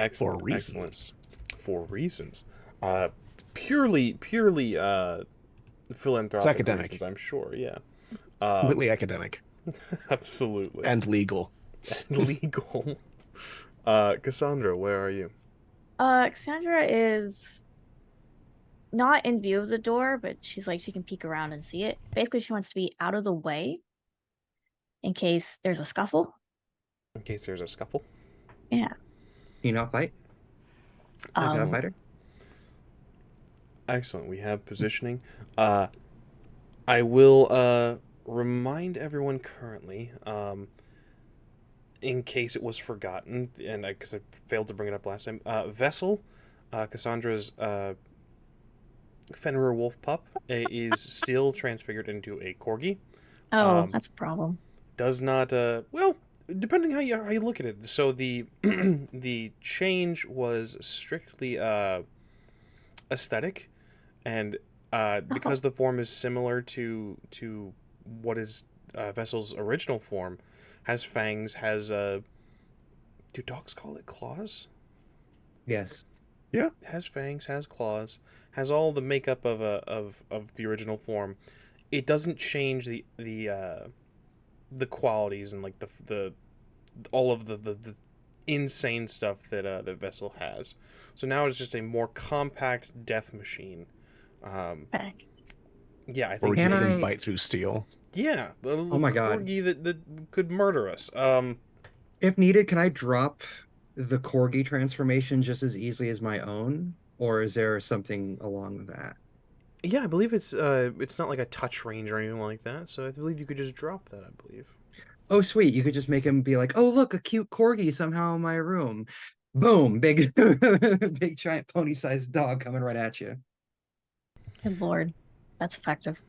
For Excellent, excellent. reasons. For reasons. Uh, purely It's philanthropic reasons, academic. I'm sure, yeah. Um, Completely academic. absolutely. And legal. And legal. Cassandra, where are you? Cassandra is not in view of the door, but she's like she can peek around and see it. Basically, she wants to be out of the way in case there's a scuffle. In case there's a scuffle. Yeah. You not fight? Not a Um, Excellent. fighter? Excellent. We have positioning. Uh, I will remind everyone currently, in case it was forgotten, and because I failed to bring it up last time, Vessel, Cassandra's Fenrir wolf pup, is still transfigured into a corgi. oh, Um, that's a problem. does not, well, depending how you look at it. So the the change was strictly aesthetic, and Oh, because the form is similar to what is Vessel's original form, has fangs, has do dogs call it claws? Yes. Yeah. Has fangs, has claws, has all the makeup of the original form. It doesn't change the qualities and like the all of the insane stuff that the vessel has. So now it's just a more compact death machine. Um, heck. yeah, I think Can Corgi can I? bite through steel. yeah, the Oh little my God. corgi that could murder us. If needed, can I drop the corgi transformation just as easily as my own? Or is there something along that? Yeah, I believe it's not like a touch range or anything like that. So I believe you could just drop that. I believe. Oh, sweet. You could just make him be like, oh, look, a cute corgi somehow in my room. Boom, big, big giant pony-sized dog coming right at you. Good lord. That's effective.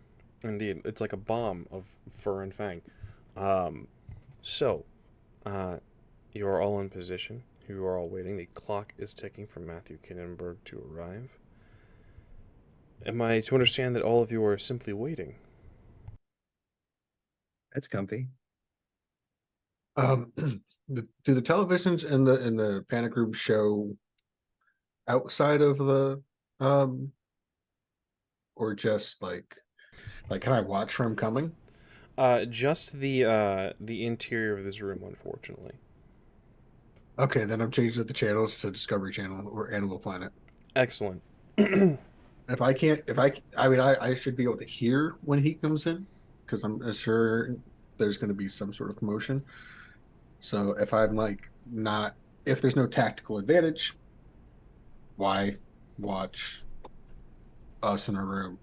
Indeed, it's like a bomb of fur and fang. Um, so, uh, you are all in position. You are all waiting. The clock is ticking for Matthew Kindenberg to arrive. Am I to understand that all of you are simply waiting? That's comfy. Um, do the televisions in the panic room show outside of the um or just like can I watch from coming? Just the interior of this room, unfortunately. Okay, then I'm changing the channels to Discovery Channel or Animal Planet. Excellent. If I can't, I mean, I should be able to hear when he comes in because I'm sure there's going to be some sort of commotion. So if I'm like not, if there's no tactical advantage, why watch us in a room?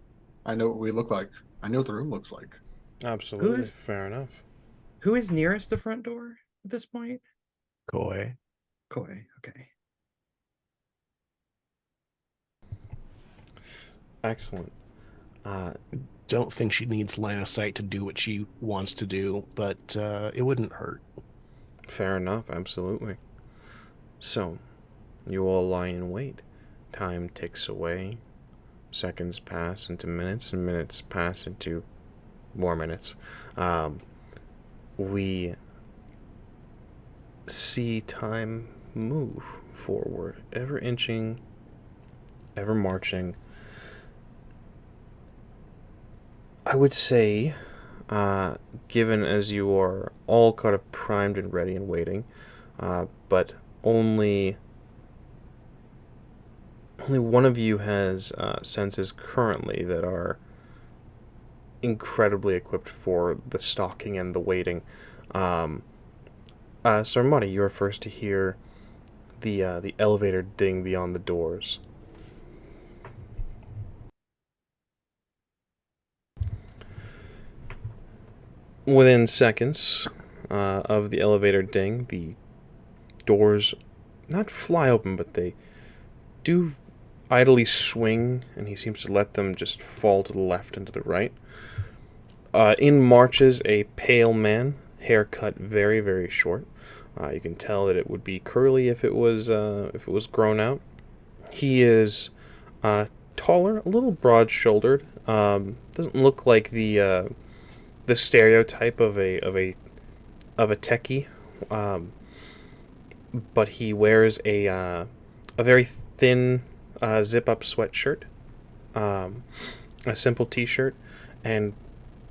I know what we look like. I know what the room looks like. Who Absolutely. is Fair enough. who is nearest the front door at this point? Koi. Koi. Okay. Excellent. Uh, Don't think she needs line of sight to do what she wants to do, but it wouldn't hurt. fair enough. Absolutely. So, you all lie in wait. Time ticks away. Seconds pass into minutes, and minutes pass into more minutes. Um, we see time move forward, ever inching, ever marching. I would say, given as you are all kind of primed and ready and waiting, but only only one of you has senses currently that are incredibly equipped for the stalking and the waiting. Um, so, Marty, you are first to hear the elevator ding beyond the doors. Within seconds of the elevator ding, the doors not fly open, but they do idly swing, and he seems to let them just fall to the left and to the right. In marches a pale man, hair cut very, very short. You can tell that it would be curly if it was grown out. He is taller, a little broad-shouldered. Doesn't look like the stereotype of a techie. Um, but he wears a very thin zip up sweatshirt, um, a simple t-shirt, and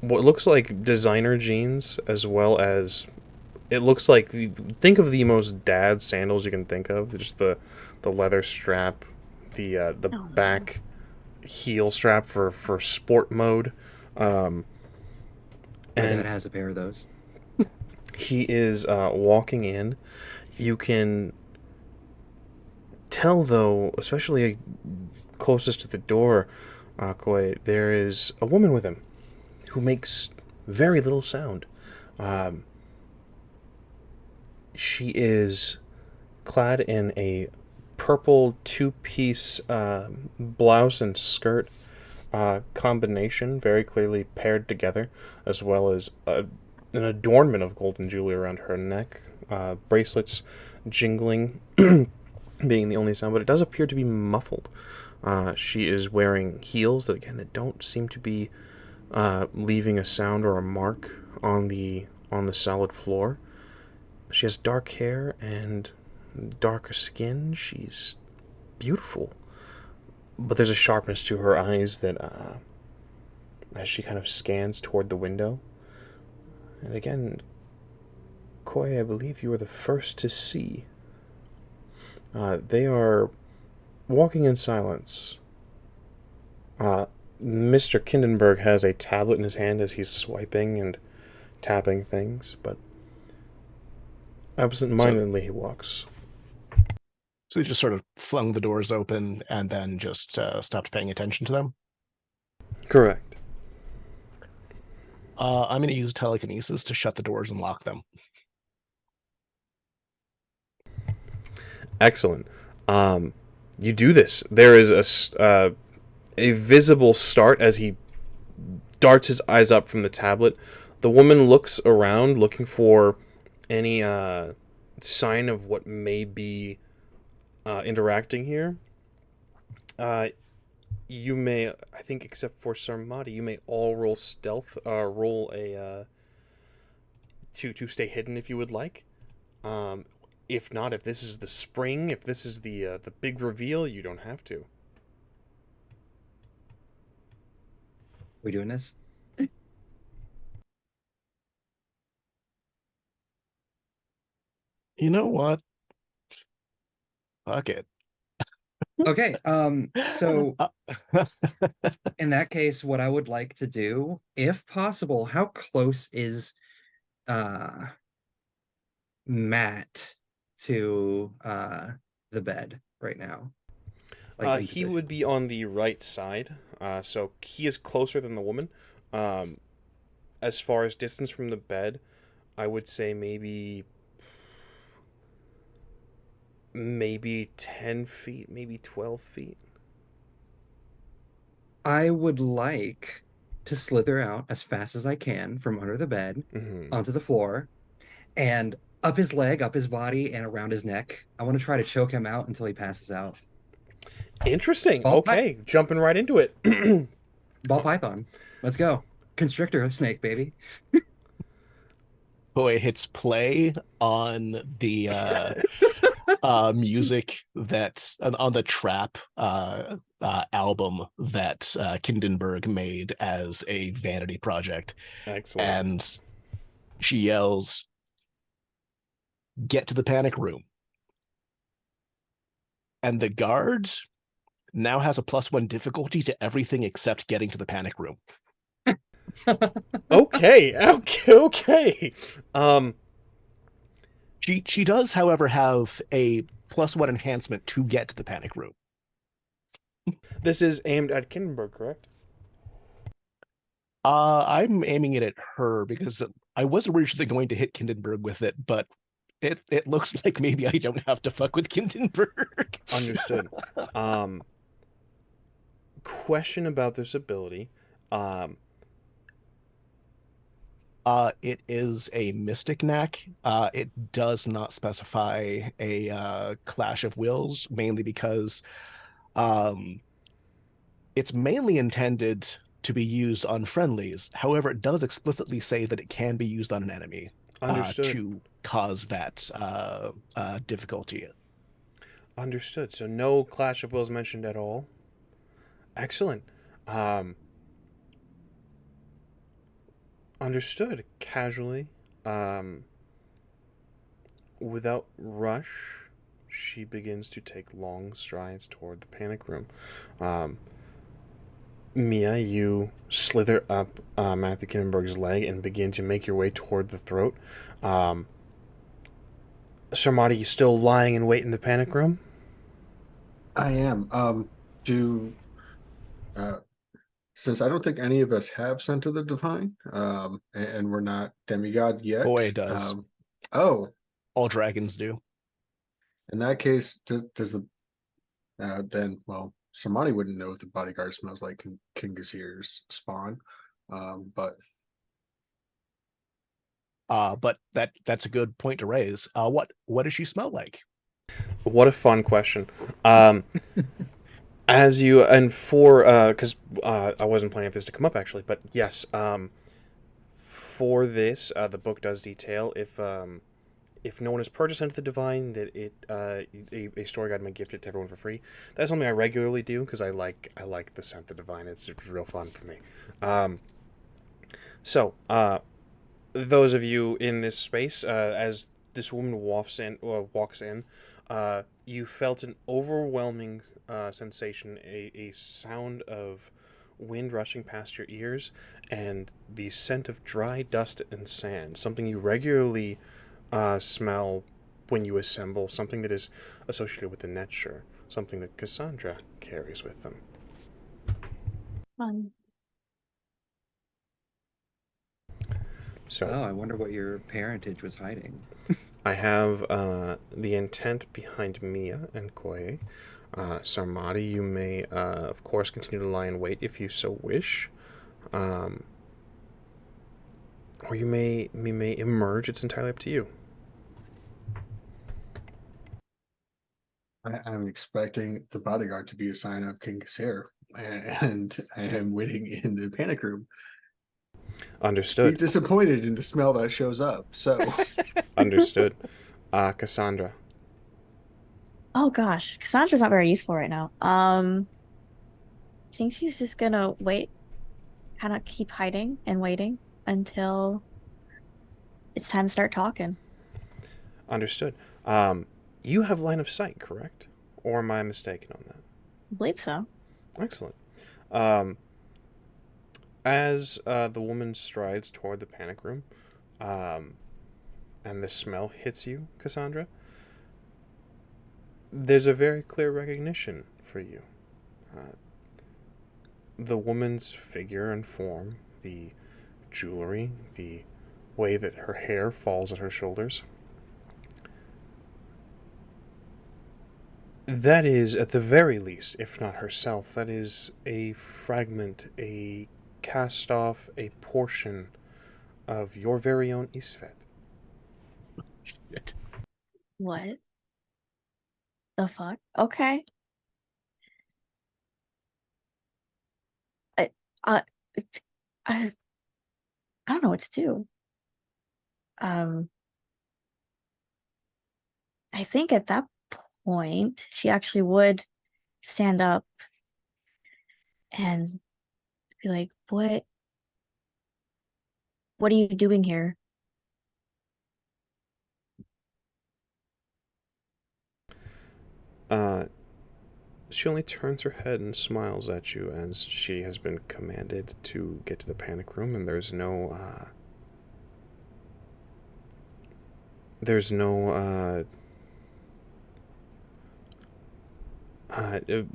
what looks like designer jeans, as well as it looks like, think of the most dad sandals you can think of, just the leather strap, the Oh no. back heel strap for sport mode, um, My dad and has a pair of those. he is walking in. You can tell, though, especially closest to the door, Koi, there is a woman with him who makes very little sound. Um, she is clad in a purple two-piece blouse and skirt combination, very clearly paired together, as well as an adornment of golden jewelry around her neck, bracelets jingling, being the only sound, but it does appear to be muffled. She is wearing heels that, again, that don't seem to be leaving a sound or a mark on the solid floor. She has dark hair and darker skin. She's beautiful, but there's a sharpness to her eyes that, as she kind of scans toward the window. And again, Koi, I believe you are the first to see. They are walking in silence. Mr. Kindenberg has a tablet in his hand as he's swiping and tapping things, but So, absent-mindedly he walks. so they just sort of flung the doors open and then just stopped paying attention to them. Correct. I'm going to use telekinesis to shut the doors and lock them. Excellent. You do this. There is a visible start as he darts his eyes up from the tablet. The woman looks around, looking for any sign of what may be interacting here. Uh, you may, I think, except for Sarmati, you may all roll stealth. Roll a to stay hidden if you would like. Um, if not, if this is the spring, if this is the big reveal, you don't have to. We doing this? You know what? Fuck it. Okay. So Uh, in that case, what I would like to do, if possible, how close is uh Matt to the bed right now? Like in He would position. be on the right side, so he is closer than the woman. Um, as far as distance from the bed, I would say maybe 10 feet, maybe 12 feet. I would like to slither out as fast as I can from under the bed Mm-hmm. onto the floor and up his leg, up his body, and around his neck. I want to try to choke him out until he passes out. Interesting. Ball, py- Okay, jumping right into it. ball python. Let's go. Constrictor snake, baby. Boy hits play on the Yes. music that on the trap album that Kindenberg made as a vanity project, Excellent. and she yells, "Get to the panic room!" And the guard now has a +1 difficulty to everything except getting to the panic room. Okay. Okay. Okay. Um. She does, however, have a +1 enhancement to get to the panic room. This is aimed at Kindenberg, correct? I'm aiming it at her because I was originally going to hit Kindenberg with it, but it looks like maybe I don't have to fuck with Kindenberg. Understood. Um. Question about this ability. Um. It is a mystic knack. It does not specify a clash of wills, mainly because um, it's mainly intended to be used on friendlies. However, it does explicitly say that it can be used on an enemy Understood. to cause that difficulty. Understood. So no clash of wills mentioned at all. Excellent. Um, Understood. Casually, um, without rush, she begins to take long strides toward the panic room. Um, Mia, you slither up Matthew Kindenberg's leg and begin to make your way toward the throat. Um, Sarmati, you still lying in wait in the panic room? I am. Do uh, since I don't think any of us have Scent of the Divine, and we're not demigod yet. Boy, it does. Oh, All dragons do. in that case, does the then well, Shamani wouldn't know if the bodyguard smells like King Gazir's spawn, but But that's a good point to raise. What does she smell like? What a fun question. Um, as you and for because I wasn't planning for this to come up actually, but yes, for this the book does detail if no one has purchased Into the Divine, that a story guide may gift it to everyone for free. That's something I regularly do because I like the Scent of the Divine. It's real fun for me. Um, so those of you in this space, as this woman walks in, you felt an overwhelming sensation, a sound of wind rushing past your ears, and the scent of dry dust and sand, something you regularly smell when you assemble, something that is associated with the Netshire, something that Cassandra carries with them. Fun. So Oh, I wonder what your parentage was hiding. I have the intent behind Mia and Koye. Sarmati, you may, of course, continue to lie in wait if you so wish. Um, or you may emerge. It's entirely up to you. I'm expecting the bodyguard to be a sign of King Gazir, and I am waiting in the panic room. Be Understood. disappointed in the smell that shows up. So Understood. Cassandra. Oh gosh, Cassandra's not very useful right now. I think she's just gonna wait, kind of keep hiding and waiting until it's time to start talking. Understood. You have line of sight, correct? Or am I mistaken on that? I believe so. Excellent. Um, as the woman strides toward the panic room, um, and the smell hits you, Cassandra, there's a very clear recognition for you. Uh, the woman's figure and form, the jewelry, the way that her hair falls at her shoulders, that is, at the very least, if not herself, that is a fragment, a cast off, a portion of your very own Isfet. Shit. What the fuck? Okay. I, I, I, I don't know what to do. Um, I think at that point, she actually would stand up and be like, what are you doing here? Uh, she only turns her head and smiles at you as she has been commanded to get to the panic room, and there's no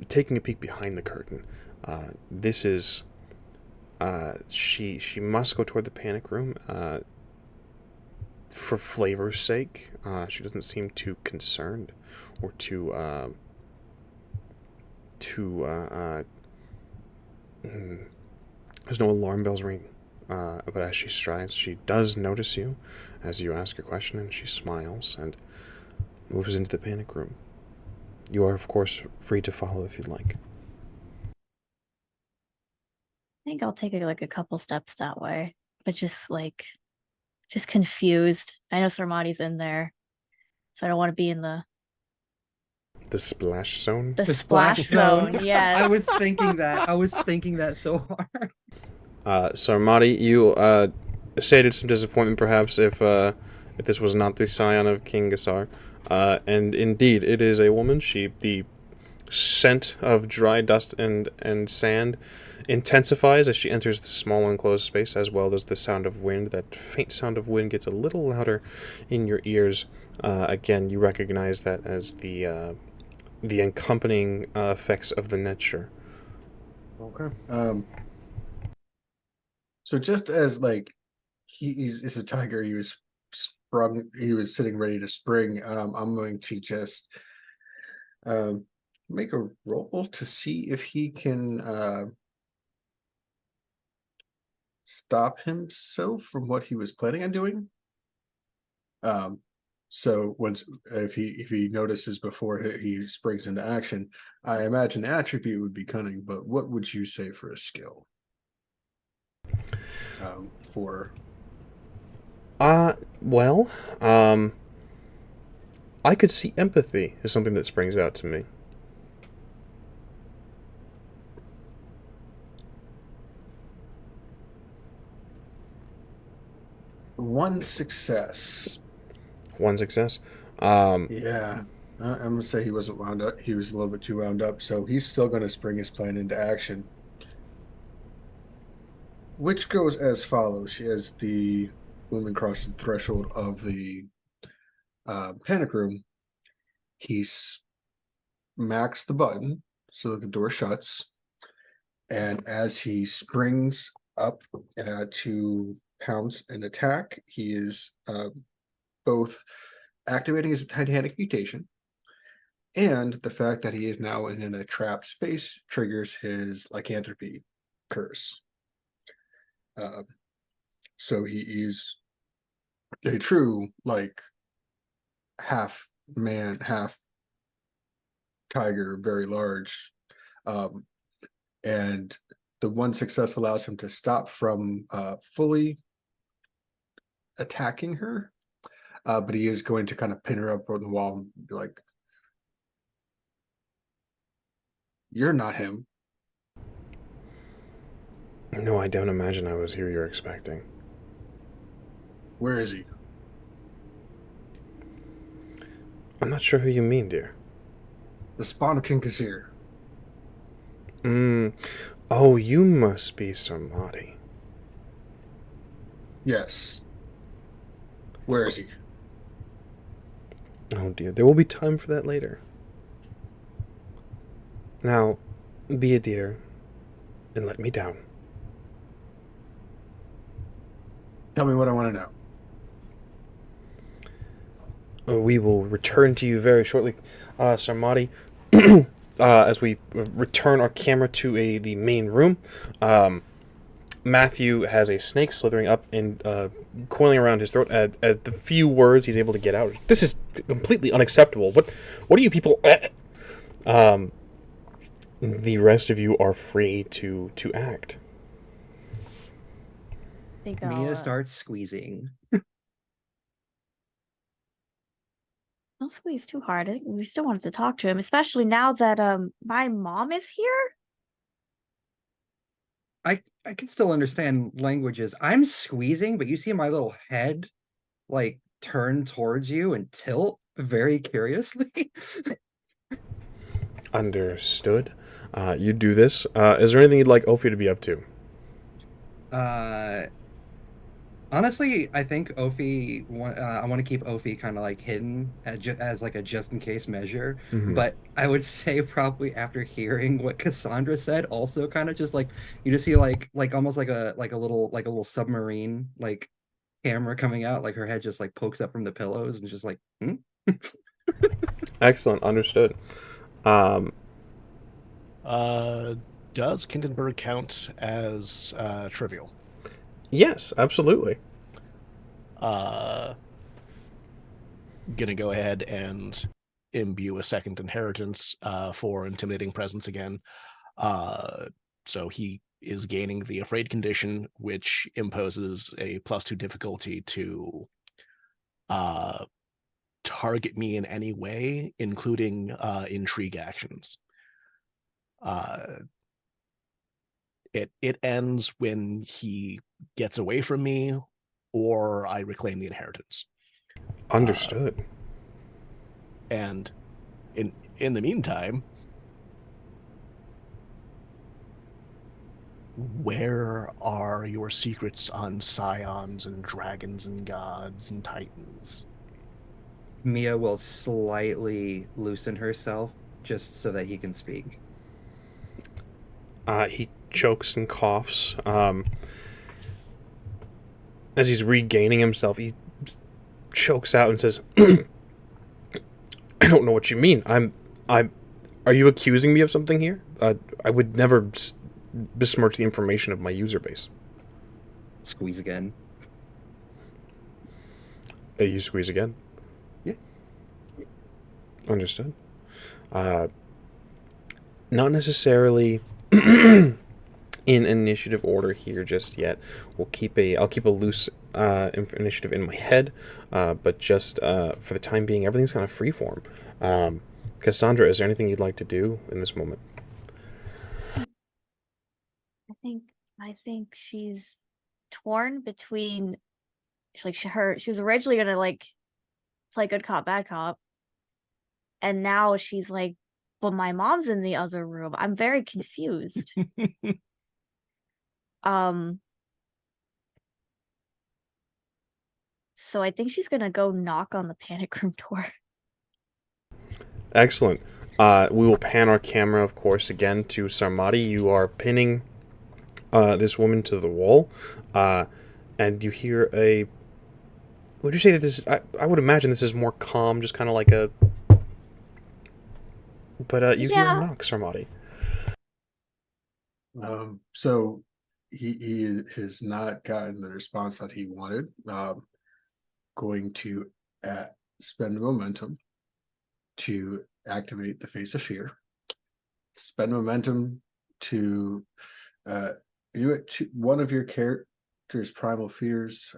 taking a peek behind the curtain. This is she must go toward the panic room for flavor's sake. She doesn't seem too concerned or there's no alarm bells ringing. But as she strides, she does notice you as you ask a question, and she smiles and moves into the panic room. You are, of course, free to follow if you'd like. I think I'll take like a couple steps that way, but just like just confused. I know Sarmati's in there, so I don't want to be in the splash zone. the The splash splash zone. zone. Yes. I was thinking that. I was thinking that so hard. So Armadi, you stated some disappointment, perhaps, if this was not the scion of King Gassar. And indeed, it is a woman. The scent of dry dust and sand intensifies as she enters the small enclosed space, as well as the sound of wind. That faint sound of wind gets a little louder in your ears. Again, you recognize that as the accompanying effects of the nature. Okay. So just as like is a tiger, he was sprung. He was sitting ready to spring. I'm going to just um make a roll to see if he can stop himself from what he was planning on doing. So once if he notices before he springs into action, I imagine the attribute would be cunning. But what would you say for a skill? For Well, um, I could see empathy is something that springs out to me. one success. One success. Yeah, I'm gonna say he wasn't wound up. He was a little bit too wound up, so he's still gonna spring his plan into action, which goes as follows: as the woman crosses the threshold of the panic room, he smacks the button so that the door shuts, and as he springs up to pounce and attack, he is both activating his Titanic mutation, and the fact that he is now in a trapped space triggers his lycanthropy curse. Uh, so he is a true like half man, half tiger, very large. Um, and the one success allows him to stop from fully attacking her, but he is going to kind of pin her up on the wall and be like, "You're not him." No, I don't imagine I was who you're expecting. Where is he? I'm not sure who you mean, dear. The spawn of King Kazir. Oh, you must be Sarmati. Yes. Where is he? Oh dear, there will be time for that later. Now, be a dear and let me down. Tell me what I want to know. We will return to you very shortly, Sarmati. As we return our camera to the main room, Matthew has a snake slithering up and coiling around his throat. At the few words he's able to get out, this is completely unacceptable. What are you people? The rest of you are free to act. I think Mia starts squeezing. don't squeeze too hard. I think we still wanted to talk to him, especially now that my mom is here. I can still understand languages. I'm squeezing, but you see my little head like turn towards you and tilt very curiously. Understood. You do this. Is there anything you'd like Ophi to be up to? Honestly, I think Ophi. I want to keep Ophi kind of like hidden as like a just in case measure. Mm-hmm. But I would say probably after hearing what Cassandra said, also kind of just like you just see like almost like a little submarine like camera coming out. Like her head just like pokes up from the pillows and just like. Hmm? Excellent. Understood. Does Kindenberg count as trivial? Yes, absolutely. Gonna go ahead and imbue a second inheritance for intimidating presence again. So he is gaining the Afraid condition, which imposes a +2 difficulty to uh, target me in any way, including intrigue actions. Uh, it ends when he gets away from me or I reclaim the inheritance. Understood. And in the meantime, where are your secrets on scions and dragons and gods and titans? Mia will slightly loosen herself just so that he can speak. He chokes and coughs. As he's regaining himself, he chokes out and says, "I don't know what you mean. I'm. Are you accusing me of something here? I would never besmirch the information of my user base." Squeeze again. You squeeze again. Yeah. Understood. Uh, Not necessarily in initiative order here just yet. I'll keep a loose initiative in my head, but just for the time being, everything's kind of freeform. Cassandra, is there anything you'd like to do in this moment? I think I think she's torn between she was originally gonna like play good cop, bad cop, and now she's like, but my mom's in the other room. I'm very confused. um so I think she's gonna go knock on the panic room door. Excellent. We will pan our camera, of course, again to Sarmati. You are pinning this woman to the wall, and you hear a. Would you say that this? I would imagine this is more calm, just kind of like a. But you hear a Yeah. knock, Sarmati. So he has not gotten the response that he wanted. Going to spend momentum to activate the face of fear. Spend momentum to one of your character's primal fears.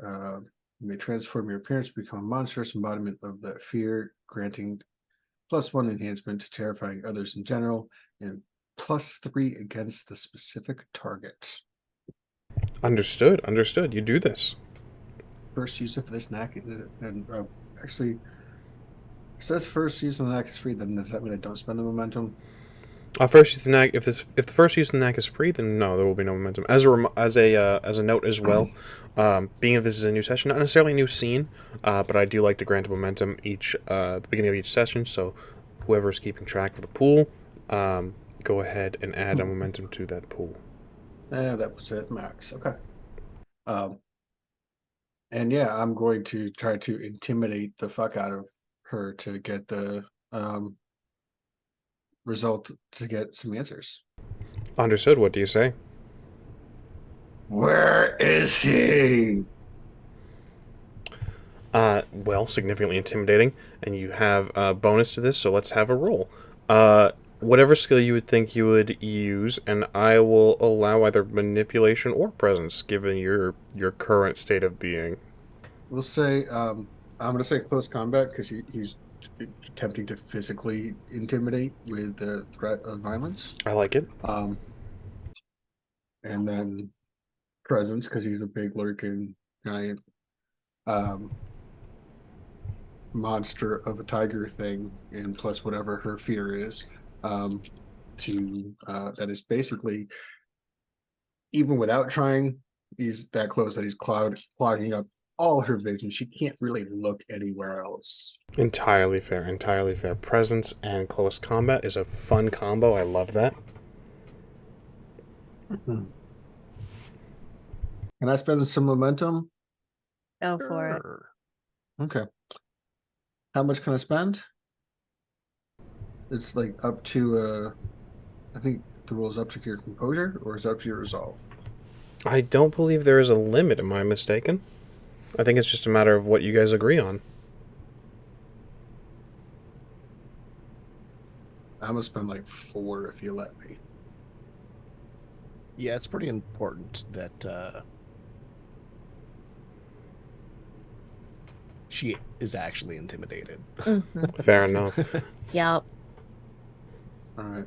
You may transform your appearance to become a monstrous embodiment of that fear, granting +1 enhancement to terrifying others in general, and +3 against the specific target. Understood. Understood. You do this. First use of this knack, and actually, it says first use of the knack is free. Then does that mean I don't spend the momentum? First use the knack. If the first use of the knack is free, then no, there will be no momentum. As a note as well, being that this is a new session, not necessarily a new scene, but I do like to grant a momentum each the beginning of each session. So whoever is keeping track of the pool, go ahead and add a momentum to that pool. That was it, max. Okay. And yeah, I'm going to try to intimidate the fuck out of her to get the result, to get some answers. Understood. What do you say? Where is he? Well, significantly intimidating, and you have a bonus to this, so let's have a roll. Whatever skill you would think you would use, and I will allow either manipulation or presence, given your current state of being. We'll say I'm going to say close combat because he's attempting to physically intimidate with the threat of violence. I like it. And then presence because he's a big lurking giant monster of a tiger thing, and plus whatever her fear is, that is basically, even without trying, he's that close that he's clogging up all her vision. She can't really look anywhere else. Entirely fair. Entirely fair. Presence and close combat is a fun combo. I love that. Can I spend some momentum? Go for it. Okay. How much can I spend? It's like up to I think the rule's up to your composure, or is it up to your resolve? I don't believe there is a limit. Am I mistaken? I think it's just a matter of what you guys agree on. I'm gonna spend like 4 if you let me. Yeah, it's pretty important that she is actually intimidated. Hmm. Fair enough. Yep. All right.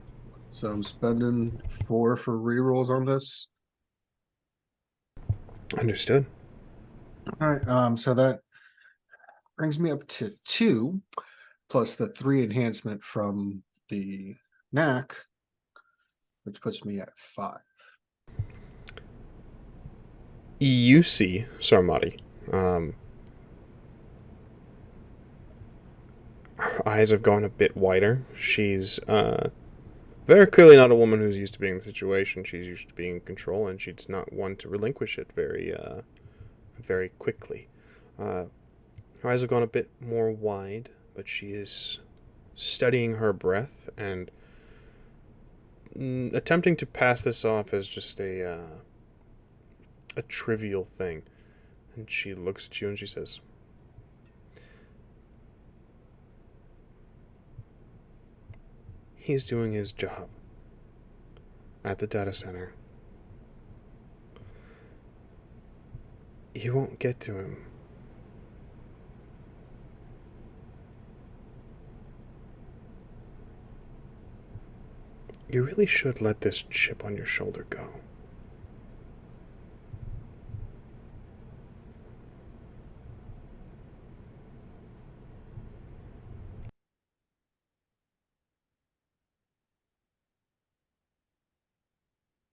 So I'm spending 4 for rerolls on this. Understood. All right. So that brings me up to 2, plus the 3 enhancement from the knack, which puts me at 5. You see Sarmati. Um, her eyes have gone a bit wider. She's very clearly not a woman who's used to being in the situation. She's used to being in control, and she's not one to relinquish it very quickly. Uh, Her eyes have gone a bit more wide, but she is studying her breath and attempting to pass this off as just a trivial thing. And she looks at you and she says, "He's doing his job at the data center. You won't get to him. You really should let this chip on your shoulder go."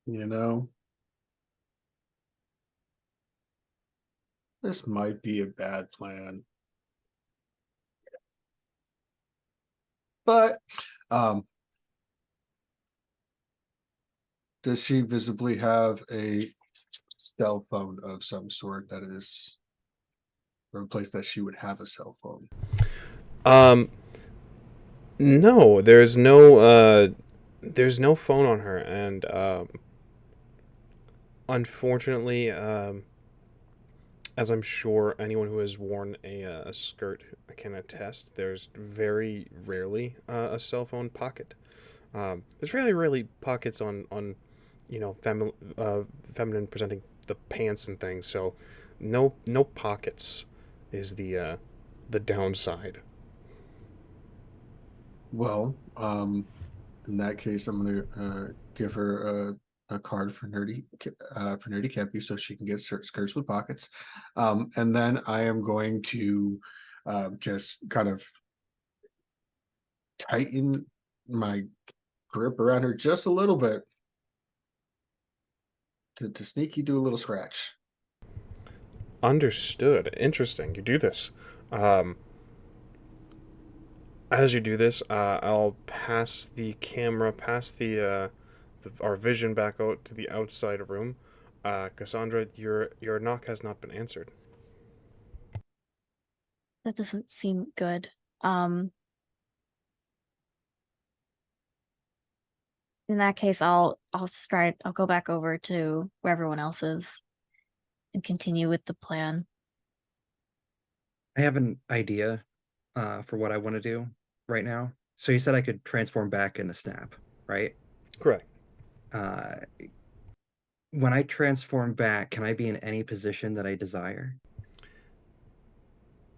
You know, this might be a bad plan, but um, does she visibly have a cell phone of some sort that is, or a place that she would have a cell phone? Um, no, there's no phone on her, and unfortunately, as I'm sure anyone who has worn a skirt can attest, there's very rarely a cell phone pocket. There's very rarely pockets on feminine presenting the pants and things. So no pockets is the downside. Well, in that case, I'm gonna give her a card for nerdy Cappy so she can get skirts with pockets, and then I am going to just kind of tighten my grip around her just a little bit to sneaky do a little scratch. Understood. Interesting. You do this. Um, as you do this, I'll pass the camera, pass our vision back out to the outside room. Cassandra, your knock has not been answered. That doesn't seem good. Um, in that case, I'll go back over to where everyone else is and continue with the plan. I have an idea for what I want to do right now. So you said I could transform back into Snap, right? Correct. Uh, when I transform back, can I be in any position that I desire?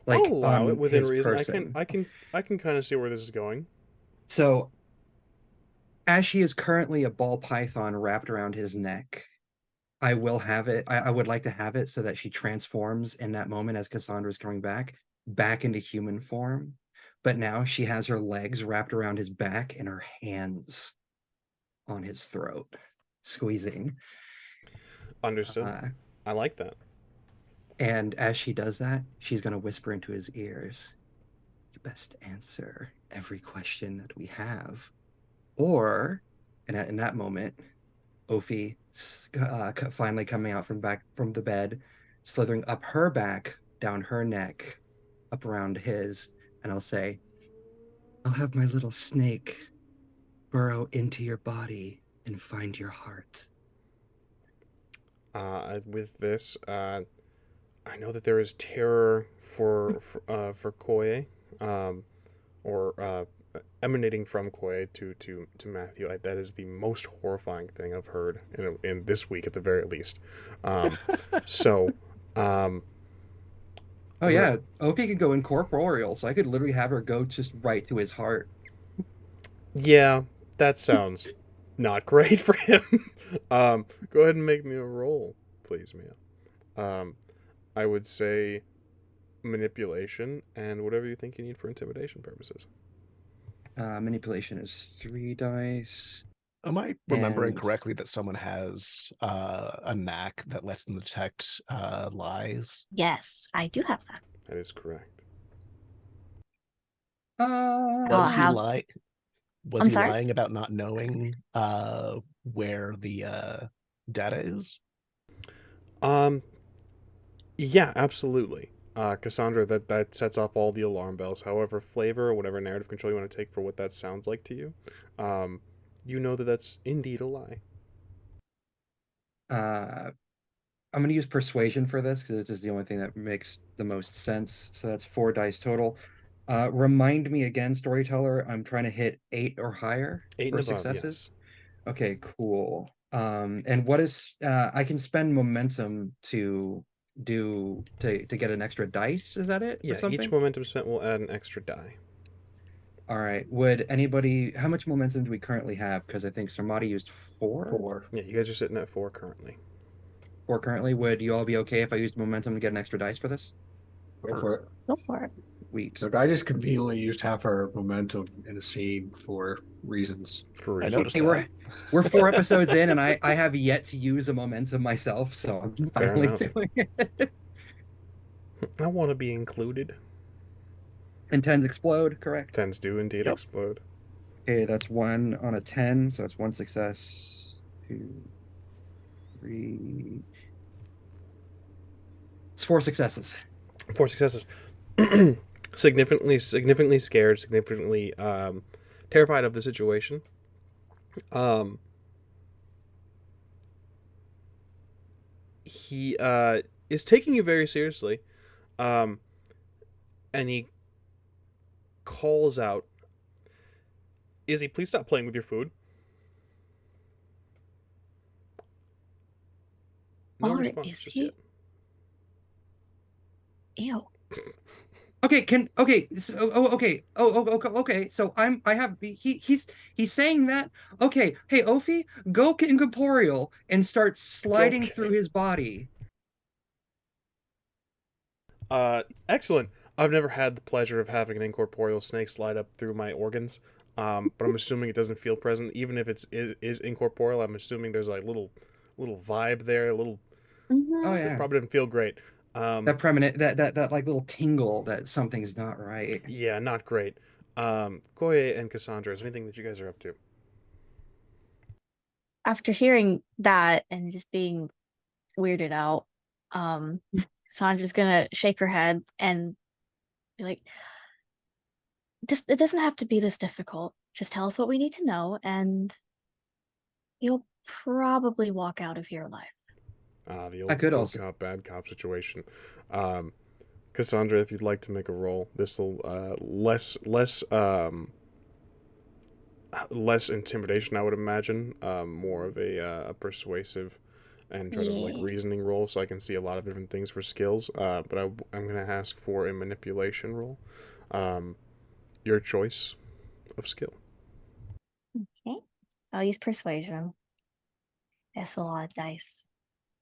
I'll Like allow it on within his reason. I can person. I can I can kind of see where this is going. So as she is currently a ball python wrapped around his neck, I will have it. I would like to have it so that she transforms in that moment as Cassandra's coming back into human form. But now she has her legs wrapped around his back and her hands on his throat, squeezing. Understood. Uh, I like that. and as she does that, she's going to whisper into his ears, "You best answer every question that we have." Or, and in that moment, Ophi finally coming out from back from the bed, slithering up her back, down her neck, up around his, and I'll say, "I'll have my little snake burrow into your body and find your heart." With this, I know that there is terror for Koye, um, or emanating from Koei to Matthew. That is the most horrifying thing I've heard in this week at the very least. Um, so um, Oh I'm gonna. yeah, OP could go incorporeal, so I could literally have her go just right to his heart. Yeah, that sounds not great for him. Go ahead and make me a roll, please, Mia. I would say manipulation and whatever you think you need for intimidation purposes. Manipulation is 3 dice, Am I remembering and correctly that someone has a knack that lets them detect lies? Yes, I do have that. That is correct. I'll Was he uh, have. lying? Was I'm he sorry. lying about not knowing where the data is? Um, yeah, absolutely. Cassandra, that sets off all the alarm bells. However, flavor or whatever narrative control you want to take for what that sounds like to you, um, you know that that's indeed a lie. uh, I'm going to use persuasion for this because it's just the only thing that makes the most sense. So that's 4 dice total. Remind me again, storyteller. I'm trying to hit 8 or higher Eight and for above, successes. yes. Okay, cool. And what is I can spend momentum to get an extra dice, is that it? Or Yeah, each something? momentum spent will add an extra die. All right. Would anybody how much momentum do we currently have? Because I think Sarmati used 4. 4. Yeah, you guys are sitting at 4 currently. 4 currently. Would you all be okay if I used momentum to get an extra dice for this? Go for it. Go for it. Wheat. Look, I just conveniently used half our momentum in a scene for reasons. For I reasons. noticed Hey, that. we're 4 episodes in, and I have yet to use a momentum myself, so I'm Fair finally enough. doing it. I want to be included. And tens explode, correct? Tens do indeed Yep. explode. Okay, that's 1 on a 10, so that's 1 success, 2, 3. It's 4 successes. 4 successes. Significantly scared, significantly terrified of the situation. Um, he is taking you very seriously, um, and he calls out, "Izzy, please stop playing with your food." No Or response is just yet. he? Ew. Okay, okay. Okay. So I have he's saying that. Okay, hey Ophi, go incorporeal and start sliding through Okay. his body. Excellent. I've never had the pleasure of having an incorporeal snake slide up through my organs, but I'm assuming it doesn't feel present, even if is incorporeal. I'm assuming there's like little vibe there, a little Oh Mm-hmm. that yeah. probably didn't feel great. That permanent that like little tingle that something's not right. Yeah, not great. Koye and Cassandra, is there anything that you guys are up to? After hearing that and just being weirded out, Sandra's gonna shake her head and be like, just it doesn't have to be this difficult. Just tell us what we need to know, and you'll probably walk out of here alive. The I old could good also cop, bad cop situation. Um, Cassandra, if you'd like to make a roll, this will less intimidation, I would imagine. More of a persuasive and try to like reasoning Yes. roll, so I can see a lot of different things for skills. But I'm gonna ask for a manipulation roll. Um, your choice of skill. Okay. I'll use persuasion. That's a lot of dice.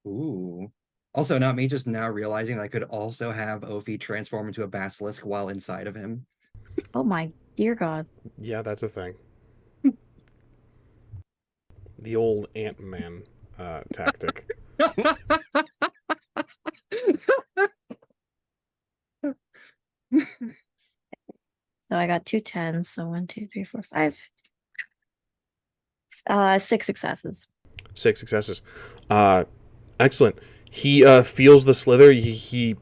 ooh. Also, not me just now realizing that I could also have Ophi transform into a basilisk while inside of him. Oh my dear God. Yeah, that's a thing. The old Ant Man tactic. So I got 2 10s. So 1, 2, 3, 4, 5. 6 successes. 6 successes. Excellent. He feels the slither. He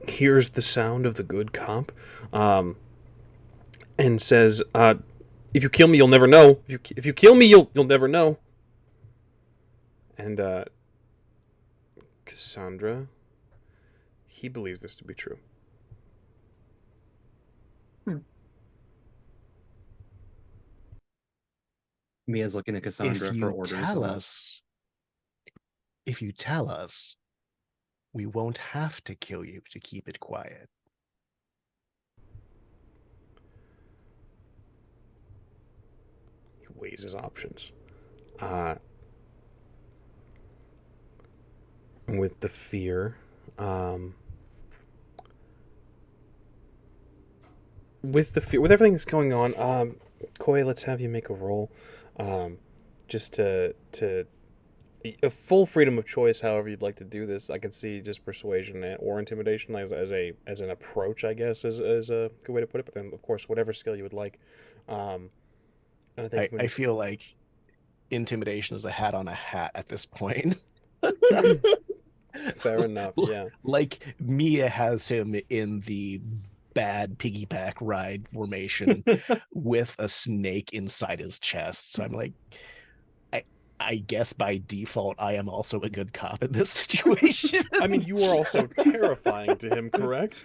hears the sound of the good comp, and says, "If you kill me, you'll never know. If you kill me, you'll never know." And Cassandra, he believes this to be true. Hmm. Mia's looking at If Cassandra for you orders tell almost. us, if you tell us, we won't have to kill you to keep it quiet. He weighs his options. Uh, with the fear, um, with everything that's going on, Koi, let's have you make a roll, um, just to a full freedom of choice. However you'd like to do this, I can see just persuasion or intimidation as an approach. I guess is a good way to put it. But then, of course, whatever skill you would like. Um, and I think I when feel like intimidation is a hat on a hat at this point. fair enough, yeah. Like Mia has him in the bad piggyback ride formation with a snake inside his chest. So I'm like, I I guess by default I am also a good cop in this situation. I mean, you are also terrifying to him, correct?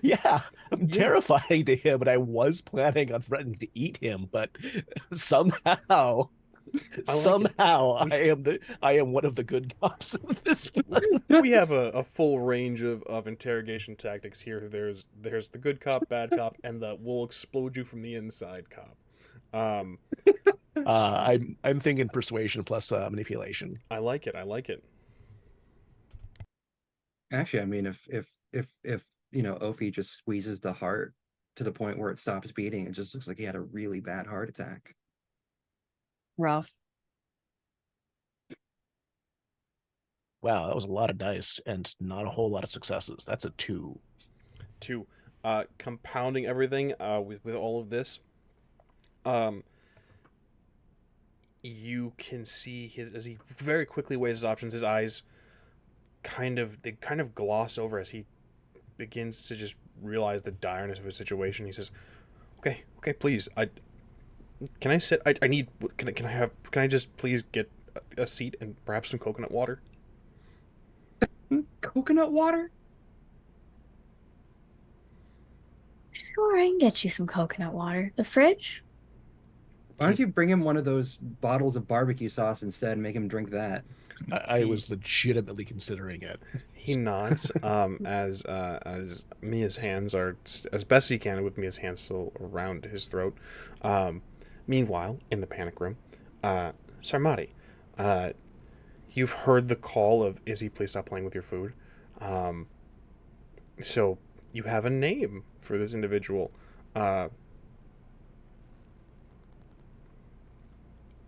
Yeah, I'm Yeah. terrifying to him, and I was planning on threatening to eat him, but somehow, I like it. somehow We I am one of the good cops in this we have a full range of interrogation tactics here. There's the good cop, bad cop, and the we'll explode you from the inside cop. Um, I'm thinking persuasion plus manipulation. I like it. I like it. Actually, I mean, if Ophi just squeezes the heart to the point where it stops beating, it just looks like he had a really bad heart attack. Rough. Wow, that was a lot of dice and not a whole lot of successes. That's a two. Two, compounding everything with all of this, um, you can see his as he very quickly weighs his options. His eyes kind of gloss over as he begins to just realize the direness of his situation. He says, "Okay, okay, please. Can I sit? I need. Can I have? Can I just please get a seat and perhaps some coconut water?" Coconut water? Sure, I can get you some coconut water. The fridge? Why don't He you bring him one of those bottles of barbecue sauce instead and make him drink that? I he was legitimately considering it. he nods as Mia's hands are as best he can with Mia's hands still around his throat. Um, Meanwhile, in the panic room, Sarmati, uh, you've heard the call of Izzy, please stop playing with your food. Um, so you have a name for this individual. Uh,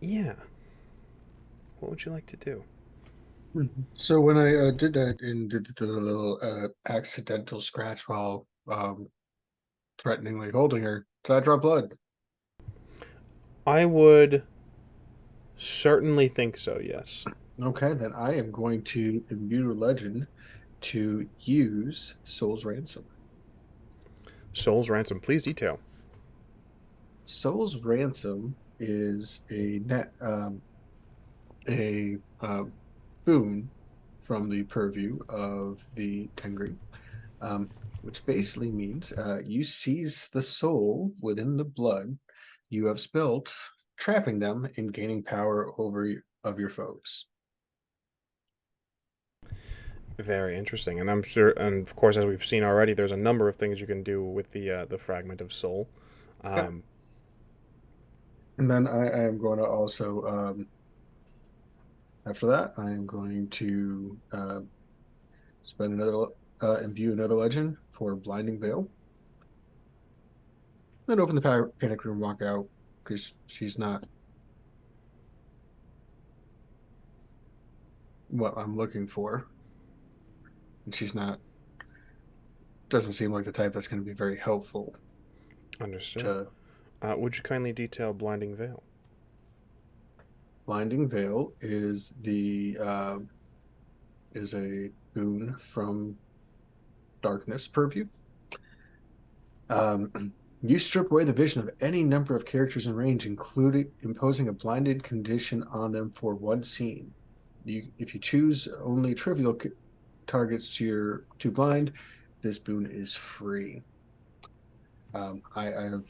yeah. What would you like to do? So when I did that and did the little accidental scratch while threateningly holding her, did I draw blood? I would certainly think so, yes. Okay, then I am going to imbue legend to use Soul's Ransom. Soul's Ransom, please detail. Soul's Ransom is a boon from the purview of the Tengri, which basically means you seize the soul within the blood you have spilt, trapping them and gaining power over of your foes. Very interesting, and I'm sure, and of course, as we've seen already, there's a number of things you can do with the fragment of soul. Yeah. Um, And then I am going to also, after that, I am going to spend another, imbue another legend for Blinding Veil. Then open the panic room, walk out because she's not what I'm looking for, and she's not. Doesn't seem like the type that's going to be very helpful Understood. to Would you kindly detail Blinding Veil? Blinding Veil is a boon from darkness purview. You strip away the vision of any number of characters in range, including imposing a blinded condition on them for one scene. If you choose only trivial targets to blind, this boon is free. I have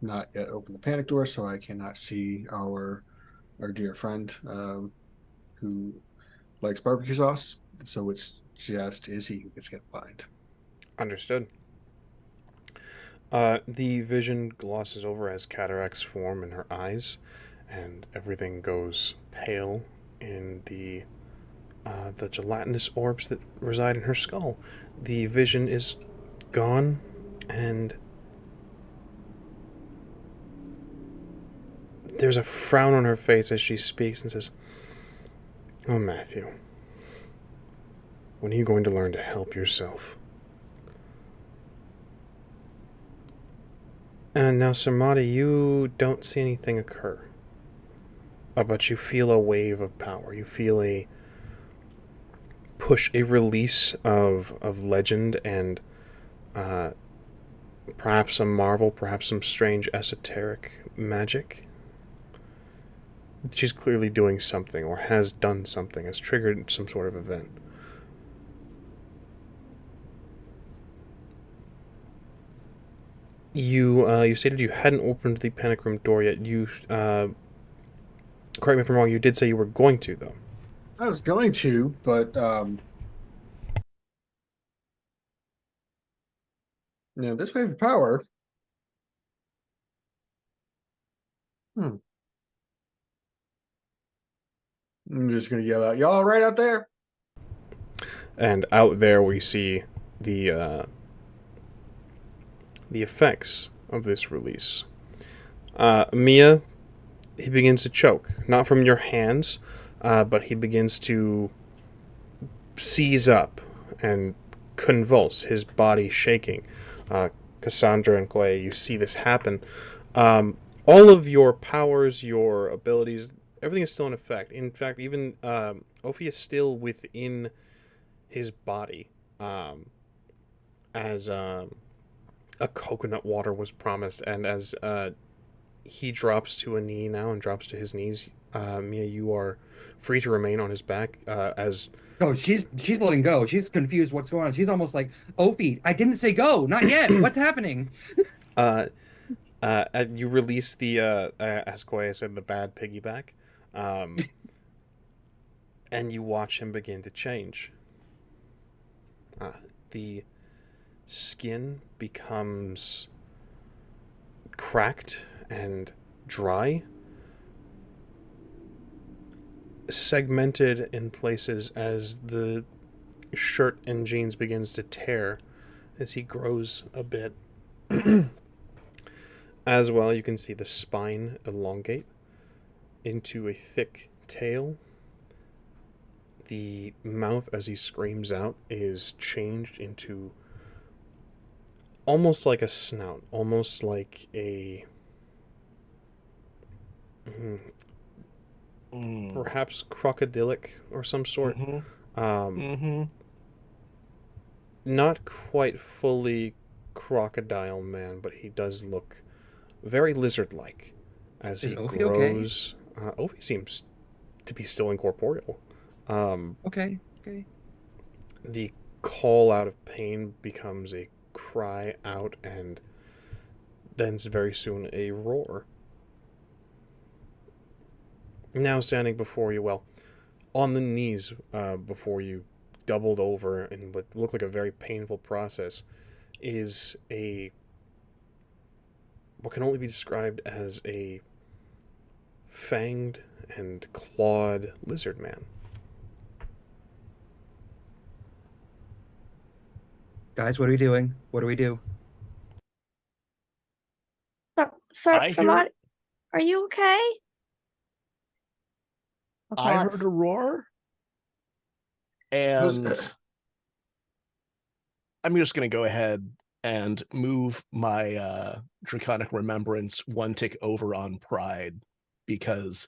not yet opened the panic door, so I cannot see our our dear friend, who likes barbecue sauce. So it's just Izzy who gets get blind. Understood. The vision glosses over as cataracts form in her eyes, and everything goes pale in the gelatinous orbs that reside in her skull. The vision is gone, and there's a frown on her face as she speaks and says, "Oh, Matthew, when are you going to learn to help yourself?" And now, Sarmati, you don't see anything occur. But you feel a wave of power. You feel a push, a release of legend and uh, perhaps some marvel, perhaps some strange esoteric magic. She's clearly doing something, or has done something, has triggered some sort of event. You stated you hadn't opened the panic room door yet. You correct me if I'm wrong. You did say you were going to, though. I was going to, but this wave of power. Hmm, I'm just gonna yell out, "Y'all right out there?" And out there, we see the uh, the effects of this release. Mia, he begins to choke, not from your hands, but he begins to seize up and convulse, his body shaking. Cassandra and Clay, you see this happen. All of your powers, your abilities, everything is still in effect. In fact, even Ophi is still within his body, as a coconut water was promised, and as he drops to a knee now and drops to his knees, Mia, you are free to remain on his back as Oh, she's letting go. She's confused what's going on. She's almost like, Opie, I didn't say go, not yet. What's happening? uh, you release the as Koya said, the bad piggyback, um, and you watch him begin to change. The skin becomes cracked and dry, segmented in places as the shirt and jeans begins to tear as he grows a bit. As well, you can see the spine elongate into a thick tail. The mouth, as he screams out, is changed into almost like a snout, almost like a Mm. perhaps crocodilic or some sort. Mm-hmm. Um, Mm-hmm. Not quite fully crocodile man, but he does look very lizard like as Is he Opie okay? grows. Ovi seems to be still incorporeal. Um, Okay, okay. the call out of pain becomes a cry out, and then very soon a roar. Now standing before you, well, on the knees before you, doubled over in what looked like a very painful process, is a what can only be described as a fanged and clawed lizard man. Guys, what are we doing? What do we do? I hear Somebody, are you okay? I'll I call heard out. a roar, Who's and I'm just gonna go ahead and move my draconic remembrance one tick over on pride because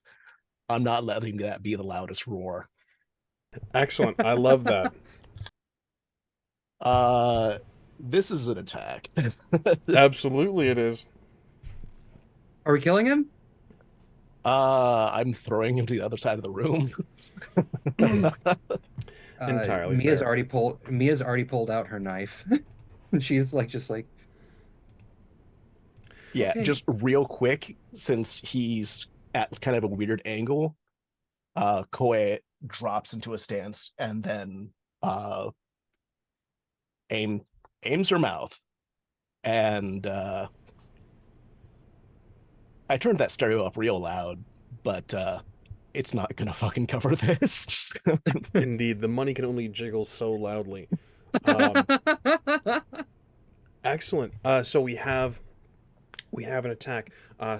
I'm not letting that be the loudest roar. Excellent. I love that. Uh this is an attack. Absolutely, it is. Are we killing him? I'm throwing him to the other side of the room. Entirely fair. Mia's already pulled out her knife. She's like just like, Yeah, okay. just real quick, since he's at kind of a weird angle, Koe drops into a stance and then uh, aim aims her mouth. And I turned that stereo up real loud, but it's not gonna fucking cover this. Indeed, the money can only jiggle so loudly. Um, Excellent. So we have an attack. Uh,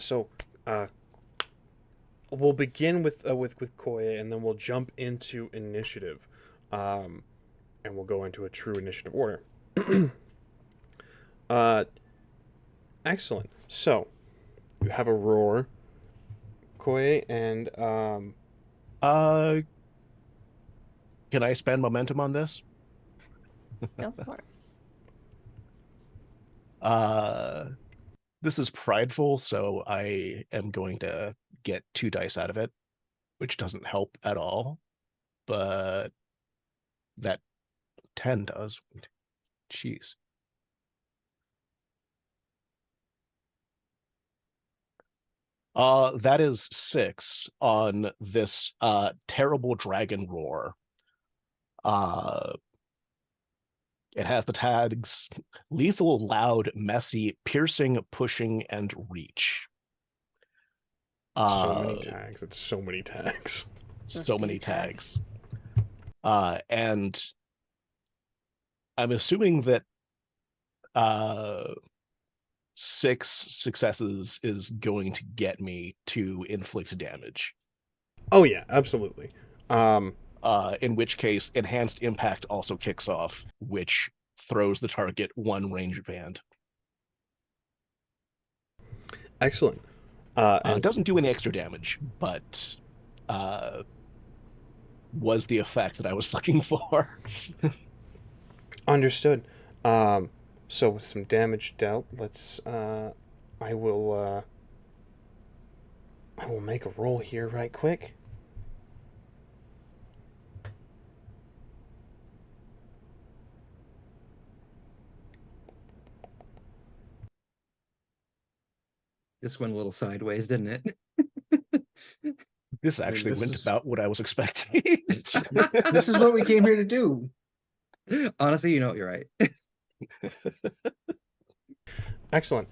we'll begin with Koya, and then we'll jump into initiative, um, and we'll go into a true initiative order. uh, Excellent. So you have a roar, Koya, and uh, can I spend momentum on this? Go for it. Uh, this is prideful, so I am going to get 2 dice out of it, which doesn't help at all. But that 10 does. Jeez. That is 6 on this terrible dragon roar. Uh, it has the tags lethal, loud, messy, piercing, pushing, and reach. so many Uh, tags. It's so many tags. So so many many tags. tags. And I'm assuming that uh 6 successes is going to get me to inflict damage. Oh yeah, absolutely. Um, In which case, enhanced impact also kicks off, which throws the target 1 range band. Excellent. And Doesn't do any extra damage, but uh, was the effect that I was looking for. understood. Um, so with some damage dealt, let's. I will. I will make a roll here right quick. This went a little sideways, didn't it? This I mean, actually this went is about what I was expecting. this is what we came here to do. Honestly, you know, you're right. Excellent.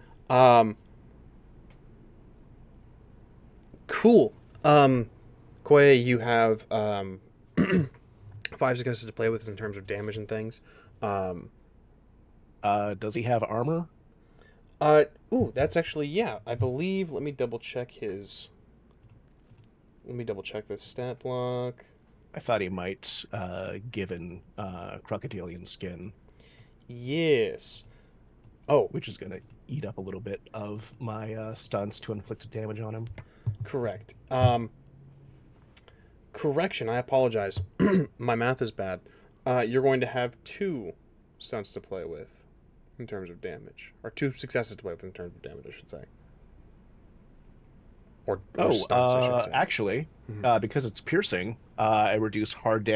Cool. Koye, you have 5 successes to play with in terms of damage and things. Um, Does he have armor? ooh, that's actually yeah. I believe. Let me double check his. Let me double check this stat block. I thought he might, given crocodilian skin, Yes. Oh, which is going to eat up a little bit of my stunts to inflict damage on him. correct. Correction. I apologize. My math is bad. You're going to have 2 stunts to play with in terms of damage, or 2 successes to play with in terms of damage, I should say, or Oh, stunts, I should say. actually, Mhm. because it's piercing, I reduce hard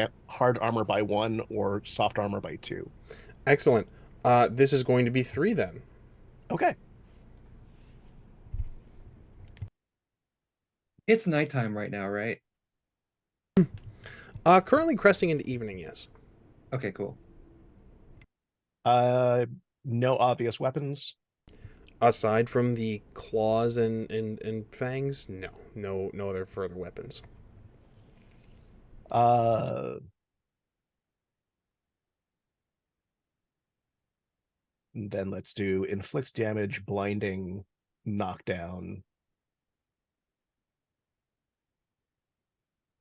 armor by 1 or soft armor by 2. Excellent. This is going to be 3 then. Okay. It's nighttime right now, right? Currently cresting into evening, yes. Okay, cool. Uh, no obvious weapons. Aside from the claws and fangs, no other further weapons. Uh, then let's do inflict damage, blinding, knockdown,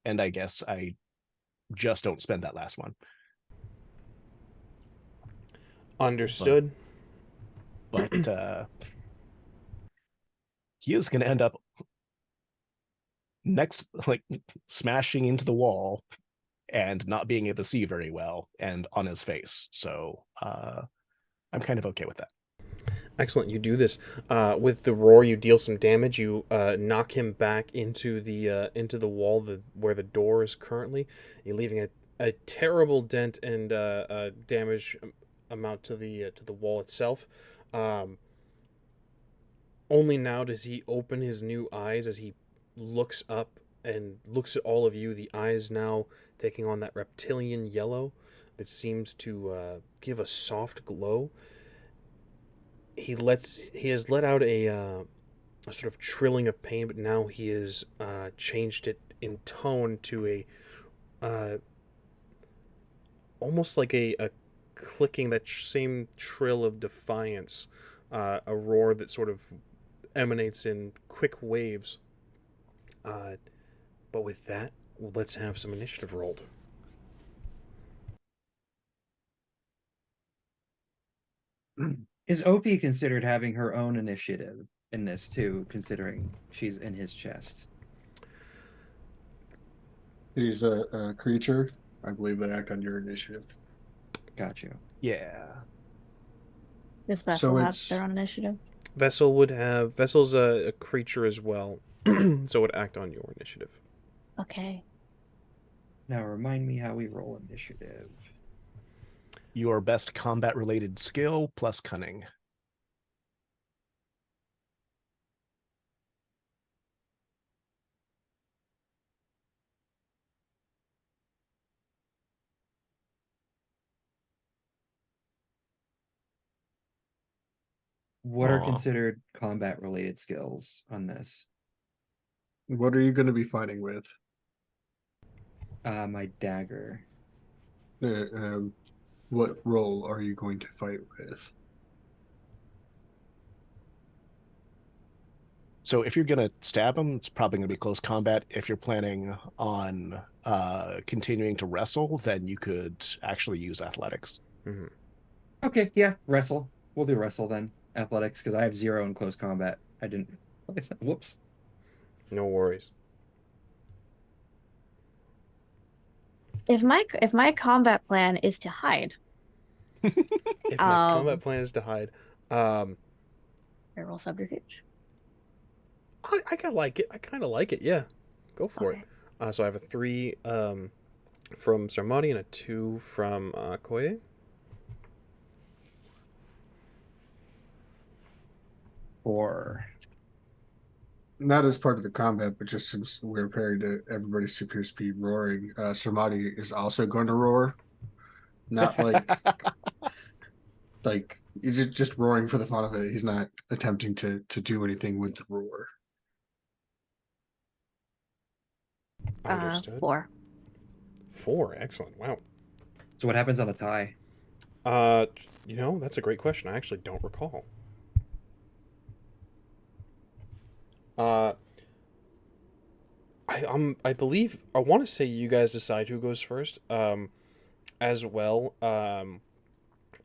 and I guess I just don't spend that last one. But Understood. but he is going to end up next, like smashing into the wall and not being able to see very well, and on his face. So I'm kind of okay with that. Excellent. You do this with the roar. You deal some damage. You knock him back into the wall, where the door is currently. You're leaving a terrible dent and damage amount to the wall itself. Um, Only now does he open his new eyes as he looks up and looks at all of you, the eyes now taking on that reptilian yellow that seems to give a soft glow. He has let out a sort of trilling of pain, but now he has changed it in tone to a uh, almost like a clicking, that same trill of defiance, a roar that sort of emanates in quick waves. Uh, but with that, let's have some initiative rolled. Is OP considered having her own initiative in this too, considering she's in his chest? He's a creature. I believe they act on your initiative. Got you. Yeah. This So vessel have their it's own initiative. Vessel's a creature as well, so it would act on your initiative. Okay. Now remind me how we roll initiative. Your best combat related skill plus cunning. What are Aw. considered combat related skills on this? what are you going to be fighting with? My dagger. Uh, um, what role are you going to fight with? So if you're gonna stab him, it's probably gonna be close combat. If you're planning on continuing to wrestle, then you could actually use athletics. Mm-hmm. Okay, yeah, wrestle. We'll do wrestle then. Athletics, because I have 0 in close combat. I didn't. Whoops. No worries. If my combat plan is to hide, If my combat um, plan is to hide, um, I roll subterfuge. I kind of like it. I kind of like it. Yeah, go for it. Okay. So I have a 3 from Sarmati and a 2 from Koye. Or Not as part of the combat, but just since we're paired to everybody's super speed roaring, Sarmati is also going to roar. Not like he's just roaring for the fun of it. He's not attempting to do anything with the roar. Understood. 4. 4, excellent. Wow. so what happens on a tie? Uh, that's a great question. I actually don't recall. Uh, I believe I want to say you guys decide who goes first. As well.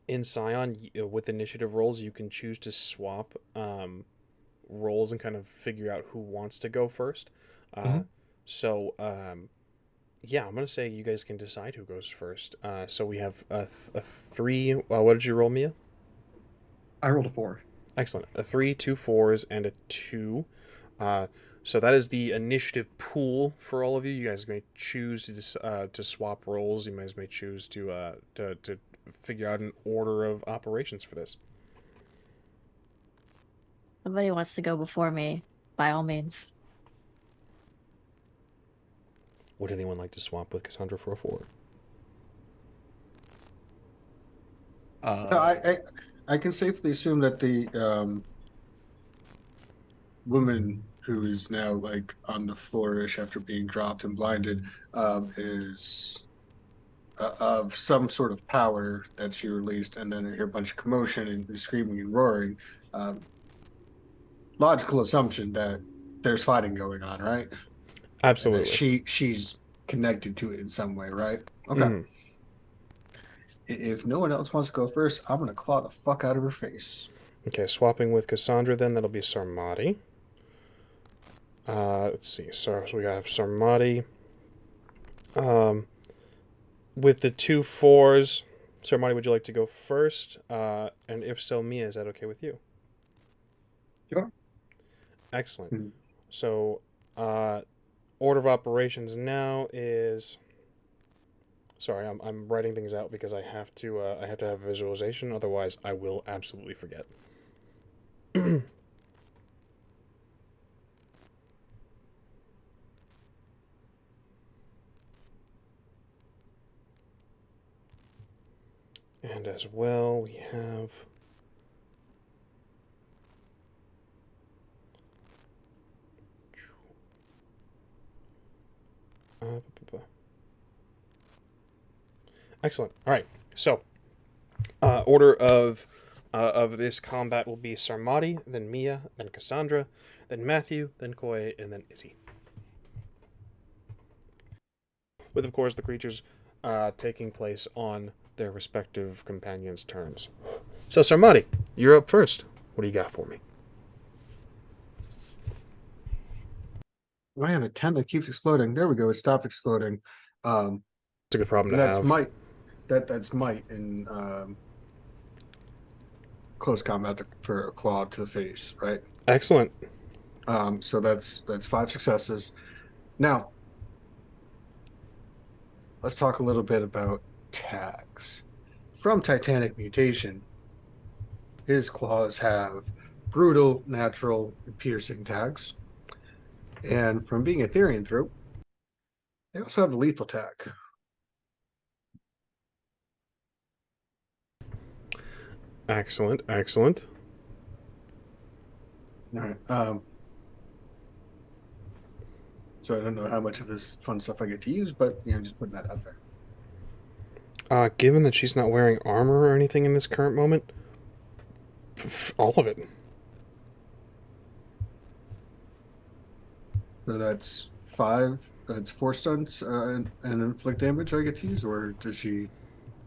In Scion, with initiative rolls, you can choose to swap roles and kind of figure out who wants to go first. Uh, Mhm. so yeah, I'm gonna say you guys can decide who goes first. So we have a 3. What did you roll, Mia? I rolled a 4. Excellent. A 3, 2 4s, and a 2. Uh, so that is the initiative pool for all of you. You guys may choose to swap roles. You guys may choose to figure out an order of operations for this. Somebody wants to go before me, by all means. Would anyone like to swap with Cassandra for a 4? No, Uh, I can safely assume that the woman who is now like on the flourish after being dropped and blinded is of some sort of power that she released, and then I hear a bunch of commotion and screaming and roaring. Um, Logical assumption that there's fighting going on, right? And that Absolutely. she's connected to it in some way, right? Okay. Mm-hmm. If no one else wants to go first, I'm gonna claw the fuck out of her face. Okay, swapping with Cassandra, then that'll be Sarmati. Let's see. So we got Sarmati. Um, with the 2 4s, Sarmati, would you like to go first? And if so, Mia, is that okay with you? Sure. Excellent. Hmm. So, order of operations now is. Sorry, I'm writing things out because I have to have visualization. Otherwise, I will absolutely forget. And as well, we have excellent. All right. So, order of this combat will be Sarmati, then Mia, then Cassandra, then Matthew, then Koi, and then Izzy. With, of course, the creatures taking place on their respective companions' turns. So, Sarmati, you're up first. What do you got for me? I have a tent that keeps exploding. There we go. It stopped exploding. It's a good problem to That's have. might. That's might in close combat for a claw to the face, right? Excellent. So that's 5 successes. Now let's talk a little bit about tags. From Titanic Mutation, his claws have brutal, natural, and piercing tags. And from being Ethereum throat, they also have a lethal tag. Excellent. Excellent. All right. So I don't know how much of this fun stuff I get to use, but just putting that out there. Given that she's not wearing armor or anything in this current moment, all of it. So that's 5. That's 4 stunts and inflict damage I get to use, or does she?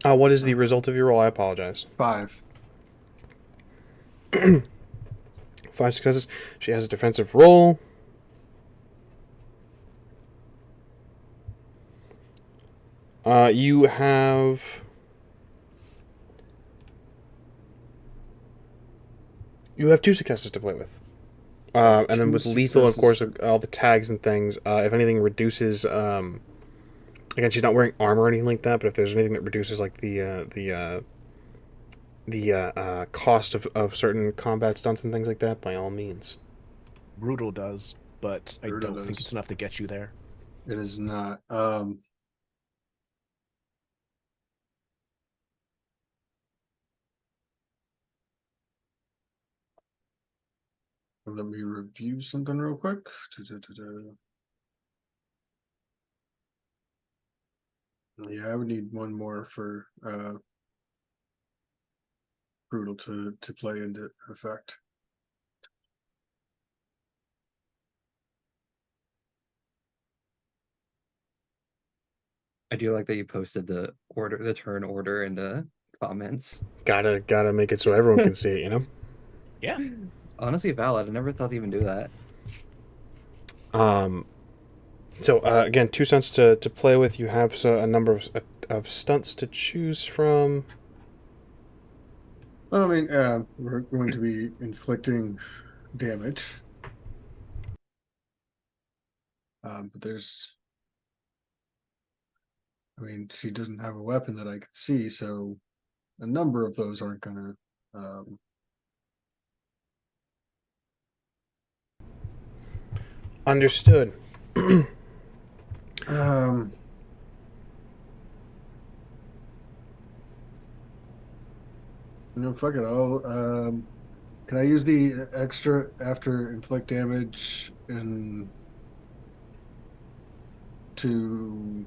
What is the result of your roll? I apologize. 5. 5 successes. She has a defensive roll. You have. You have 2 successes to play with. And then with lethal, of course, all the tags and things. If anything reduces, again, she's not wearing armor or anything like that. But if there's anything that reduces, like the cost of certain combat stunts and things like that, by all means. Brutal does, but I Brutal don't think does. it's enough to get you there. It is not. Let me review something real quick. Yeah, I would need one more for brutal to play into effect. I do like that you posted the turn order in the comments. Gotta make it so everyone can see it, you know? Yeah. Honestly, valid. I never thought to even do that. So again, 2 stunts to play with. You have a number of stunts to choose from. Well, I mean, we're going to be inflicting damage. But I mean, she doesn't have a weapon that I can see, so a number of those aren't going to. Understood. Um, Fuck it. Can I use the extra after inflict damage and to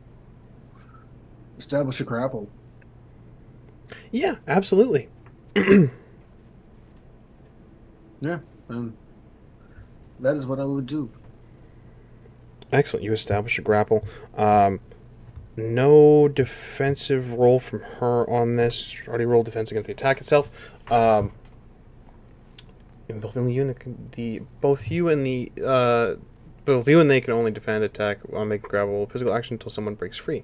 establish a grapple? Yeah, absolutely. Yeah, that is what I would do. Excellent. You establish a grapple. No defensive roll from her on this. She's already rolled defense against the attack itself. And both you and both you and they can only defend, attack, make a grapple physical action until someone breaks free.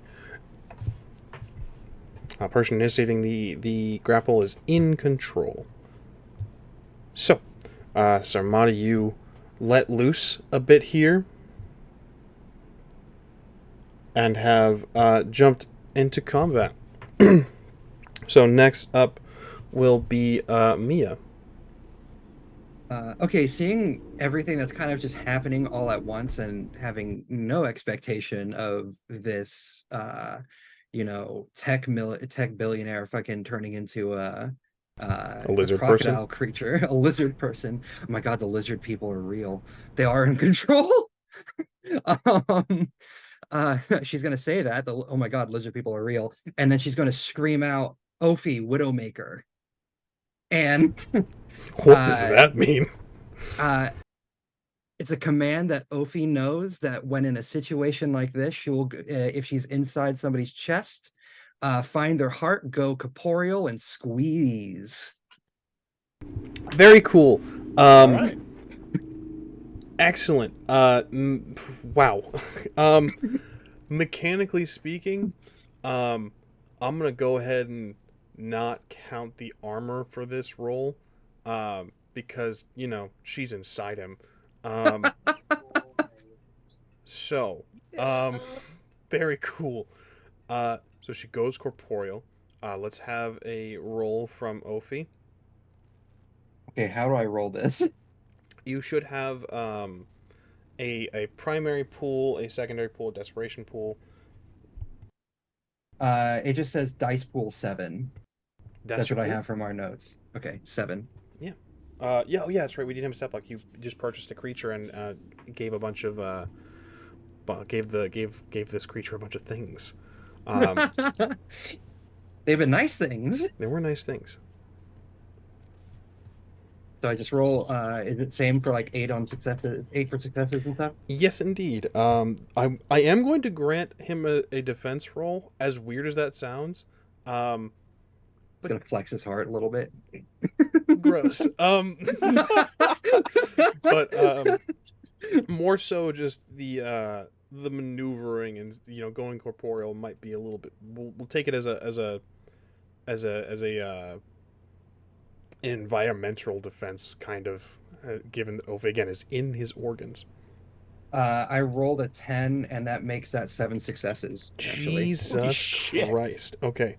Person initiating the grapple is in control. So, Sarmati, you let loose a bit here and have jumped into combat. So next up will be Mia. Okay, seeing everything that's kind of just happening all at once and having no expectation of this tech billionaire fucking turning into A a lizard person. crocodile creature, a lizard person. Oh my God, the lizard people are real. They are in control. um, she's gonna say that oh my God, lizard people are real, and then she's gonna scream out, "Ophi, Widowmaker," and What does uh, that mean? uh, it's a command that Ophi knows that when in a situation like this, she will, if she's inside somebody's chest, find their heart, go corporeal, and squeeze. Very cool. All right. Excellent. Wow. Mechanically speaking, um, I'm gonna go ahead and not count the armor for this roll, because she's inside him. Um, so, um, very cool. So she goes corporeal. Let's have a roll from Ophi. Okay, how do I roll this? You should have a primary pool, a secondary pool, a desperation pool. It just says dice pool 7. That's That's your what I pool. have from our notes. Okay, 7. Yeah. Yeah. Oh, yeah. That's right. We didn't have a step block. You just purchased a creature and gave a bunch of gave this creature a bunch of things. Um, They've been nice things. they were nice things. So I just roll. Is it same for like 8 for successes and stuff? Yes, indeed. I am going to grant him a defense roll. As weird as that sounds, um, It's gonna flex his heart a little bit. gross. But more so just the maneuvering and going corporeal might be a little bit. We'll take it as a an environmental defense kind of, given that Ove again is in his organs. I rolled a 10, and that makes that 7 successes, actually. Holy Jesus shit. Christ. Okay.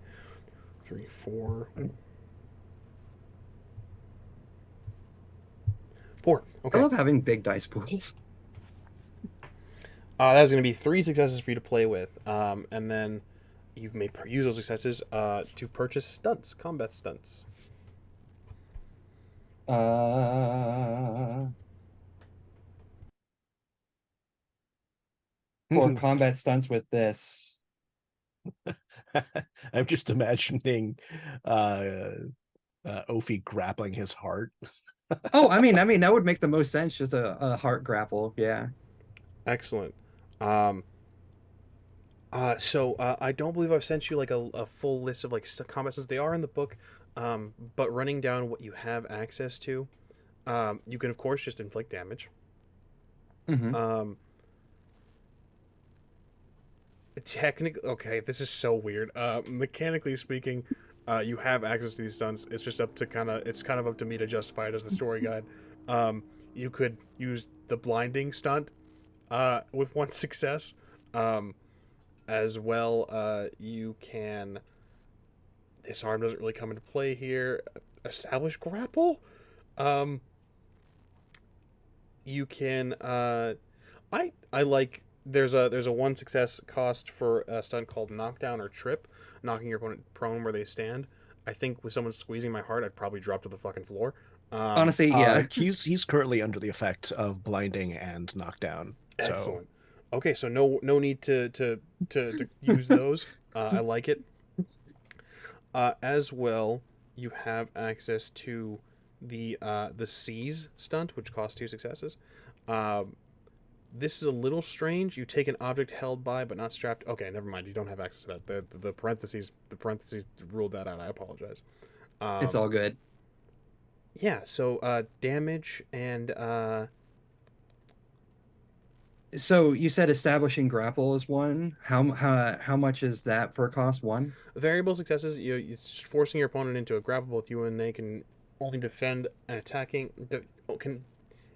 3, 4. 4. I Okay. love having big dice pools. That's going to be 3 successes for you to play with. And then you may use those successes to purchase stunts, combat stunts. Uh, for combat stunts with this. I'm just imagining uh, Ophi grappling his heart. Oh, I mean, that would make the most sense. Just a heart grapple. Yeah. Excellent. Um, so I don't believe I've sent you like a full list of like combat stunts. They are in the book, but running down what you have access to, you can of course just inflict damage. Mm-hmm. Technically, okay, this is so weird. Mechanically speaking, you have access to these stunts. It's just up to it's kind of up to me to justify it as the story guide. You could use the blinding stunt, with 1 success. As well, you can. Disarm doesn't really come into play here. Establish grapple. Um, you can. I like. There's a 1 success cost for a stunt called knockdown or trip, knocking your opponent prone where they stand. I think with someone squeezing my heart, I'd probably drop to the fucking floor. Honestly, yeah. He's currently under the effect of blinding and knockdown. So Excellent. Okay, so no need to use those. I like it. As well, you have access to the seize stunt, which costs 2 successes. Um, this is a little strange. You take an object held by but not strapped. Okay, never mind. You don't have access to that. The parentheses ruled that out. I apologize. It's all good. Yeah. So damage and So you said establishing grapple is 1. How much is that for cost 1? variable successes. It's forcing your opponent into a grapple. Both you and they can only defend and attacking. Can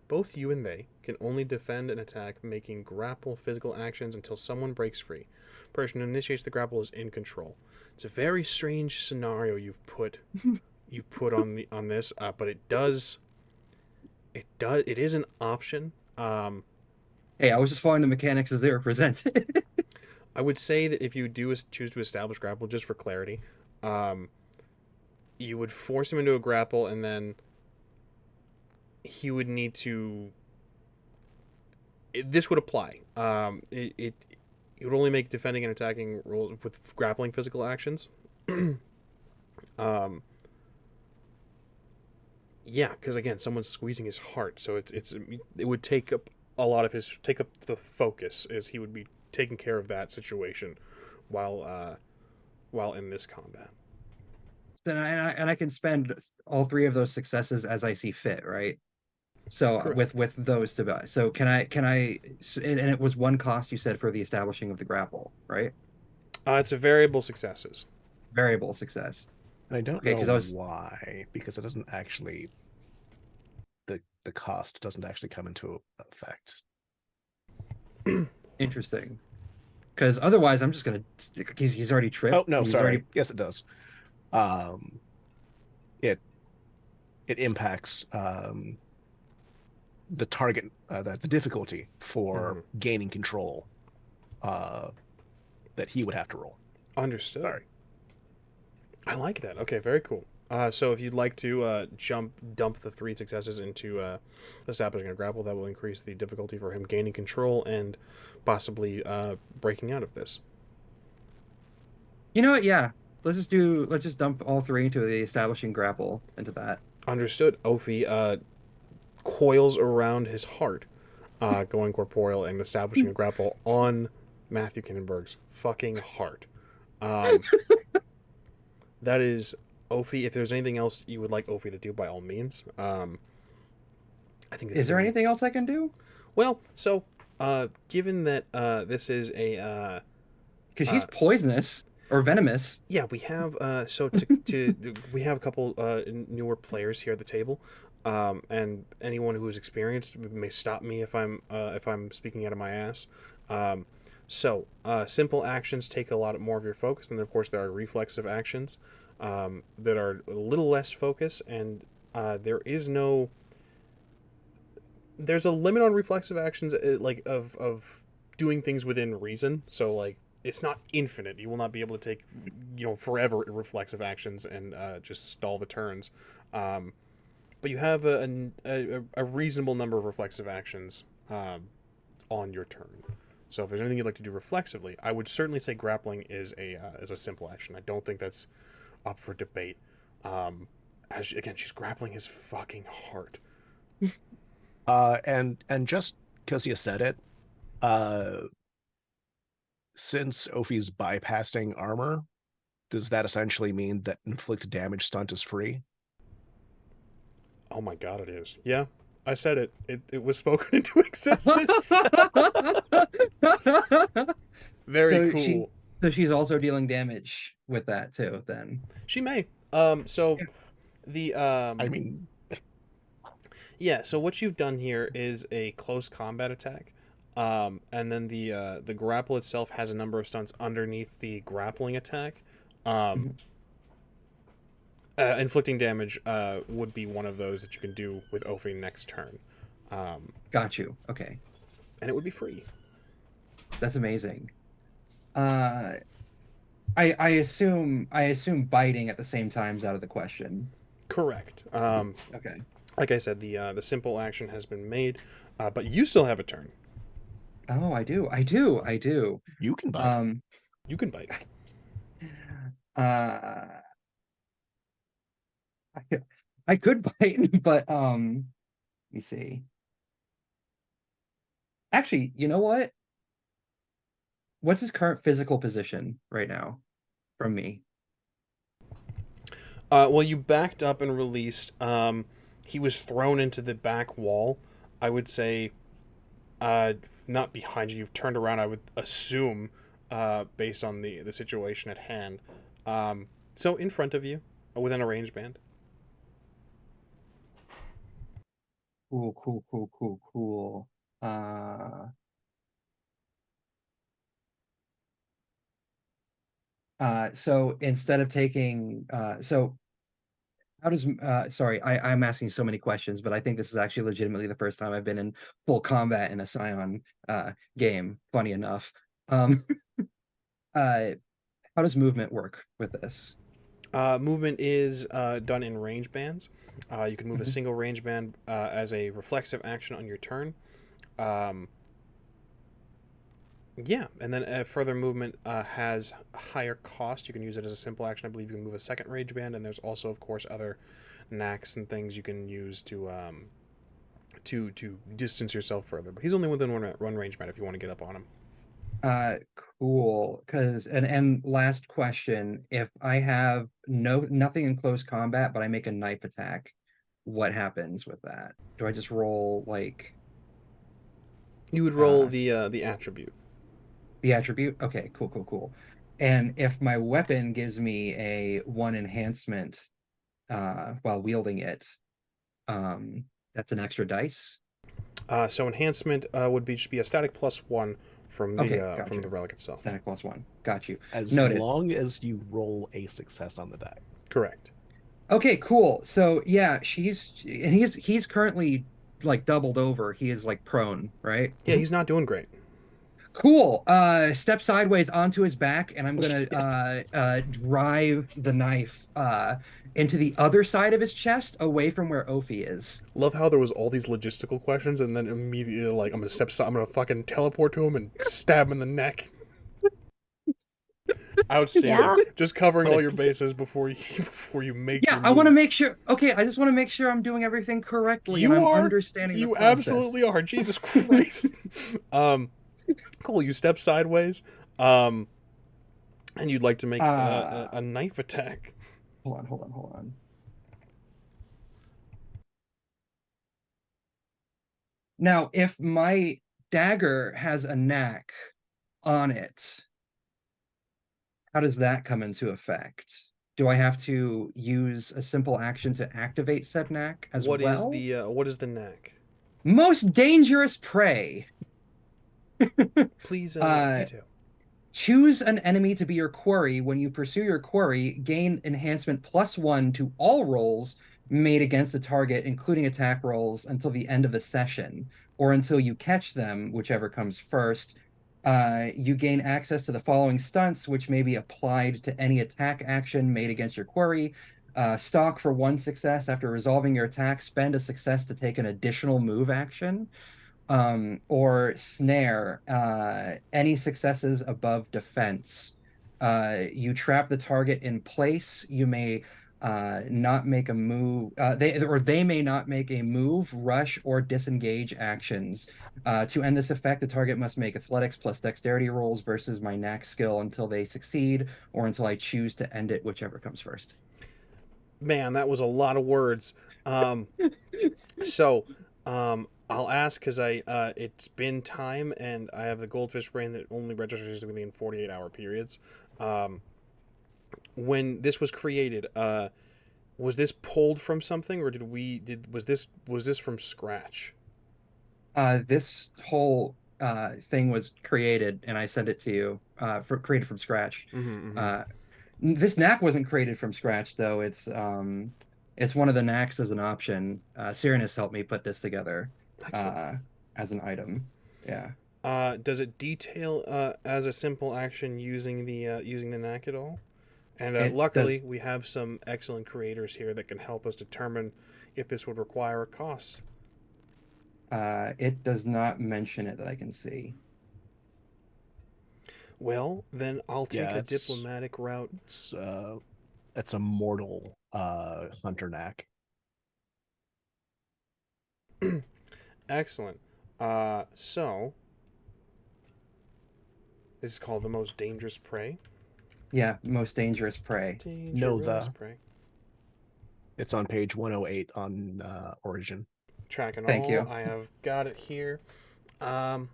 both you and they can only defend and attack, making grapple physical actions until someone breaks free. Person who initiates the grapple is in control. It's a very strange scenario you've put on this, but it is an option. Hey, I was just following the mechanics as they were presented. I would say that if you do choose to establish grapple, just for clarity, um, you would force him into a grapple, and then he would need to. This would apply. It would only make defending and attacking rolls with grappling physical actions. um, yeah, because again, someone's squeezing his heart, so it would take up a lot of his take up the focus as he would be taking care of that situation while in this combat. And I can spend all three of those successes as I see fit, right? So Correct. with those to buy. So can I and it was one cost you said for the establishing of the grapple, right? It's a variable successes. Variable success. And I don't Okay, know because I was why, because it doesn't actually the cost doesn't actually come into effect. interesting. Because otherwise, I'm just gonna. He's already Oh tripped. no, He's sorry. already. Yes, it does. Um, it it impacts the target, the difficulty for Mm-hmm. gaining control uh, that he would have to roll. Understood. Sorry. I like that. Okay, very cool. So if you'd like to dump the 3 successes into establishing a grapple, that will increase the difficulty for him gaining control and possibly breaking out of this. You know what? Yeah. Let's just dump all three into the establishing grapple into that. Understood. Ophi coils around his heart, going corporeal and establishing a grapple on Matthew Kindenberg's fucking heart. Um, that is Ophi. If there's anything else you would like Ophi to do, by all means. I think it's Is there very anything else I can do? well. So, given that this is a Because she's poisonous or venomous. yeah, we have we have a couple newer players here at the table, and anyone who is experienced may stop me if I'm speaking out of my ass. Um, simple actions take a lot more of your focus, and of course there are reflexive actions that are a little less focus, and there's a limit on reflexive actions, like of doing things within reason. So like it's not infinite. You will not be able to take forever reflexive actions and just stall the turns. Um, but you have a reasonable number of reflexive actions on your turn. So if there's anything you'd like to do reflexively, I would certainly say grappling is a simple action. I don't think that's up for debate. Again, she's grappling his fucking heart. And just because you said it, uh, since Ophi's bypassing armor, does that essentially mean that inflict damage stunt is free? Oh my god, it is. Yeah, I said it. It was spoken into existence. Very so she cool. so she's also dealing damage with that too, then. She may. So the I mean, yeah. So what you've done here is a close combat attack. And then the grapple itself has a number of stunts underneath the grappling attack. Um, Mhm. inflicting damage would be one of those that you can do with Ophi next turn. Um, Got you. Okay. and it would be free. That's amazing. Uh I assume biting at the same time is out of the question. Correct. Okay. Like I said, the simple action has been made, but you still have a turn. Oh, I do. I do. I do. you can bite. Um You can bite. uh I, I could bite, but let me see. Actually, you know what? What's his current physical position right now from me? Well, you backed up and released. He was thrown into the back wall. I would say, not behind you. You've turned around. I would assume, based on the situation at hand. So in front of you, within a range band. Cool, cool, cool, cool, cool. Uh so instead of taking so how does sorry, I'm asking so many questions, but I think this is actually legitimately the first time I've been in full combat in a Scion game, funny enough. Um uh, how does movement work with this? Movement is done in range bands. You can move a Mhm. single range band as a reflexive action on your turn. Um, yeah, and then further movement has a higher cost. You can use it as a simple action. I believe you can move a second range band, and there's also, of course, other knacks and things you can use to distance yourself further. But he's only within one range band if you want to get up on him. Uh, cool. Because and last question, if I have nothing in close combat, but I make a knife attack, what happens with that? Do I just roll like You would roll uh the attribute. the attribute? Okay, cool, cool, cool. And if my weapon gives me a one enhancement while wielding it, that's an extra dice. So enhancement would be just be a static +1 Okay, from the gotcha. relic itself. Static +1. Got you. As Noted. long as you roll a success on the die. Correct. Okay, cool. So yeah, he's currently like doubled over. He is like prone, right? Yeah, he's not doing great. Cool. Step sideways onto his back, and I'm gonna drive the knife into the other side of his chest, away from where Ophi is. Love how there was all these logistical questions, and then immediately like I'm gonna fucking teleport to him and stab him in the neck. Outstanding. Yeah. Just covering all Like, your bases before you before you make Yeah, your I want to move. make sure. Okay, I just want to make sure I'm doing everything correctly and You I'm are. understanding the You process. absolutely are. Jesus Christ. um, cool. You step sideways. Um, and you'd like to make Uh, a knife attack. hold on, hold on, hold on. Now, if my dagger has a knack on it, how does that come into effect? Do I have to use a simple action to activate said knack as well? What is the knack? Most dangerous prey. Please Uh, detail. Choose an enemy to be your quarry. When you pursue your quarry, gain enhancement +1 to all rolls made against a target, including attack rolls, until the end of the session, or until you catch them, whichever comes first. You gain access to the following stunts, which may be applied to any attack action made against your quarry. Stock for one success. After resolving your attack, spend a success to take an additional move action, or snare, any successes above defense. You trap the target in place. You may not make a move. They may not make a move, rush, or disengage actions. To end this effect, the target must make athletics plus dexterity rolls versus my knack skill until they succeed, or until I choose to end it, whichever comes first. Man, that was a lot of words. Um, so, I'll ask because I it's been time and I have the goldfish brain that only registers within 48-hour periods. Um, when this was created, was this pulled from something or did was this from scratch? This whole thing was created, and I sent it to you, created from scratch. Mm-hmm. Uh, this knack wasn't created from scratch, though. It's one of the knacks as an option. Cyrinus helped me put this together Excellent. uh, as an item. Yeah, Does it detail as a simple action using the knack at all? And it luckily, does. we have some excellent creators here that can help us determine if this would require a cost. It does not mention it that I can see. Well, then I'll take yeah, a diplomatic route. it's it's a mortal hunter knack. Excellent. So this is called the most dangerous prey. Yeah, most dangerous prey. No, Dangerous the prey. it's on page 108 on Origin. Tracking Thank all. you. I have got it here. Um,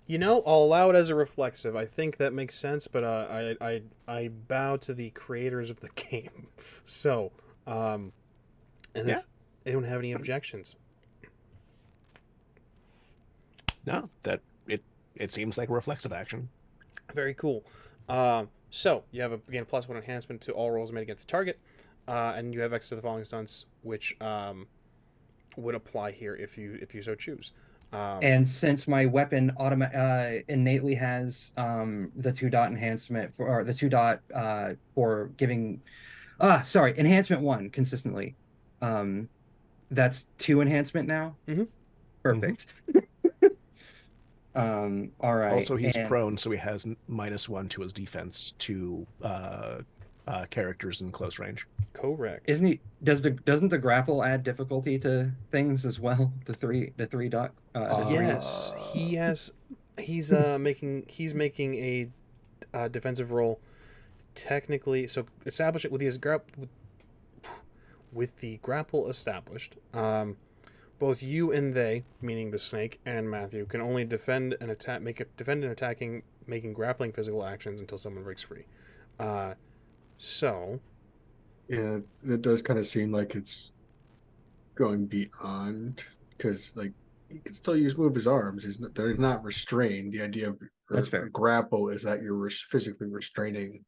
I'll allow it as a reflexive. I think that makes sense, but I bow to the creators of the game. So, um, and Yeah. they don't have any objections. No, that it seems like a reflexive action. Very cool. So you have again +1 enhancement to all rolls made against the target, and you have access to the following stunts, which would apply here if you so choose. And since my weapon innately has the 2 dot enhancement for or the 2 dot for giving enhancement 1 consistently. Um that's 2 enhancement now. Mm-hmm. Mhm. Perfect. All right. Also, he's And prone, so he has -1 to his defense to characters in close range. Correct. isn't he doesn't the grapple add difficulty to things as well? The three Yes, Uh, he's making a defensive roll. Technically, so establish it with with the grapple established. Both you and they, meaning the snake and Matthew, can only defend and attack, defend and attacking, making grappling physical actions until someone breaks free. Uh, so Yeah, it does kind of seem like it's going beyond because like he can still move his arms. They're not restrained. The idea of That's a fair. grapple is that you're physically restraining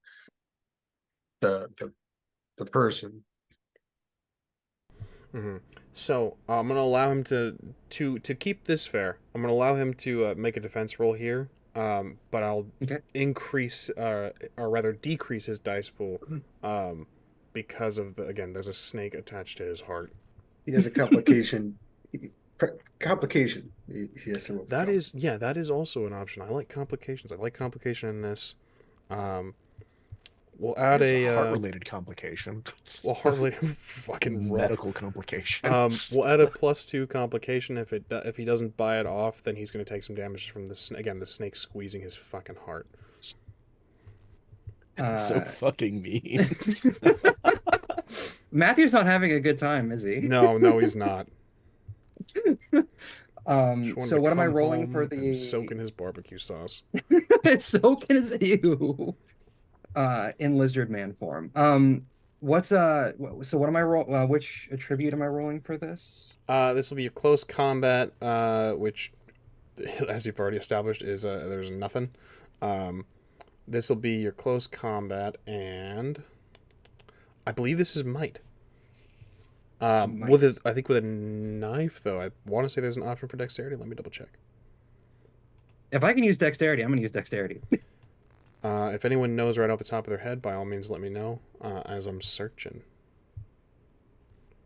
the the, the person. Mm-hmm. So I'm gonna allow him to keep this fair. I'm gonna allow him to make a defense roll here, but I'll Okay. increase or rather decrease his dice pool, um, because of again there's a snake attached to his heart. He has a complication. Complication. He has to That overcome. is that is also an option. I like complications. I like complication in this. Um, we'll add It's a a heart-related complication, well hardly fucking rough. medical complication. We'll add a +2 complication if he doesn't buy it off, then he's going to take some damage from the snake squeezing his fucking heart. It's so Uh fucking mean. Matthew's not having a good time, is he? No, no, he's not. Just wanted So to what am I come rolling for home and soak the in his barbecue sauce. so can you in lizard man form? So what am I which attribute am I rolling for this? This will be a close combat, which, as you've already established, is there's nothing. Um, this will be your close combat, and I believe this is might. With Might. I think with a knife though, I want to say there's an option for dexterity. Let me double check. If I can use dexterity, I'm gonna use dexterity. If anyone knows right off the top of their head, by all means, let me know as I'm searching.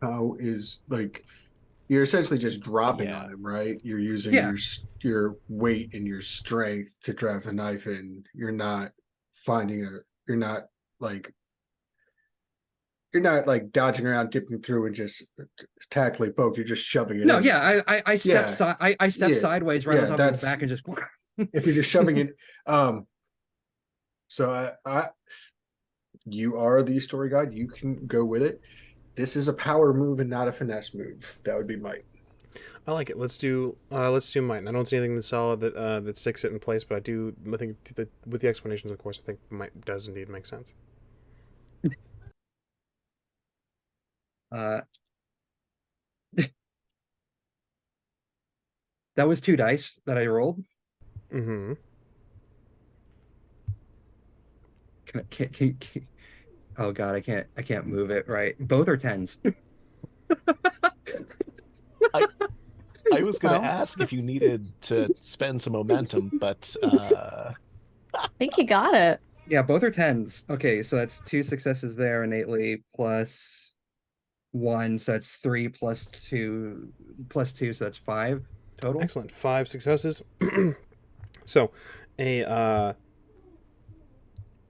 How is like you're essentially just dropping Yeah. on him, right? You're using Yeah. your weight and your strength to drive the knife in. You're not finding a. You're not like you're not like dodging around, dipping through, and just tactfully poke. You're just shoving it No, in. yeah, I step Yeah, I step yeah, sideways right on yeah. top of his That's back and just if you're just shoving it. So you are the story guide. You can go with it. This is a power move and not a finesse move. That would be might. I like it. Let's do might. And I don't see anything that's solid that sticks it in place, but I think that with the explanations, of course, I think might does indeed make sense. uh that was 2 dice that I rolled. Mm-hmm. Can oh god, I can't move it right. Both are tens. I I was gonna Oh, ask if you needed to spend some momentum, but I think you got it. Yeah, both are tens. Okay, so that's 2 successes there innately plus 1, so that's 3 plus 2, so that's 5 total. Excellent. 5 successes. So, a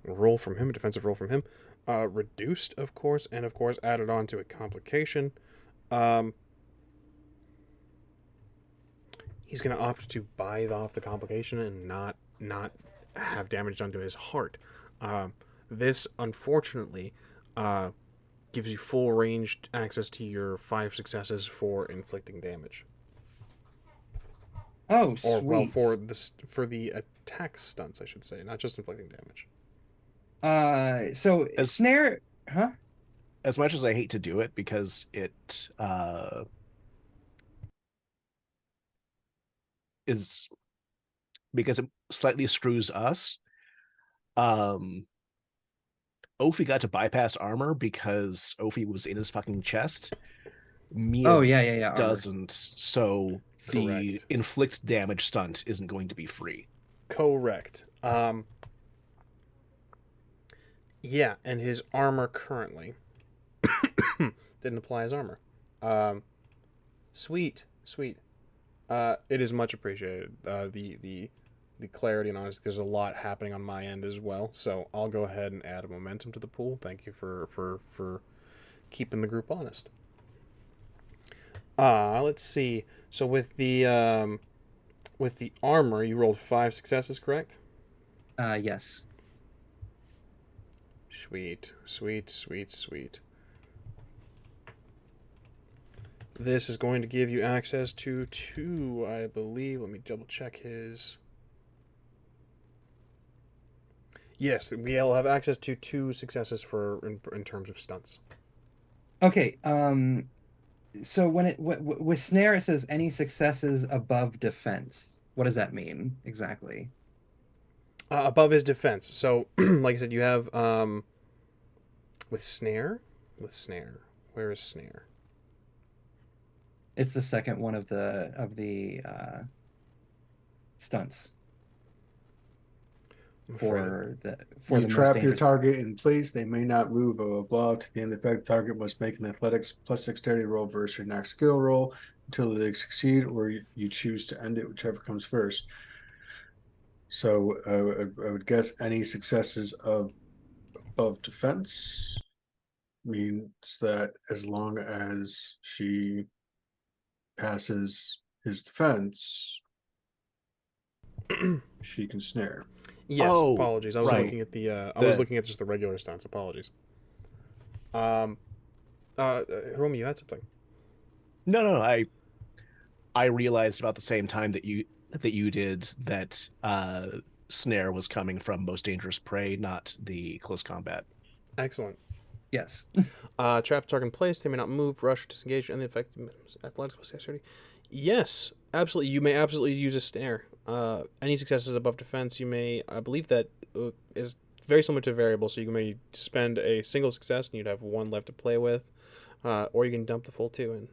roll from him, a defensive roll from him, reduced, of course, and of course added on to a complication. Um, he's going to opt to buy off the complication and not have damage done to his heart. This, unfortunately, uh, gives you full ranged access to your 5 successes for inflicting damage, Oh, or well, sweet. for the attack stunts, I should say, not just inflicting damage. So as snare, huh? as much as I hate to do it because it is because it slightly screws us. Um, Ophi got to bypass armor because Ophi was in his fucking chest. Mia Oh yeah, armor. doesn't. So the Correct. inflict damage stunt isn't going to be free. Correct. Yeah, and his armor currently didn't apply his armor. Um, sweet, sweet. It is much appreciated. The clarity and honesty. There's a lot happening on my end as well, so I'll go ahead and add a momentum to the pool. Thank you for keeping the group honest. Let's see. So with the armor, you rolled 5 successes, correct? Yes. Sweet, sweet, sweet, sweet. This is going to give you access to 2, I believe. Let me double check his. Yes, we'll have access to 2 successes for in terms of stunts. Okay. So when with snare it says any successes above defense. What does that mean exactly? Above his defense. So, like I said, you have with snare, Where is snare? It's the second one of the stunts I'm afraid. for You the most trap your dangerous. target in place. They may not move, blah, blah, blah. To the end effect, the target must make an athletics plus dexterity roll versus your next skill roll until they succeed, or you choose to end it, whichever comes first. So I would guess any successes above defense means that as long as she passes his defense, she can snare. Yes, Oh, apologies. I was So right. looking at the. I was The looking at just the regular stunts. Apologies. Um. Romy, you had something. no, no, no, I realized about the same time that you did that snare was coming from most dangerous prey, not the close combat. Excellent. Yes. Trap target in place. They may not move, rush, disengage, and the effect athletics plus dexterity. Yes, absolutely. You may absolutely use a snare. Any successes above defense, you may. I believe that is very similar to variable. So you may spend a single success, and you'd have 1 left to play with, or you can dump the full 2 in.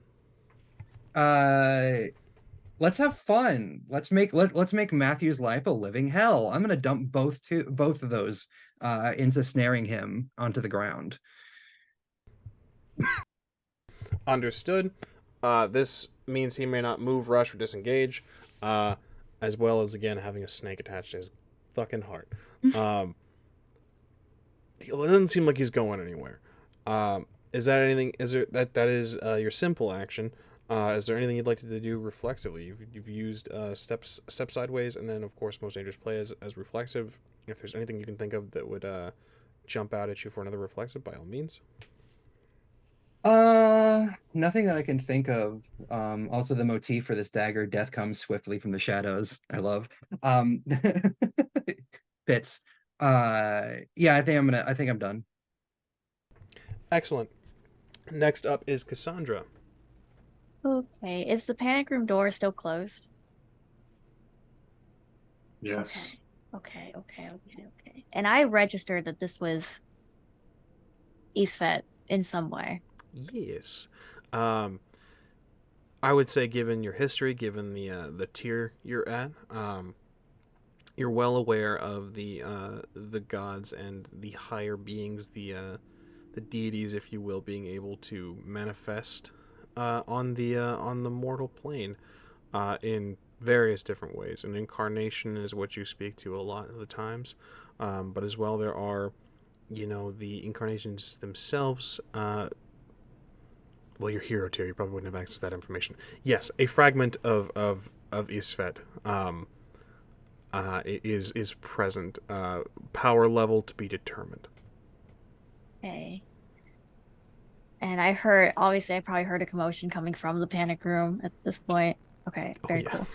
Uh, let's have fun. Let's make Matthew's life a living hell. I'm gonna dump both of those into snaring him onto the ground. Understood. This means he may not move, rush, or disengage, uh, as well as again having a snake attached to his fucking heart. Um, it doesn't seem like he's going anywhere. Is that anything? Is there that is your simple action? Is there anything you'd like to do reflexively? You've used step sideways, and then of course most dangerous play as reflexive. If there's anything you can think of that would jump out at you for another reflexive, by all means. Nothing that I can think of. Also the motif for this dagger, death comes swiftly from the shadows. I love. Um, Fits. Yeah, I think I'm done. Excellent. Next up is Cassandra. Okay. Is the panic room door still closed? yes. Okay. And I registered that this was Eastfet in some way. Yes. Um, I would say, given your history, given the tier you're at, you're well aware of the gods and the higher beings, the deities, if you will, being able to manifest on the mortal plane in various different ways. An incarnation is what you speak to a lot of the times, but as well there are, the incarnations themselves. Well, your hero tier, you probably wouldn't have access to that information. Yes, a fragment of Isfet is present. Power level to be determined. Okay. And obviously I probably heard a commotion coming from the panic room at this point. Okay, Oh very yeah, cool.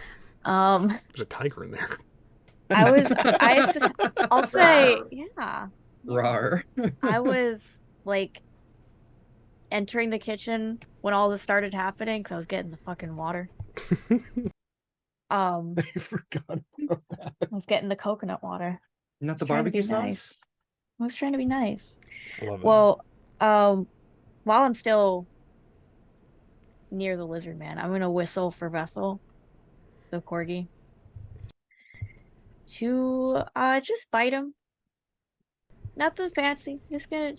there's a tiger in there. I was I'll say, Rawr. yeah. Rar. I was like entering the kitchen when all this started happening because I was getting the fucking water. I Um, forgot about I was getting the coconut water. I Not was the trying to be barbecue nice. sauce? I was trying to be nice. I love that. Well, while I'm still near the lizard man, I'm gonna whistle for Vessel the corgi to just bite him. Nothing fancy. Just gonna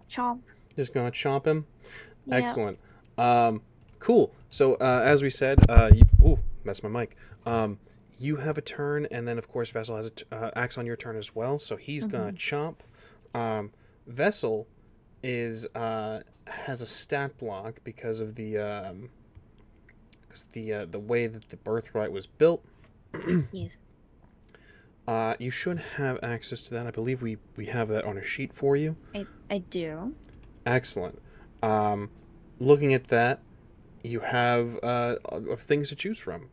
chomp. Just gonna chomp him. Yeah. Excellent. Cool. So as we said, ooh, that's my mic. You have a turn, and then of course Vessel has acts on your turn as well. So he's gonna chomp. Vessel is has a stat block because of the way that the birthright was built. Yes. You should have access to that. I believe we have that on a sheet for you. I do. Excellent. Looking at that, you have things to choose from,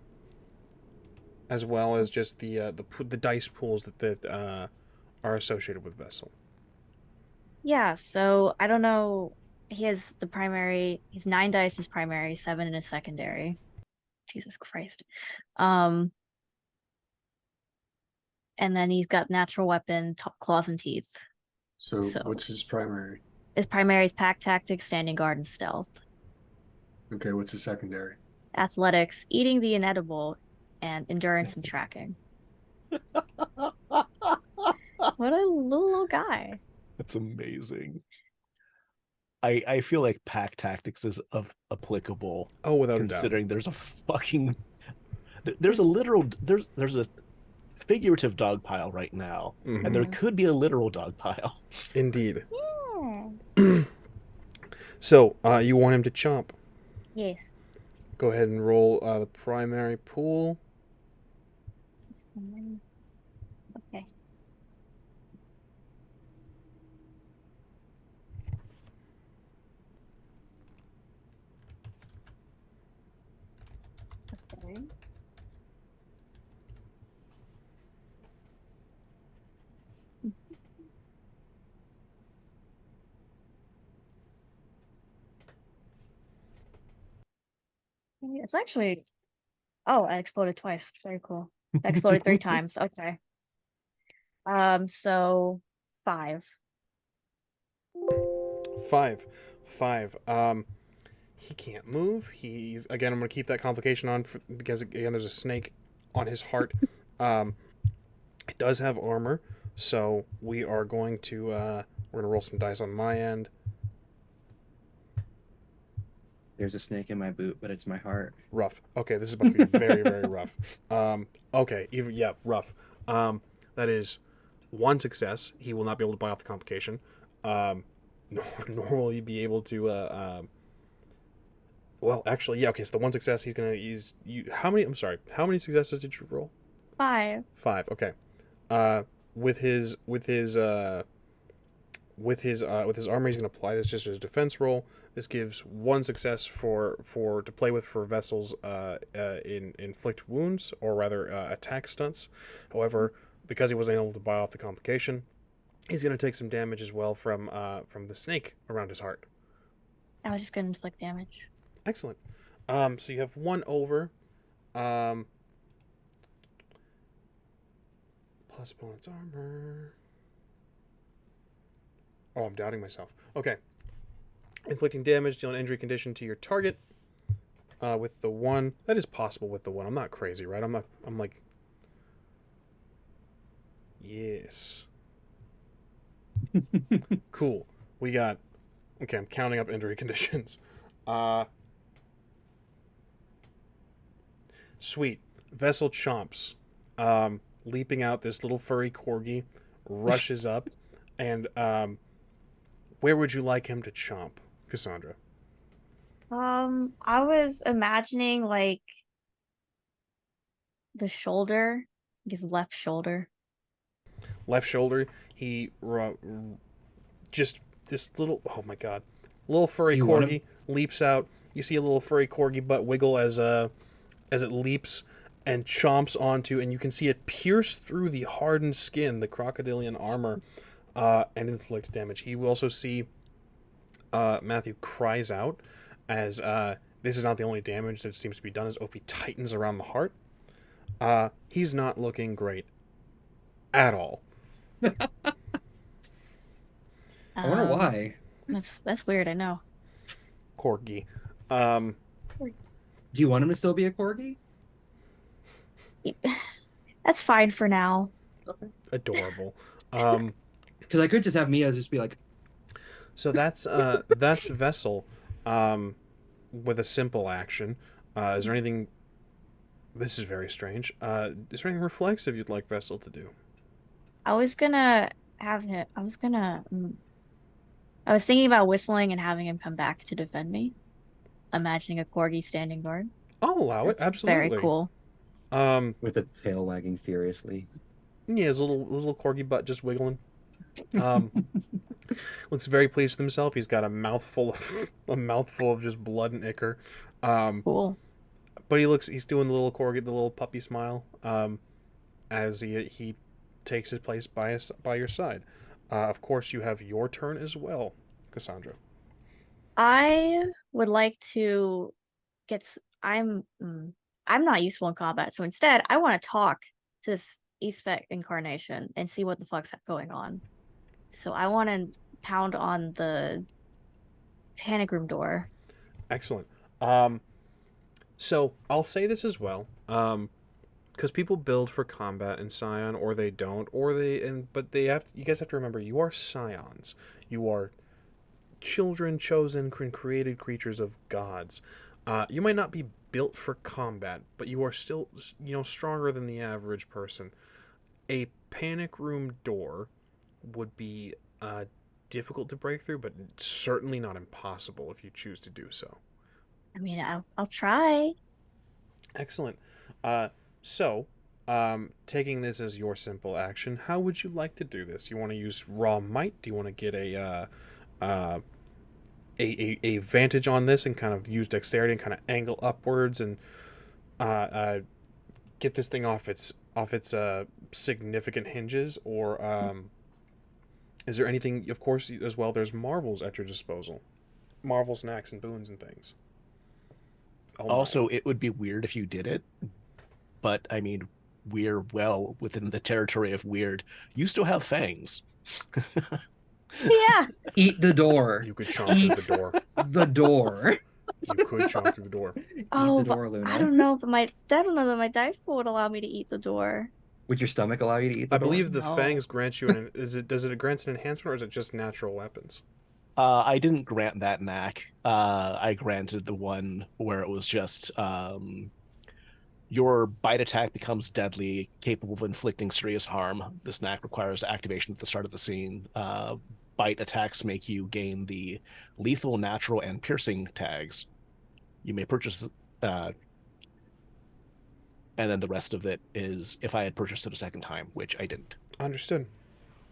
as well as just the dice pools that are associated with Vessel. Yeah, so I don't know. He has the primary, he's 9 dice in his primary, 7 in his secondary. Jesus Christ. Um, and then he's got natural weapon, claws and teeth. So So what's his primary? his primary is pack tactics, standing guard, and stealth. Okay, what's his secondary? Athletics, eating the inedible, and endurance and tracking. What a little guy. That's amazing. I feel like pack tactics is applicable Oh, without a doubt. considering there's a literal there's a figurative dog pile right now, and there Mm-hmm. could be a literal dog pile. Indeed. Yeah. So you want him to chomp? Yes. Go ahead and roll the primary pool. Okay. Okay. It's actually, oh, I exploded twice. Very cool. I exploded 3 times. Okay. So 5. Five. He can't move. He's again. I'm gonna keep that complication on because again, there's a snake on his heart. It does have armor, so we are going to we're gonna roll some dice on my end. There's a snake in my boot, but it's my heart. Rough. Okay, this is about to be very very rough. Okay, even yeah, rough. That is one success. He will not be able to buy off the complication. Nor will he be able to. Well, actually, yeah. Okay, so the one success he's gonna use. You how many? I'm sorry. How many successes did you roll? 5. 5. Okay. Uh, with his armor, he's gonna apply this just as a defense roll. This gives one success for to play with for vessels in inflict wounds or rather attack stunts. However, because he wasn't able to buy off the complication, he's gonna take some damage as well from the snake around his heart. I was just gonna inflict damage. Excellent. So you have one over. Plus opponent's armor. Oh, I'm doubting myself. Okay. Inflicting damage, dealing injury condition to your target. With the 1. That is possible with the 1. I'm not crazy, right? I'm like. Yes. Cool. We got. Okay, I'm counting up injury conditions. Sweet. Vessel chomps. Leaping out, this little furry corgi rushes up, and where would you like him to chomp, Cassandra? I was imagining like the shoulder, his left shoulder. Left shoulder. He just this little. Oh my god, little furry Do you want corgi leaps out. You see a little furry corgi butt wiggle as it leaps and chomps onto, and you can see it pierce through the hardened skin, the crocodilian armor, and inflict damage. You also see Matthew cries out as this is not the only damage that seems to be done as Opie tightens around the heart. He's not looking great at all. I wonder why. That's weird, I know. Corgi. Do you want him to still be a corgi? That's fine for now. Adorable. Um, Because I could just have Mia just be like, so that's Vessel, um, with a simple action. Is there anything? This is very strange. Is there anything reflexive you'd like Vessel to do? I was gonna I was thinking about whistling and having him come back to defend me, imagining a corgi standing guard. I'll allow it. That's very Absolutely. cool. Um, with the tail wagging furiously. yeah, his little corgi butt just wiggling. Um, looks very pleased with himself. He's got a mouthful of a mouthful of just blood and ichor. Um, Cool. but he's doing the little corgi, the little puppy smile. As he takes his place by your side. Of course, you have your turn as well, Cassandra. I would like to get s- I'm not useful in combat, so instead I want to talk to this Eastfect incarnation and see what the fuck's going on. So I want to pound on the panic room door. Excellent. So I'll say this as well. Because people build for combat in Scion, or they don't, or they and but they have. You guys have to remember, you are Scions. You are children chosen and created creatures of gods. You might not be built for combat, but you are still, stronger than the average person. A panic room door would be difficult to break through, but certainly not impossible if you choose to do so. I mean, I'll try. Excellent. Uh, so, taking this as your simple action, how would you like to do this? You want to use raw might? Do you want to get uh, a vantage on this and kind of use dexterity and kind of angle upwards and uh, uh, get this thing off its significant hinges? Or is there anything? Of course, as well. There's marvels at your disposal, marvel snacks and boons and things. Oh my! Also, it would be weird if you did it, but I mean, we're well within the territory of weird. You still have fangs. Yeah. Eat the door. You could chomp through the Eat door. the door. You could chomp through the door. Eat Oh, the but door, I Luna. don't know, but I don't know that my dice pool would allow me to eat the door. Would your stomach allow you to eat I the door? believe the No. fangs grant you an. Does it grant an enhancement or is it just natural weapons? I didn't grant that knack. I granted the one where it was just your bite attack becomes deadly, capable of inflicting serious harm. This knack requires activation at the start of the scene. Bite attacks make you gain the lethal, natural, and piercing tags. You may purchase, uh, and then the rest of it is if I had purchased it a second time, which I didn't. Understood.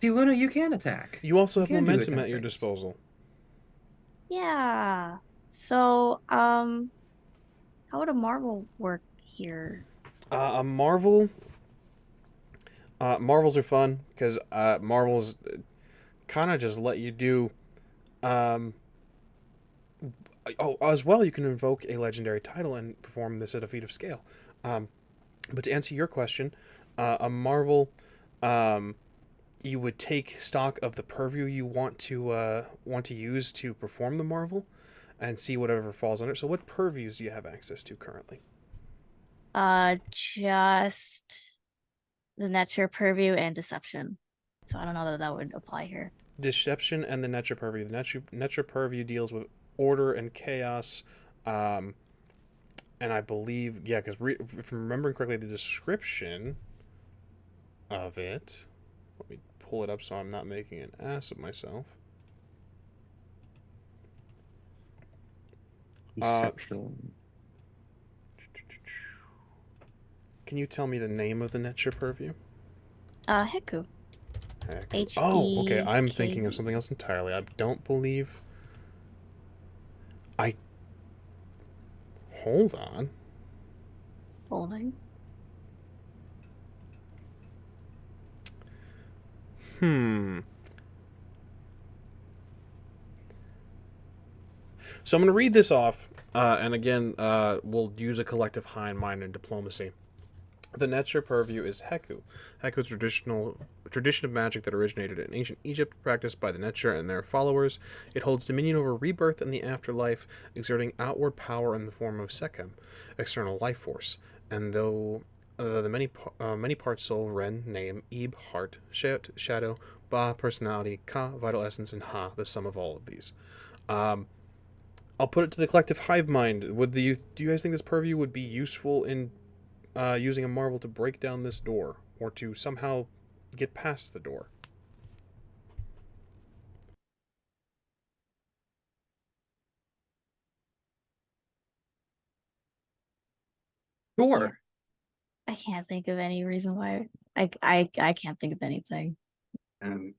See, Luna, you can attack. You also You have can do momentum attack at your things. disposal. Yeah. So, how would a marvel work here? A marvel. Marvels are fun because marvels kind of just let you do. Um, oh, as well, you can invoke a legendary title and perform this at a feat of scale. Um, but to answer your question, a marvel, um, you would take stock of the purview you want to use to perform the marvel, and see whatever falls under. So, what purviews do you have access to currently? Just the nature purview and deception. So I don't know that that would apply here. Deception and the Netra purview. The Netra purview deals with order and chaos, um, and I believe because if I'm remembering correctly, the description of it. Let me pull it up so I'm not making an ass of myself. Uh, Deception. can you tell me the name of the Netra purview? Heku. Heck. H Oh, okay. E I'm K thinking of U. something else entirely. I don't believe. I hold on. Holding. Hmm. So I'm going to read this off, and again, we'll use a collective hind mind in diplomacy. The Netra purview is Heku. Heku's tradition of magic that originated in ancient Egypt, practiced by the Netra and their followers. It holds dominion over rebirth and the afterlife, exerting outward power in the form of Sekhem, external life force. And though The many parts soul, Ren, name, Ebe, heart, shadow, Ba, personality, Ka, vital essence, and Ha, the sum of all of these. Um, I'll put it to the collective hive mind. Do you guys think this purview would be useful in using a marvel to break down this door, or to somehow get past the door? Yeah, Sure. I can't think of any reason why. I can't think of anything. And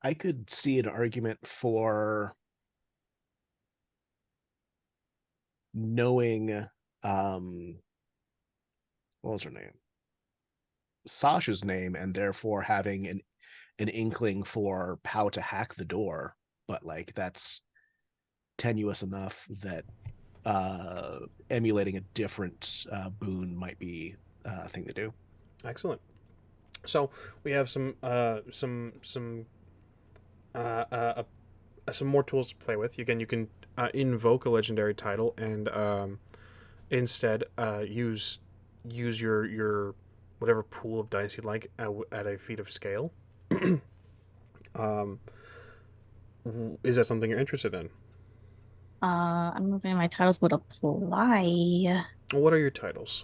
I could see an argument for knowing what was her name? Sasha's name, and therefore having an inkling for how to hack the door, but like that's tenuous enough that emulating a different boon might be a thing to do. Excellent. So we have uh, uh, some more tools to play with. Again, you can invoke a legendary title and instead use your whatever pool of dice you'd like at a feat of scale. um, is that something you're interested in? I don't know if any of my titles would apply. What are your titles?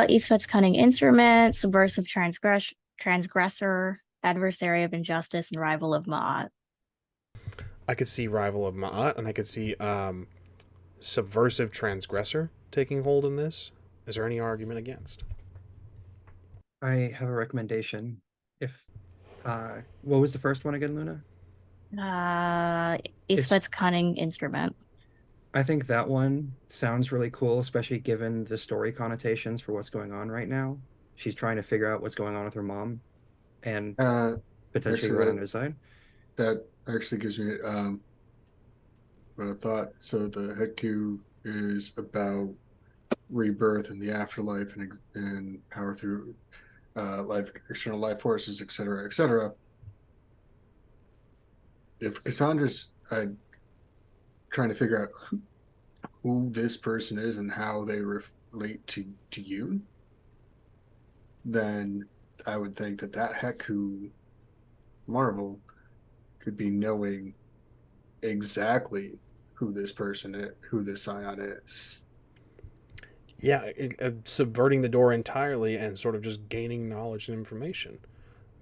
Eastwood's Cunning Instrument, Subversive Transgressor, Adversary of Injustice, and Rival of Ma'at. I could see Rival of Ma'at, and I could see Subversive Transgressor taking hold in this. Is there any argument against? I have a recommendation. If what was the first one again, Luna? Uh, It's Eastwood's Cunning Instrument. I think that one sounds really cool, especially given the story connotations for what's going on right now. She's trying to figure out what's going on with her mom and uh, potentially actually, run on her side. that actually gives me a thought. So the Heku is about rebirth and the afterlife and power through life, external life forces, etc., etc. If Cassandra's trying to figure out who this person is and how they relate to you, then I would think that that Heku Marvel could be knowing exactly who this person is, who this Scion is. Yeah, subverting the door entirely and sort of just gaining knowledge and information.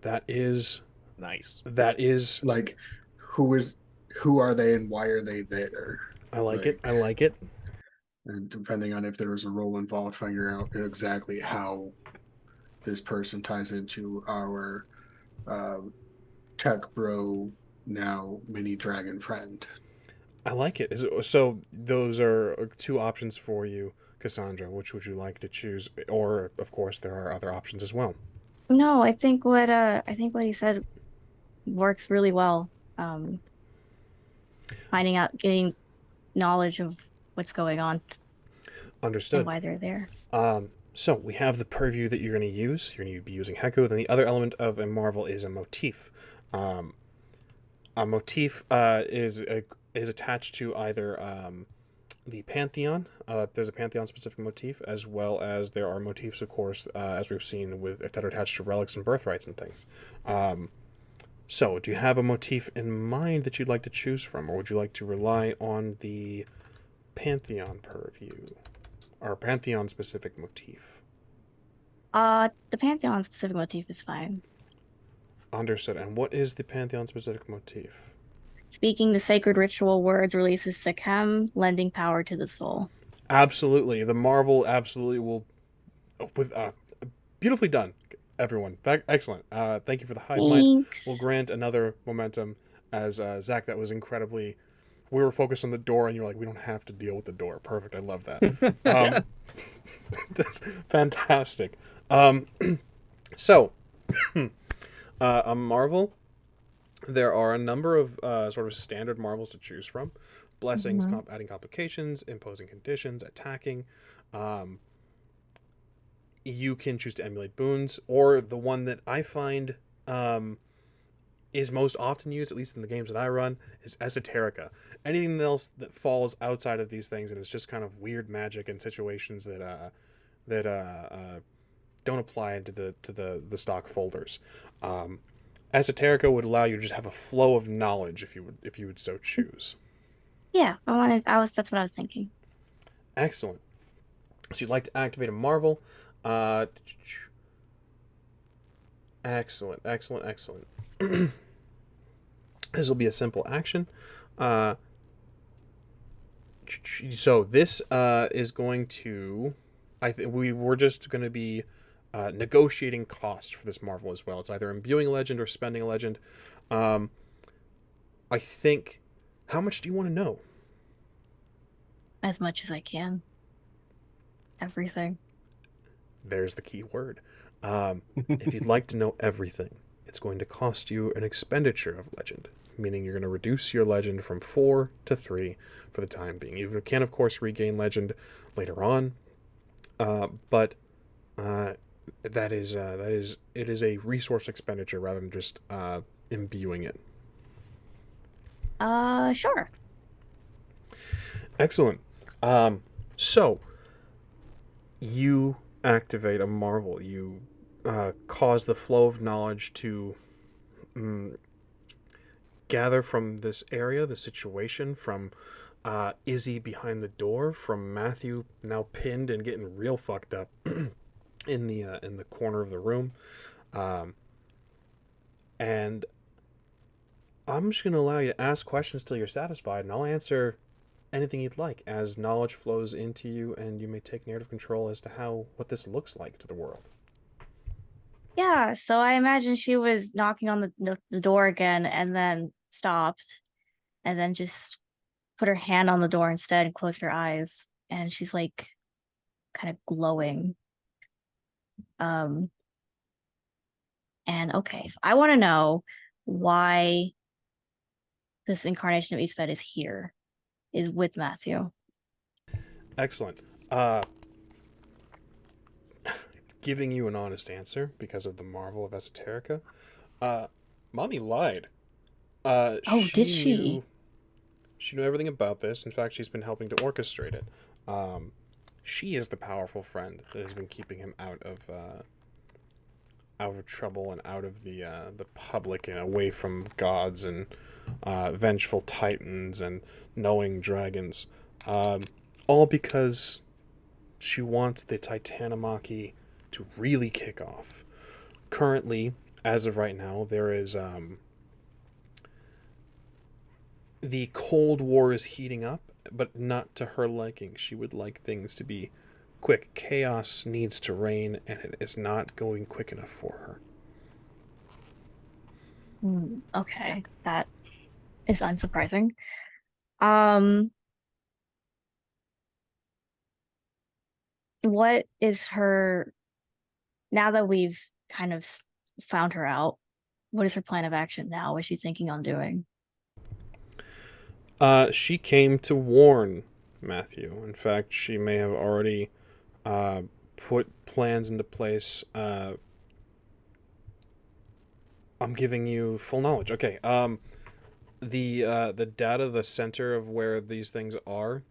That is Nice. that is. Like, who is who are they and why are they there? I like it. Like, I like it. and depending on if there was a role involved, figuring out exactly how this person ties into our uh, tech bro now mini dragon friend. I like it. So those are two options for you, Cassandra. Which would you like to choose? Or, of course, there are other options as well. No, I think what he said works really well. Um, Finding out, getting knowledge of what's going on and Understood. why they're there. So we have the purview that you're going to use. You're going to be using Heku. Then the other element of a marvel is a motif. Um, a motif is attached to either the pantheon. There's a pantheon specific motif, as well as there are motifs, of course, as we've seen with that are attached to relics and birthrights and things. Um, so, do you have a motif in mind that you'd like to choose from, or would you like to rely on the pantheon purview or pantheon specific motif? The Pantheon specific motif is fine. Understood. And what is the pantheon specific motif? Speaking the sacred ritual words releases Sekhem, lending power to the soul. Absolutely, the Marvel absolutely will with beautifully done, everyone. Excellent. Thank you for the hive mind. We'll Thanks. grant another momentum as Zach. That was incredibly. We were focused on the door, and you're like, we don't have to deal with the door. Perfect. I love that. Um, that's fantastic. Um, so, a Marvel. There are a number of sort of standard Marvels to choose from: blessings, Mhm. adding complications, imposing conditions, attacking. Um, you can choose to emulate boons, or the one that I find um, is most often used, at least in the games that I run, is esoterica. Anything else that falls outside of these things and is just kind of weird magic in situations that don't apply into the stock folders. Um, Esoterica would allow you to just have a flow of knowledge if you would so choose. Yeah, that's what I was thinking. Excellent. So you'd like to activate a marvel. Uh, excellent, excellent, excellent. This will be a simple action. Uh, so this is going to, we're just going to be negotiating cost for this marvel as well. It's either imbuing a legend or spending a legend. Um, I think. How much do you want to know? As much as I can. Everything. There's the key word. If you'd like to know everything, it's going to cost you an expenditure of legend, meaning you're going to reduce your legend from 4 to 3 for the time being. You can, of course, regain legend later on, but it is a resource expenditure rather than just imbuing it. Sure. Excellent. So you activate a marvel. You cause the flow of knowledge to gather from this area, the situation, from Izzy behind the door, from Matthew now pinned and getting real fucked up in the corner of the room, and I'm just gonna allow you to ask questions till you're satisfied, and I'll answer anything you'd like as knowledge flows into you, and you may take narrative control as to how what this looks like to the world. Yeah, so I imagine she was knocking on the door again and then stopped and then just put her hand on the door instead and closed her eyes. And she's like kind of glowing. Um, and okay, so I want to know why this incarnation of Eastfed is here, is with Matthew. Excellent. Giving you an honest answer because of the marvel of esoterica. Uh, Mommy lied. Oh, did She she? knew everything about this. In fact, she's been helping to orchestrate it. She is the powerful friend that has been keeping him out of trouble and out of the public and away from gods and vengeful titans and knowing dragons. All because she wants the Titanomachy to really kick off. Currently, as of right now, there is the Cold War is heating up, but not to her liking. She would like things to be quick. Chaos needs to reign, and it is not going quick enough for her. Okay, that is unsurprising. Um, what is her, now that we've kind of found her out, what is her plan of action now? What is she thinking on doing? She came to warn Matthew. In fact, she may have already uh, put plans into place. I'm giving you full knowledge. Okay. The data, the center of where these things are,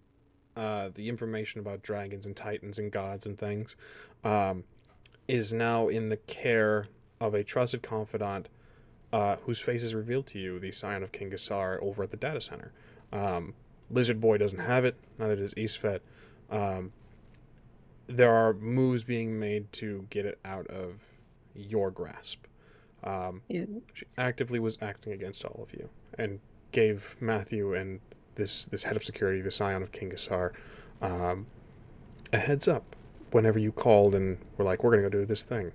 the information about dragons and titans and gods and things, um, is now in the care of a trusted confidant whose face is revealed to you, the Scion of King Gassar, over at the data center. Um, Lizard Boy doesn't have it, neither does Eastfet. Um, there are moves being made to get it out of your grasp. She actively was acting against all of you and gave Matthew and this head of security, the Scion of King Gassar, um, a heads up whenever you called and were like, we're going to go do this thing.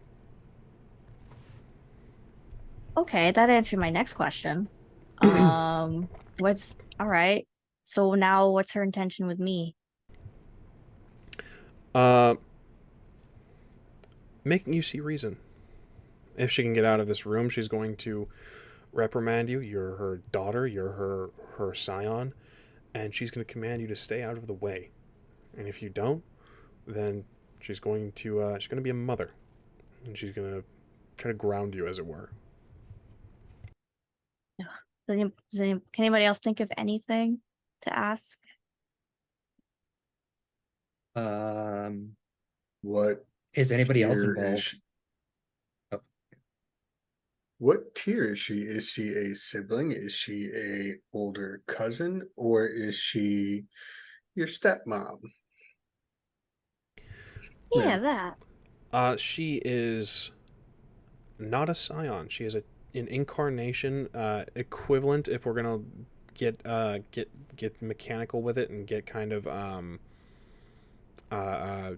Okay, that answered my next question. What's all right. So now what's her intention with me? Uh, Making you see reason. If she can get out of this room, she's going to reprimand you. You're her daughter, you're her scion, and she's going to command you to stay out of the way. And if you don't, then she's going to be a mother, and she's going to try to ground you, as it were. Can anybody else think of anything to ask? Um, What is anybody else tier is involved? she? Oh, What tier is she? Is she a sibling? Is she a older cousin? Or is she your stepmom? Yeah, Ma'am. that. She is not a Scion. She is an incarnation equivalent. If we're gonna get mechanical with it and get kind of uh, uh,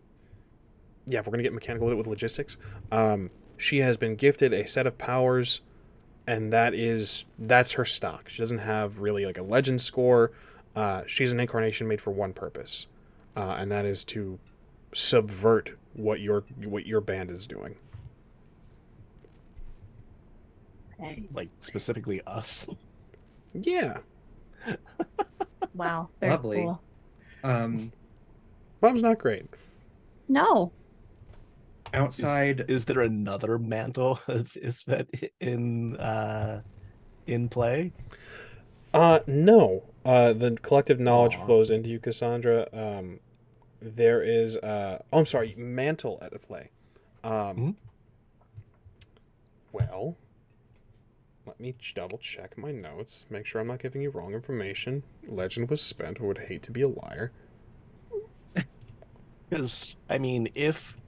yeah, if we're gonna get mechanical with it with logistics, she has been gifted a set of powers, and that's her stock. She doesn't have really like a legend score. She's an incarnation made for one purpose, and that is to subvert what your band is doing. Okay. Like specifically us. Yeah, Wow, very lovely. cool. Um, Mom's not great. No, Is outside, is there another mantle of Isvet in play? No. The collective knowledge Aw. flows into you, Cassandra. There is oh, I'm sorry, mantle at play. Um, Mhm. well, let me double check my notes, make sure I'm not giving you wrong information. Legend was spent. I would hate to be a liar. Because I mean, if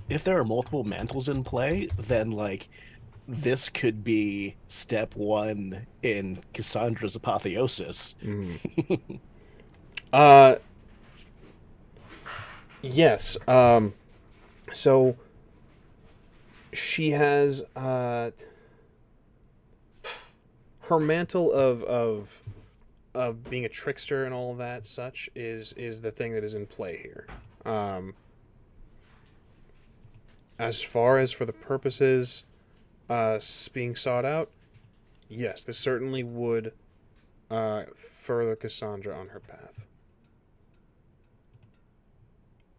there are multiple mantles in play, then like this could be step one in Cassandra's apotheosis. Mm. Uh, yes. So she has her mantle of being a trickster and all of that such is the thing that is in play here. Um, as far as for the purposes being sought out, yes, this certainly would further Cassandra on her path.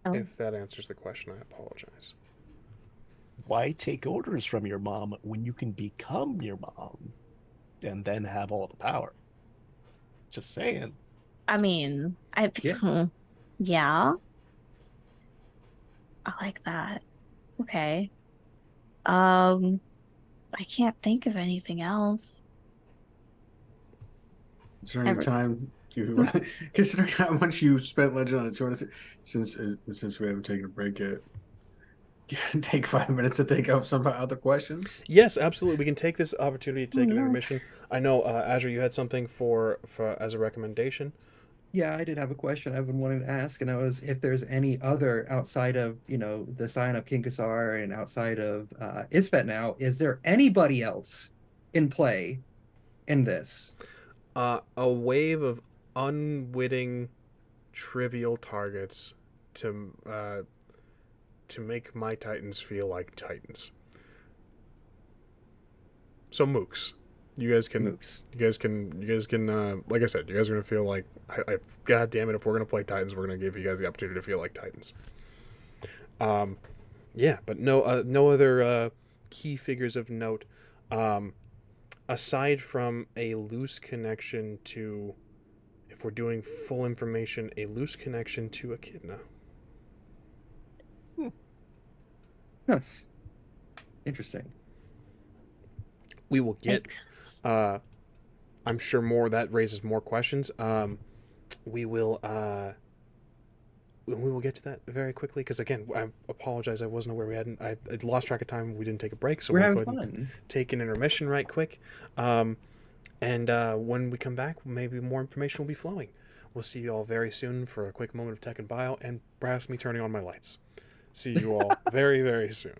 oh, If that answers the question, I apologize. Why take orders from your mom when you can become your mom and then have all the power? Just saying. I mean, yeah. yeah, I like that. Okay. Um, I can't think of anything else. Is there any Ever. time you, considering how much you spent Legend on its Sword, since we haven't taken a break yet, take 5 minutes to think of some other questions? Yes, absolutely. We can take this opportunity to Oh take an no. intermission. I know, Azure, you had something for as a recommendation. Yeah, I did have a question I've been wanting to ask, and that was if there's any other outside of, the Scion of King Kassar and outside of Isfet now, is there anybody else in play in this? A wave of unwitting, trivial targets to make my Titans feel like Titans. So mooks, you guys can, Mooks. like I said, you guys are gonna feel like, God damn it, if we're gonna play Titans, we're gonna give you guys the opportunity to feel like Titans. Um, yeah, but no other key figures of note, um, aside from a loose connection to, if we're doing full information, a loose connection to Echidna. Huh. Interesting. We will get. Makes sense. I'm sure more that raises more questions. We will. We will get to that very quickly because again, I apologize. I wasn't aware we hadn't. I lost track of time. We didn't take a break, so We're we'll having go ahead and fun. take an intermission right quick. And when we come back, maybe more information will be flowing. We'll see you all very soon for a quick moment of tech and bio, and perhaps me turning on my lights. See you all very, very soon.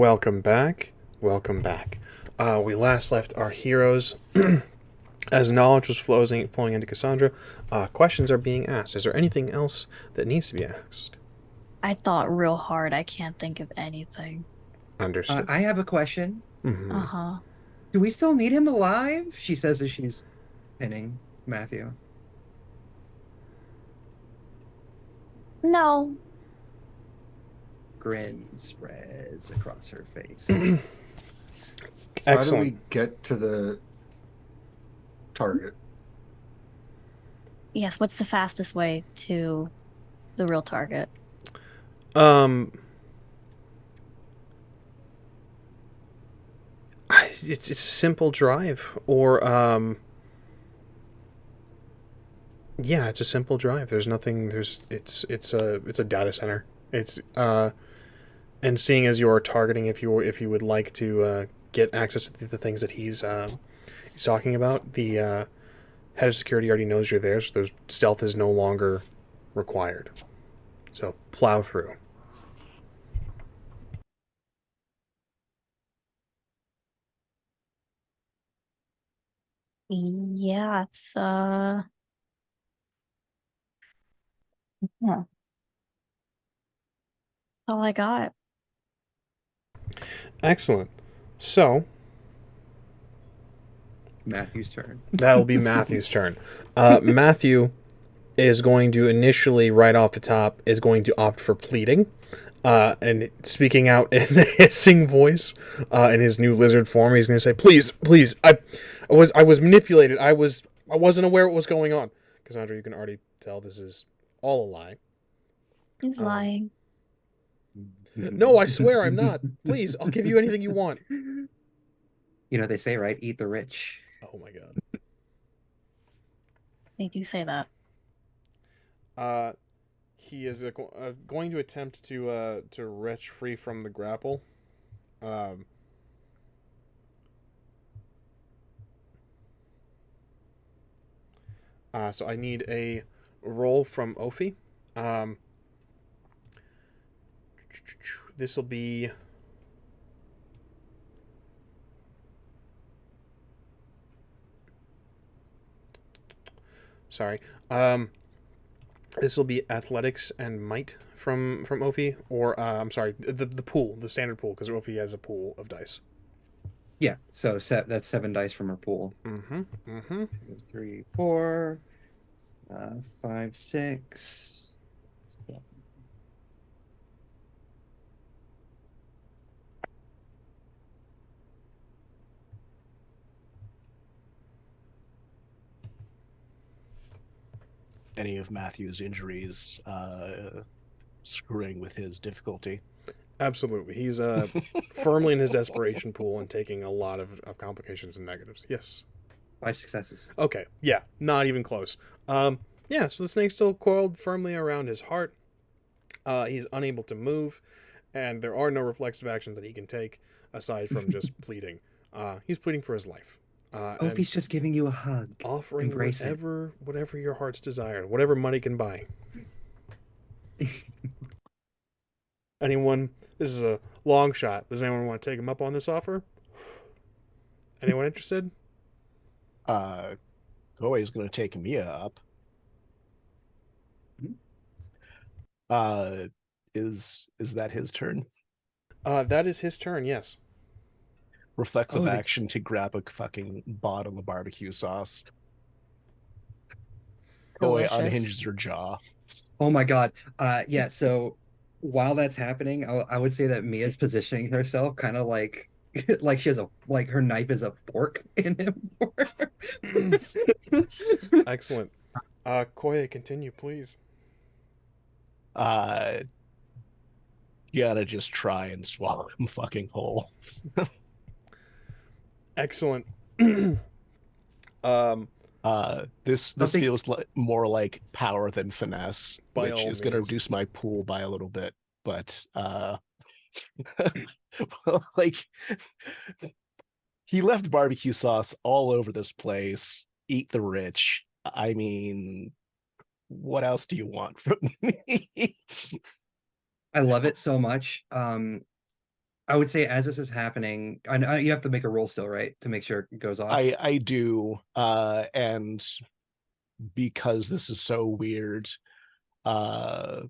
Welcome back. Welcome back. We last left our heroes as knowledge was flowing into Cassandra. Questions are being asked. Is there anything else that needs to be asked? I thought real hard. I can't think of anything. Understood. I have a question. Mm-hmm. Uh-huh. Do we still need him alive? She says as she's pinning Matthew. No. Grin spreads across her face. How do we Excellent. get to the target? Yes, what's the fastest way to the real target? Um, it's a simple drive, or yeah, it's a simple drive. There's nothing. It's a data center. It's and seeing as you're targeting, if you would like to get access to the things that he's talking about, the head of security already knows you're there, so there's stealth is no longer required. So plow through. Yeah, it's yeah, all I got. Excellent. So Matthew's turn. that'll be Matthew's turn. Matthew is going to initially, right off the top, is going to opt for pleading. And speaking out in a hissing voice, in his new lizard form, he's going to say, "Please, please, I was manipulated. I wasn't aware what was going on." Cassandra, you can already tell this is all a lie. He's Um, lying. no, I swear I'm not. Please, I'll give you anything you want. You know, they say, right? Eat the rich. Oh my god. They do say that. Uh, he is going to attempt to wrench free from the grapple. Um, so I need a roll from Ophi. Um, this will be. Sorry. This will be athletics and might from Ophi, or I'm sorry, the pool, the standard pool, because Ophi has a pool of dice. Yeah, so that's 7 dice from her pool. Mm-hmm. Mm-hmm. 2, 3, 4, 5, 6. Any of Matthew's injuries screwing with his difficulty. Absolutely, he's firmly in his desperation pool and taking a lot of complications and negatives. Yes. 5 successes. Okay. Yeah. Not even close. Yeah. So the snake's still coiled firmly around his heart. He's unable to move, and there are no reflexive actions that he can take aside from just pleading. He's pleading for his life. And Ophi's just giving you a hug. offering Embrace it. whatever your heart's desire, whatever money can buy. Anyone? This is a long shot. Does anyone want to take him up on this offer? Anyone interested? Goey's going to take Mia up. Hmm? Is that his turn? That is his turn. Yes. Reflexive Oh, action to grab a fucking bottle of barbecue sauce. Goey Delicious. unhinges her jaw. Oh my God. Yeah, so while that's happening, I would say that Mia's positioning herself kind of like like she has a like her knife is a fork in him. Excellent. Koya, continue, please. Uh, you gotta just try and swallow him fucking whole. Excellent. This Something feels like more like power than finesse, By which all is gonna means. reduce my pool by a little bit. But well, like he left barbecue sauce all over this place. Eat the rich. I mean, what else do you want from me? I love it so much. I would say as this is happening, you have to make a roll still, right, to make sure it goes off. I do, and because this is so weird, uh,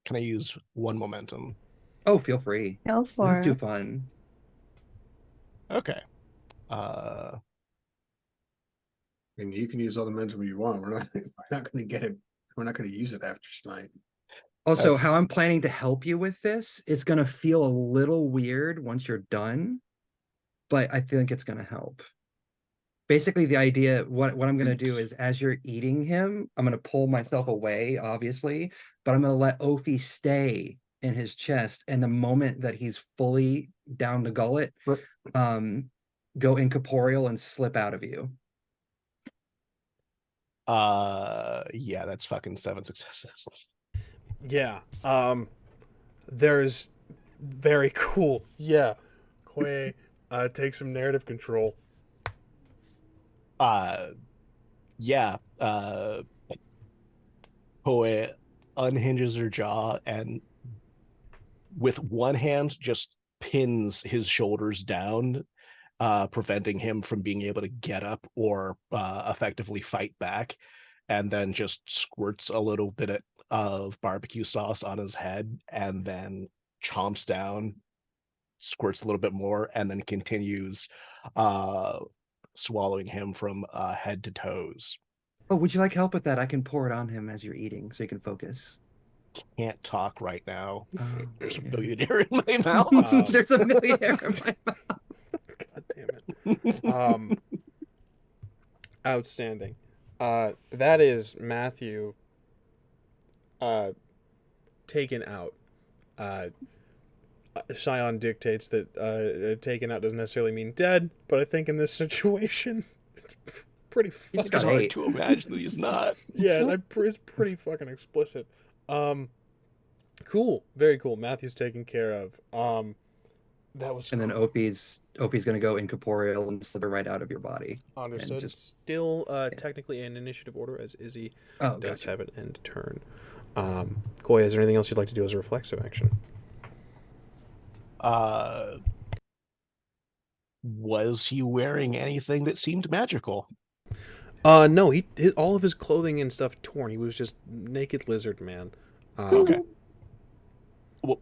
can I use one momentum? Oh, feel free. Go This is for too it. fun. Okay. Uh, And you can use all the momentum you want. We're not going to get it. We're not going to use it after tonight. Also, how that's I'm planning to help you with this, it's gonna feel a little weird once you're done, but I think it's gonna help. Basically, the idea, what I'm gonna do is as you're eating him, I'm gonna pull myself away, obviously, but I'm gonna let Ophi stay in his chest, and the moment that he's fully down the gullet, But um, go incorporeal and slip out of you. yeah, that's fucking 7 successes. Yeah. There's very cool. Yeah. Quay take some narrative control. Uh, yeah, Poe unhinges her jaw and with one hand just pins his shoulders down, preventing him from being able to get up or effectively fight back, and then just squirts a little bit of barbecue sauce on his head, and then chomps down, squirts a little bit more, and then continues uh, swallowing him from head to toes. Oh, would you like help with that? I can pour it on him as you're eating so you can focus. Can't talk right now. Oh, There's a yeah. billionaire in my mouth. There's a millionaire in my mouth. God damn it. Outstanding. That is Matthew uh, taken out. Uh, Scion dictates that taken out doesn't necessarily mean dead, but I think in this situation, it's pretty He just It's got fucking. hard ate. to imagine that he's not. Yeah, it's pretty fucking explicit. Um, cool, very cool. Matthew's taken care of. That was And then Opie's gonna go incorporeal and slither right out of your body. And understood. just Still, yeah. technically in initiative order as Izzy Oh, does gotcha. have an end turn. Koi, is there anything else you'd like to do as a reflexive action? Uh, was he wearing anything that seemed magical? No, all of his clothing and stuff torn. He was just naked lizard man. Okay. Um,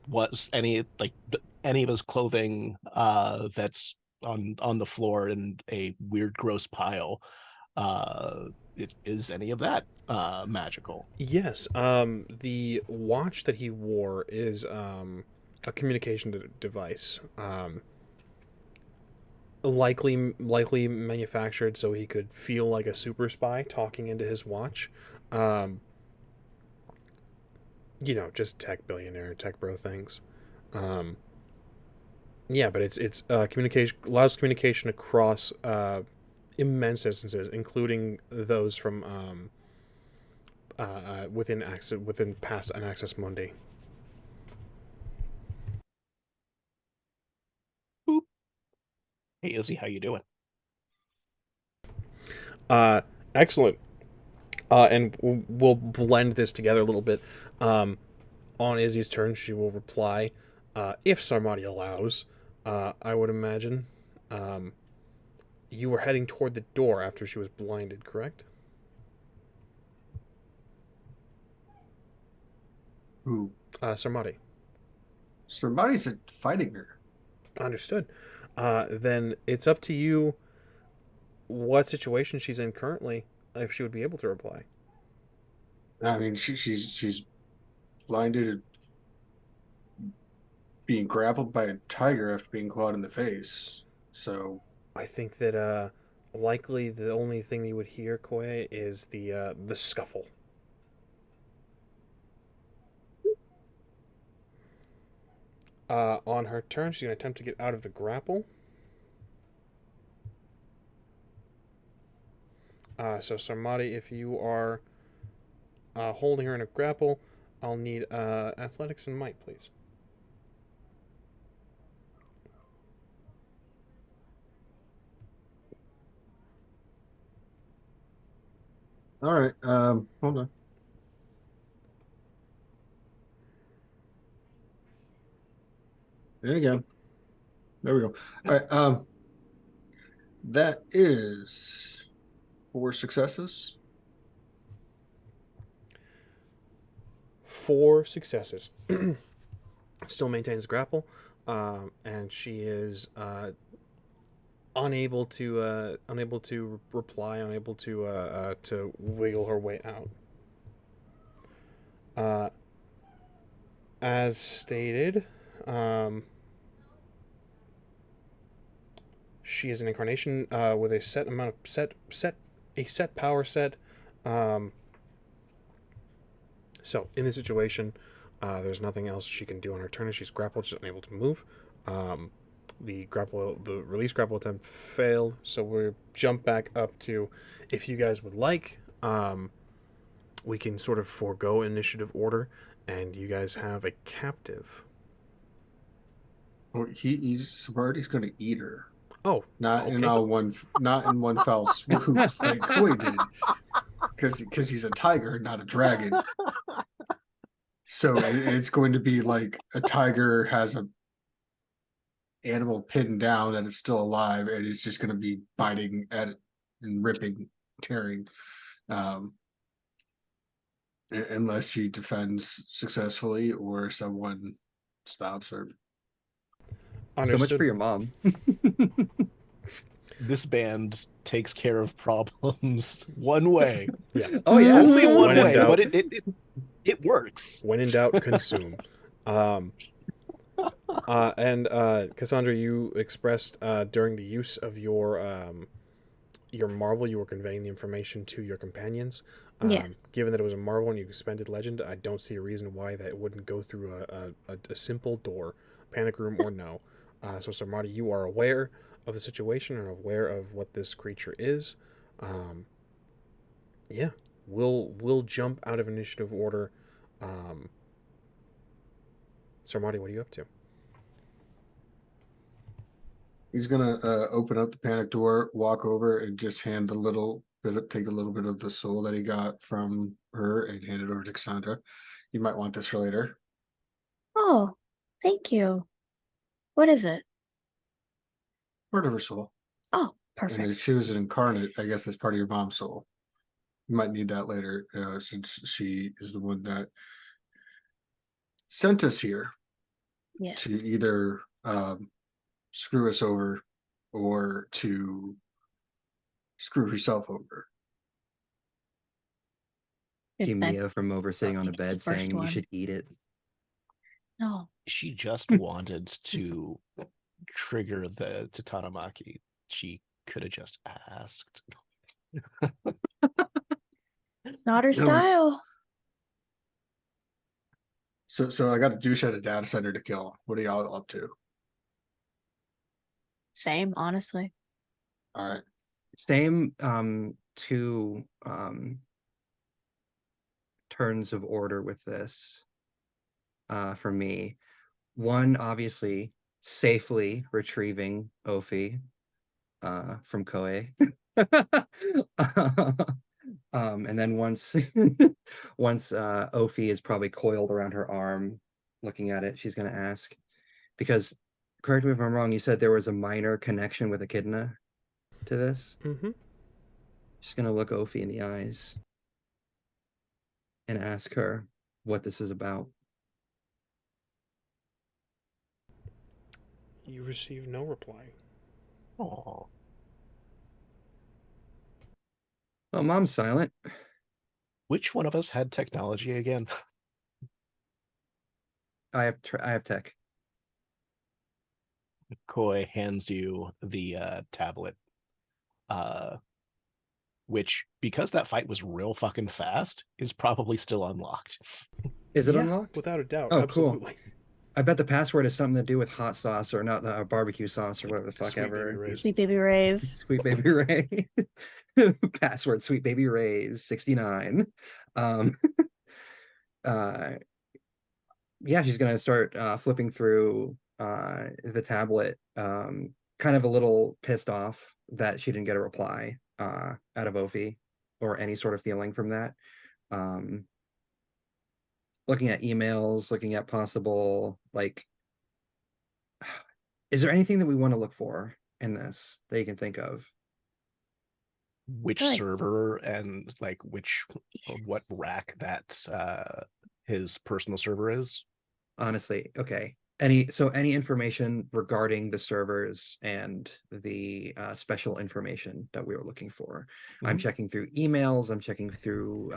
Was any of his clothing that's on the floor in a weird, gross pile? Is any of that magical? yes. The watch that he wore is a communication device. Likely manufactured so he could feel like a super spy talking into his watch. Um, just tech billionaire, tech bro things. Um, yeah, but it's communication allows communication across immense distances, including those from within past an access mundi. Boop. Hey, Izzy, how you doing? Uh, excellent. And we'll blend this together a little bit. Um, on Izzy's turn, she will reply, if Sarmati allows. I would imagine. Um, you were heading toward the door after she was blinded, correct? Ooh, Sarmati. somebody's fighting her. Understood. Then it's up to you what situation she's in currently, if she would be able to reply. I mean, she's blinded and being grappled by a tiger after being clawed in the face. So I think that likely the only thing you would hear, Koe, is the scuffle. On her turn, she's going to attempt to get out of the grapple. So Sarmati, if you are holding her in a grapple, I'll need athletics and might, please. all right, hold on. There you go. There we go. All right. That is 4 successes. 4 successes. Still maintains grapple, and she is unable to reply, unable to wiggle her way out. As stated, she is an incarnation with a set amount of set power set. Um, so in this situation, there's nothing else she can do on her turn. She's grappled, she's unable to move. The release grapple attempt failed, so we jump back up to, if you guys would like, we can sort of forego initiative order, and you guys have a captive. Well, he's going to eat her. Oh, Not in okay. all one, not in one foul swoop like Koi did, because he's a tiger, not a dragon. So it's going to be like a tiger has a animal pinned down and it's still alive, and it's just going to be biting at it and ripping, tearing, um, unless she defends successfully or someone stops her. So much Understood. for your mom. This band takes care of problems one way. Yeah. Oh yeah. Only Mhm. one When in way, doubt- but it works. When in doubt, consume. And Cassandra, you expressed during the use of your marvel, you were conveying the information to your companions. Yes. Given that it was a marvel and you expended legend, I don't see a reason why that wouldn't go through a simple door, panic room or no. So, Sarmati, you are aware of the situation and aware of what this creature is. Yeah, we'll jump out of initiative order. Sarmati, what are you up to? He's gonna open up the panic door, walk over, and just hand take a little bit of the soul that he got from her and hand it over to Cassandra. You might want this for later. Oh, thank you. What is it? Part of her soul. Oh, And if perfect. she was an incarnate, I guess that's part of your mom's soul. You might need that later, since she is the one that sent us here Yes. to either screw us over or to screw herself over. Cue I Mia from over sitting on a think it's the bed first saying you one. should eat it. No. She just wanted to trigger the Tatanamaki. She could have just asked. It's not her It was- style. So I got a douche at a data center to kill. What are y'all up to? Same, honestly. All right. Same two turns of order with this for me. One, obviously, safely retrieving Ophi from Koei. And then once Ophi is probably coiled around her arm, looking at it, she's gonna ask, because correct me if I'm wrong, you said there was a minor connection with Echidna to this. Mm-hmm. She's gonna look Ophi in the eyes and ask her what this is about. You receive no reply. Oh, Well, mom's silent. which one of us had technology again? I have tech. Koi hands you the tablet, uh, which, because that fight was real fucking fast, is probably still unlocked. Is it Yeah, unlocked? without a doubt. Oh, Absolutely. cool. I bet the password is something to do with hot sauce or not barbecue sauce or whatever the fuck Sweet ever. Baby Ray's. Sweet baby rays. Sweet Baby Ray. Password Sweet Baby Ray's 69. Um uh yeah, she's gonna start flipping through the tablet, kind of a little pissed off that she didn't get a reply out of Ophi or any sort of feeling from that. Um looking at emails, looking at possible like Is there anything that we want to look for in this that you can think of? Which Like, server and like which or what yes. rack that his personal server is? Honestly, okay. Any information regarding the servers and the special information that we were looking for? I'm Mhm. checking through emails. I'm checking through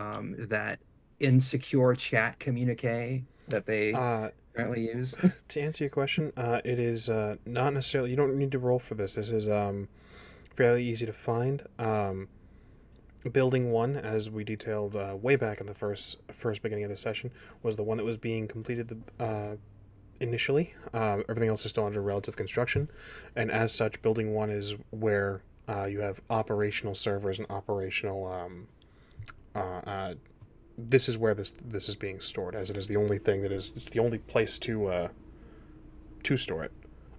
that insecure chat communique that they Uh, currently use. to answer your question, it is not necessarily. You don't need to roll for this. This is fairly easy to find. Building one, as we detailed way back in the first beginning of the session, was the one that was being completed initially. Everything else is still under relative construction, and as such, building one is where you have operational servers and operational. This is where this is being stored, as it is the only thing that is. It's the only place to store it.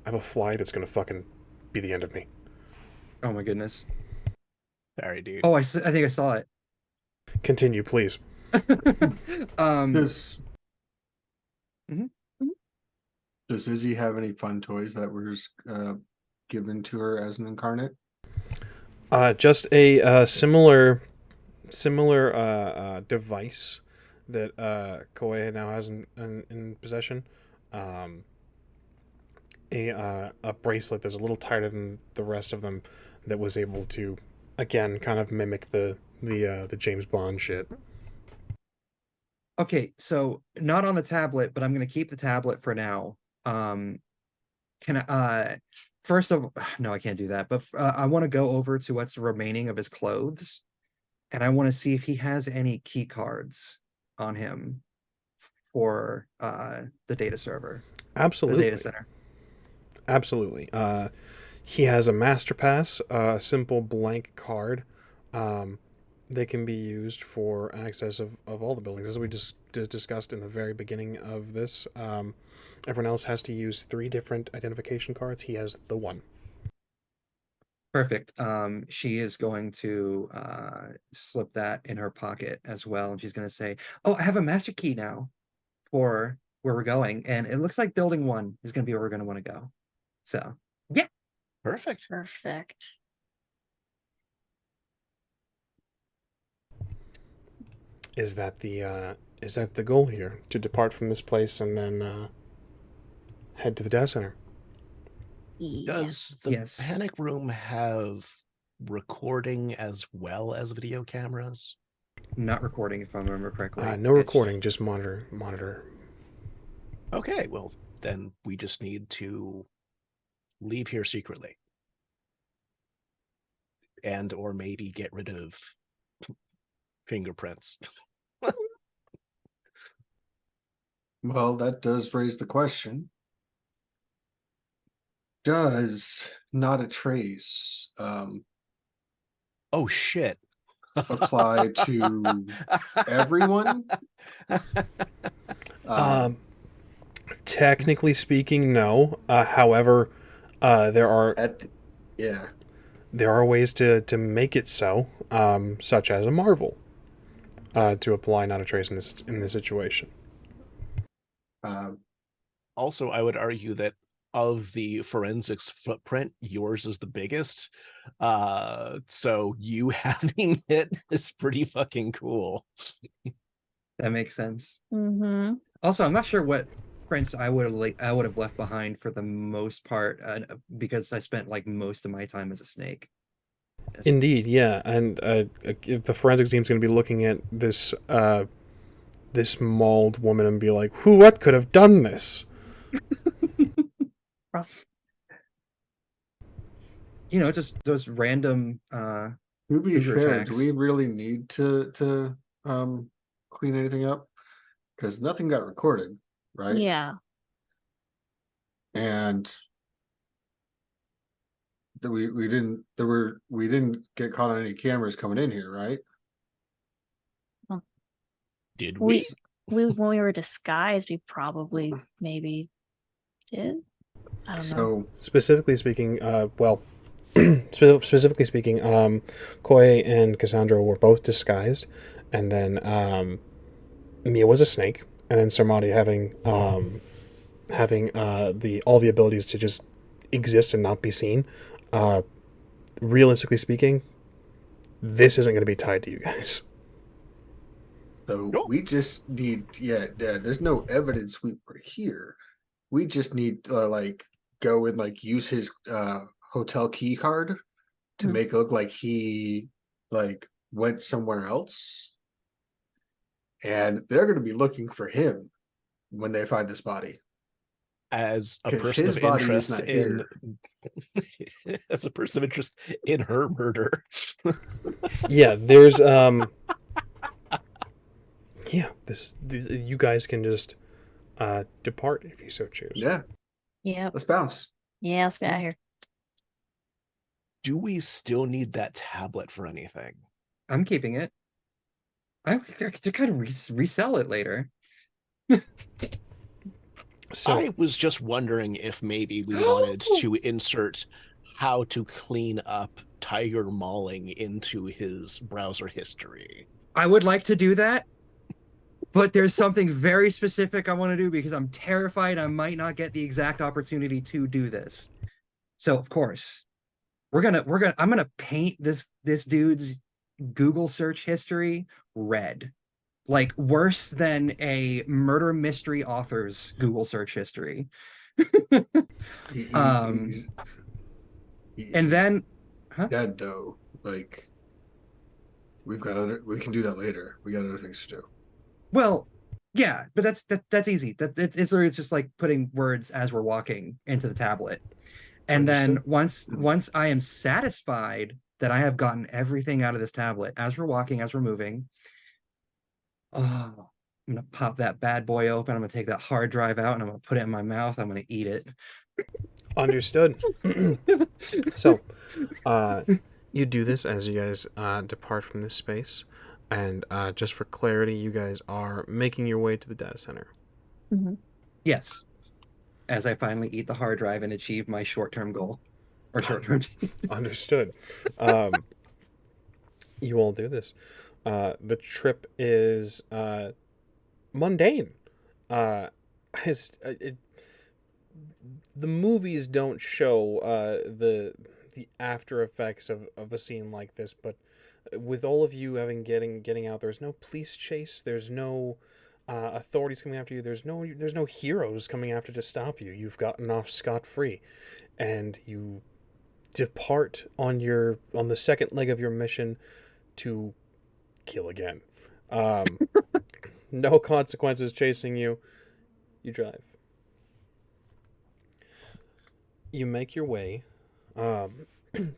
I have a fly that's gonna fucking be the end of me. Oh my goodness. Sorry, dude. Oh, I think I saw it. Continue, please. um, Does mhm. does Izzy have any fun toys that were given to her as an incarnate? Just a similar device that Koei now has in possession. Um, a bracelet that's a little tighter than the rest of them that was able to, again, kind of mimic the James Bond shit. Okay, so not on the tablet, but I'm gonna keep the tablet for now. Um, can I, first of no, I can't do that, but I want to go over to what's remaining of his clothes, and I want to see if he has any key cards on him for the data server, the data Absolutely, center. absolutely. He has a master pass, a simple blank card. Um, they can be used for access of all the buildings, as we just discussed in the very beginning of this. Everyone else has to use 3 different identification cards. He has the one. Perfect. She is going to slip that in her pocket as well, and she's going to say, "Oh, I have a master key now for where we're going, and it looks like building one is going to be where we're going to want to go." So, yeah. Perfect. Perfect. Is that the goal here? To depart from this place and then head to the data center? Does Yes. the Yes. panic room have recording as well as video cameras? Not recording, if I remember correctly. No It's recording, just monitor. Okay, well, then we just need to leave here secretly and or maybe get rid of fingerprints. Well, that does raise the question. Does not a trace Oh shit. apply to everyone? Um, Technically speaking, no. However, there are at the, yeah. ways to make it so, such as a marvel, to apply not a trace in this situation. Um, Also, I would argue that of the forensics footprint, yours is the biggest. So you having it is pretty fucking cool. that makes sense. Mm-hmm. Also, I'm not sure what prints I would have left behind for the most part, because I spent like most of my time as a snake. Yes. Indeed, yeah, and the forensics team's going to be looking at this mauled woman and be like, What could have done this?" Rough. Just those random to be cougar fair, do attacks. we really need to clean anything up? Because nothing got recorded, right? Yeah. And we didn't get caught on any cameras coming in here, right? Well, Did we we? when we were disguised, we probably maybe did. I don't know. So Specifically speaking, specifically speaking, Koi and Cassandra were both disguised, and then Mia was a snake, and then Sarmati having the all the abilities to just exist and not be seen. Uh, Realistically speaking, this isn't going to be tied to you guys. So Cool. we just need, yeah. There's no evidence we were here. We just need like go and like use his hotel key card to Mhm. make it look like he like went somewhere else, and they're going to be looking for him when they find this body As a because person his of body is interest not in here. as a person of interest in her murder. Yeah, there's yeah, you guys can just depart if you so choose. Yeah, Yep. let's bounce. Yeah, let's get out of here. Do we still need that tablet for anything? I'm keeping it. I to kind of resell it later. So, I was just wondering if maybe we wanted to insert how to clean up Tiger Mauling into his browser history. I would like to do that, but there's something very specific I want to do because I'm terrified I might not get the exact opportunity to do this. So of course, I'm gonna paint this dude's Google search history red. Like worse than a murder mystery author's Google search history. He, um and he's then huh? dead though. Like we can do that later. We got other things to do. Well, yeah, but that's easy. It's literally just like putting words as we're walking into the tablet. And then understood. once I am satisfied that I have gotten everything out of this tablet as we're walking, as we're moving, oh, I'm gonna pop that bad boy open. I'm gonna take that hard drive out and I'm gonna put it in my mouth. I'm gonna eat it. Understood. So, uh, you do this as you guys depart from this space, and just for clarity, you guys are making your way to the data center. Hmm. Yes, as I finally eat the hard drive and achieve my short-term goal or short-term. Understood. Um, you all do this. The trip is mundane. Uh, the movies don't show the after effects of a scene like this, but with all of you getting out, there's no police chase. There's no authorities coming after you. There's no heroes coming after to stop you. You've gotten off scot free, and you depart on the second leg of your mission to kill again. Um, no consequences chasing you. You drive. You make your way um,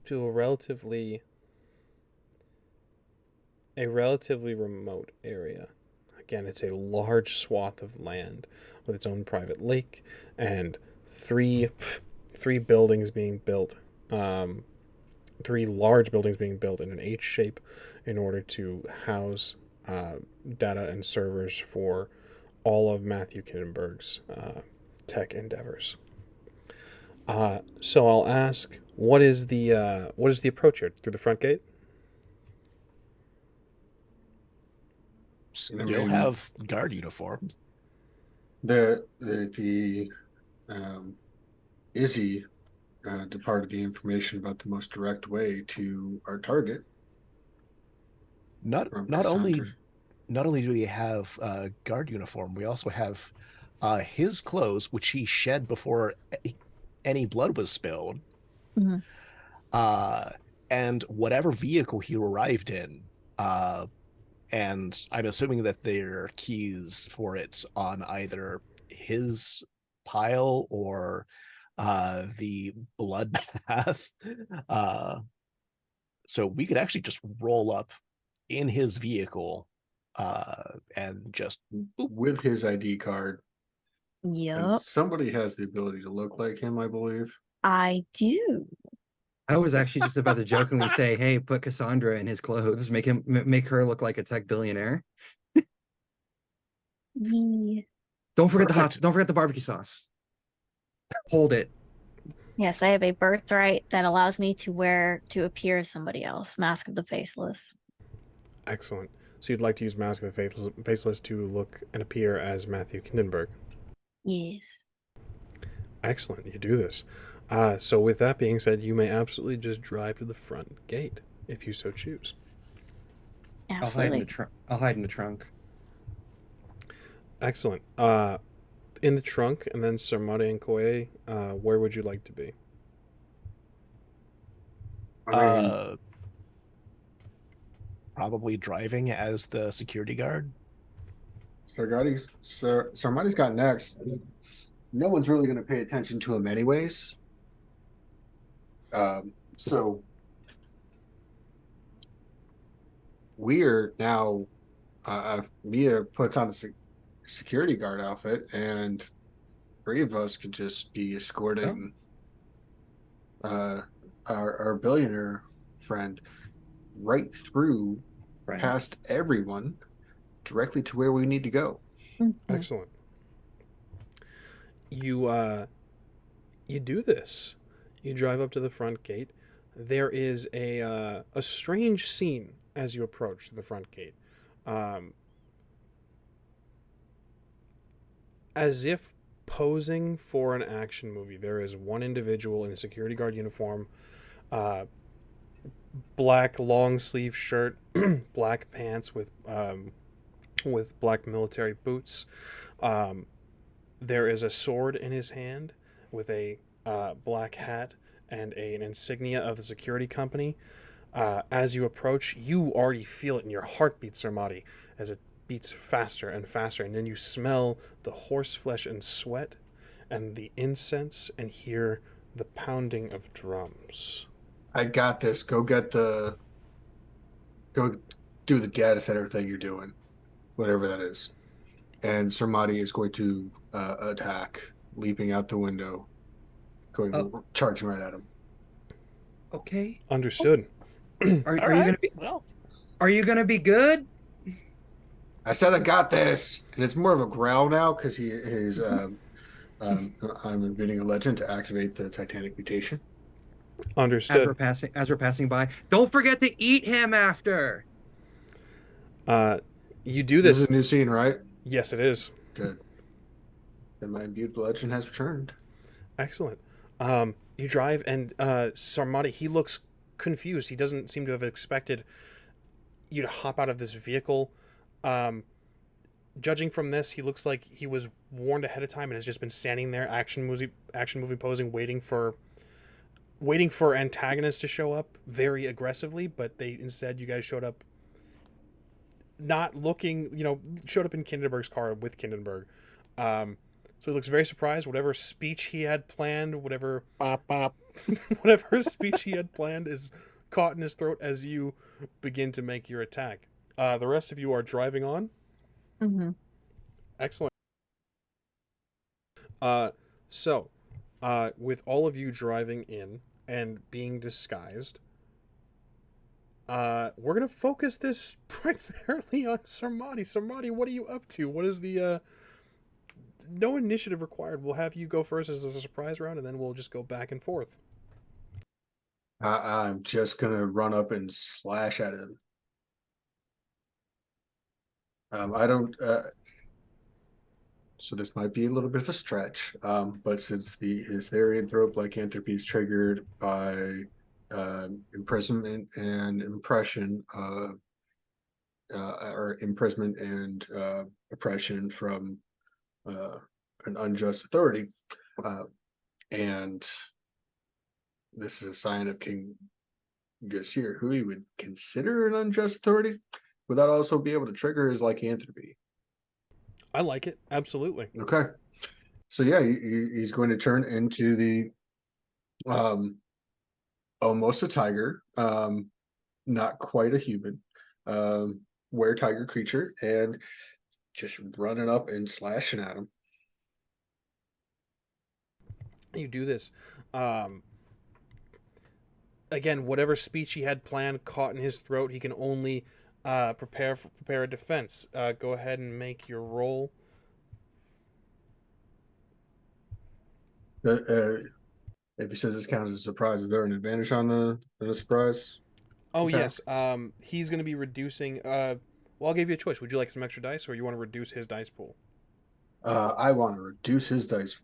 to a relatively remote area. Again, it's a large swath of land with its own private lake and three three buildings being built. Um, Three large buildings being built in an H shape in order to house data and servers for all of Matthew Kindenberg's tech endeavors. So I'll ask, what is the approach here? Through the front gate? I Still mean, have guard uniforms. the Izzy departed the information about the most direct way to our target Not from not only Cassandra. not only do we have guard uniform, we also have his clothes, which he shed before any blood was spilled, Hmm. uh, and whatever vehicle he arrived in. And I'm assuming that there are keys for it on either his pile or the bloodbath. Uh, so we could actually just roll up in his vehicle and just boop. With his ID card, and Yep, somebody has the ability to look like him, I believe. I do. I was actually just about to jokingly say, "Hey, put Cassandra in his clothes, make her look like a tech billionaire." Ye- Perfect. Don't forget the barbecue sauce. Hold it. Yes, I have a birthright that allows me to appear as somebody else. Mask of the Faceless. Excellent. So you'd like to use Mask of the Faceless to look and appear as Matthew Kindenberg. Yes. Excellent. You do this. So with that being said, you may absolutely just drive to the front gate if you so choose. I'll hide in the Absolutely. trunk. I'll hide in the trunk. Excellent. In the trunk, and then Sarmade and Koe, where would you like to be? I mean, Uh, Probably driving as the security guard. Sarmati's got next. No one's really going to pay attention to him anyways. So we're now. Mia puts on a security guard outfit, and three of us could just be Oh, escorting uh, our billionaire friend right through friend. past everyone directly to where we need to go. Hmm. Excellent. You you do this. You drive up to the front gate. There is a strange scene as you approach the front gate. Um, as if posing for an action movie, there is one individual in a security guard uniform, uh, black long sleeve shirt, black pants with black military boots. Um, there is a sword in his hand with a black hat and an insignia of the security company. As you approach, you already feel it in your heartbeat, Sarmati, as it beats faster and faster, and then you smell the horse flesh and sweat and the incense and hear the pounding of drums. I got this. Go do the data center thing you're doing, whatever that is. And Sarmati is going to attack, leaping out the window, Oh, going charging right at him. okay. Understood. All Are you right. gonna be Well, are you gonna be good? I said I got this, and it's more of a growl now because he is. I'm inventing a legend to activate the Titanic mutation. Understood. As we're passing by, don't forget to eat him after. Uh, you do This is this. a new scene, right? Yes, it is. Good. Then my imbued legend has returned. Excellent. You drive, and Sarmati, he looks confused. He doesn't seem to have expected you to hop out of this vehicle. Um, Judging from this, he looks like he was warned ahead of time and has just been standing there, action movie posing, waiting for antagonists to show up very aggressively. But they instead, you guys showed up not looking, showed up in Kindenberg's car with Kindenberg. So he looks very surprised. Whatever speech he had planned, bop, bop. whatever speech he had planned is caught in his throat as you begin to make your attack. The rest of you are driving on. Hmm. Excellent. Uh, so, with all of you driving in and being disguised, we're gonna focus this primarily on Sarmati. Sarmati, what are you up to? What is the no initiative required. We'll have you go first as a surprise round, and then we'll just go back and forth. I'm just gonna run up and slash at him. I don't. So this might be a little bit of a stretch, but since his Therian throat lycanthropy is triggered by imprisonment and impression, or imprisonment and oppression from uh, an unjust authority, uh, and this is a sign of King Gasir, who he would consider an unjust authority, would that also be able to trigger his lycanthropy? I like it absolutely. Okay, so yeah, he's going to turn into the um almost a tiger, not quite a human, were tiger creature, and just running up and slashing at him. You do this. Um, Again, whatever speech he had planned caught in his throat. He can only prepare a defense. Go ahead and make your roll. Uh, if he says this counts as a surprise, is there an advantage on the surprise Oh attack? yes. He's going to be reducing. Well, I'll give you a choice. Would you like some extra dice, or you want to reduce his dice pool? I want to reduce his dice.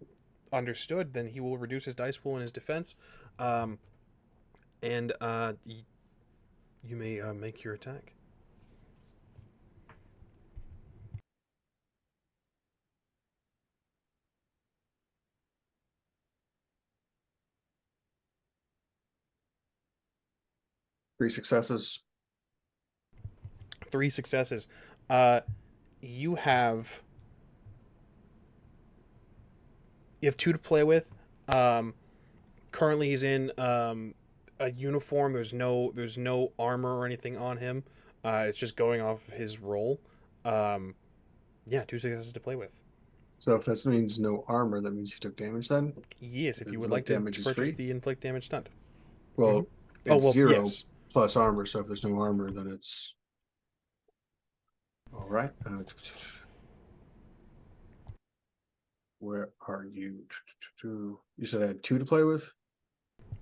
Understood. Then he will reduce his dice pool in his defense, um, and you may make your attack. Three successes. 3 successes. Uh, you have you have 2 to play with. Um, Currently, he's in a uniform. There's no armor or anything on him. It's just going off of his roll. Um, yeah, 2 successes to play with. So if that means no armor, that means he took damage then? Yes, if you would like Inflict to damage is purchase free? the inflict damage stunt. Mm-hmm. Well, Oh it's well, zero yes. plus armor, so if there's no armor, then it's all right. Where are you? You said I had 2 to play with?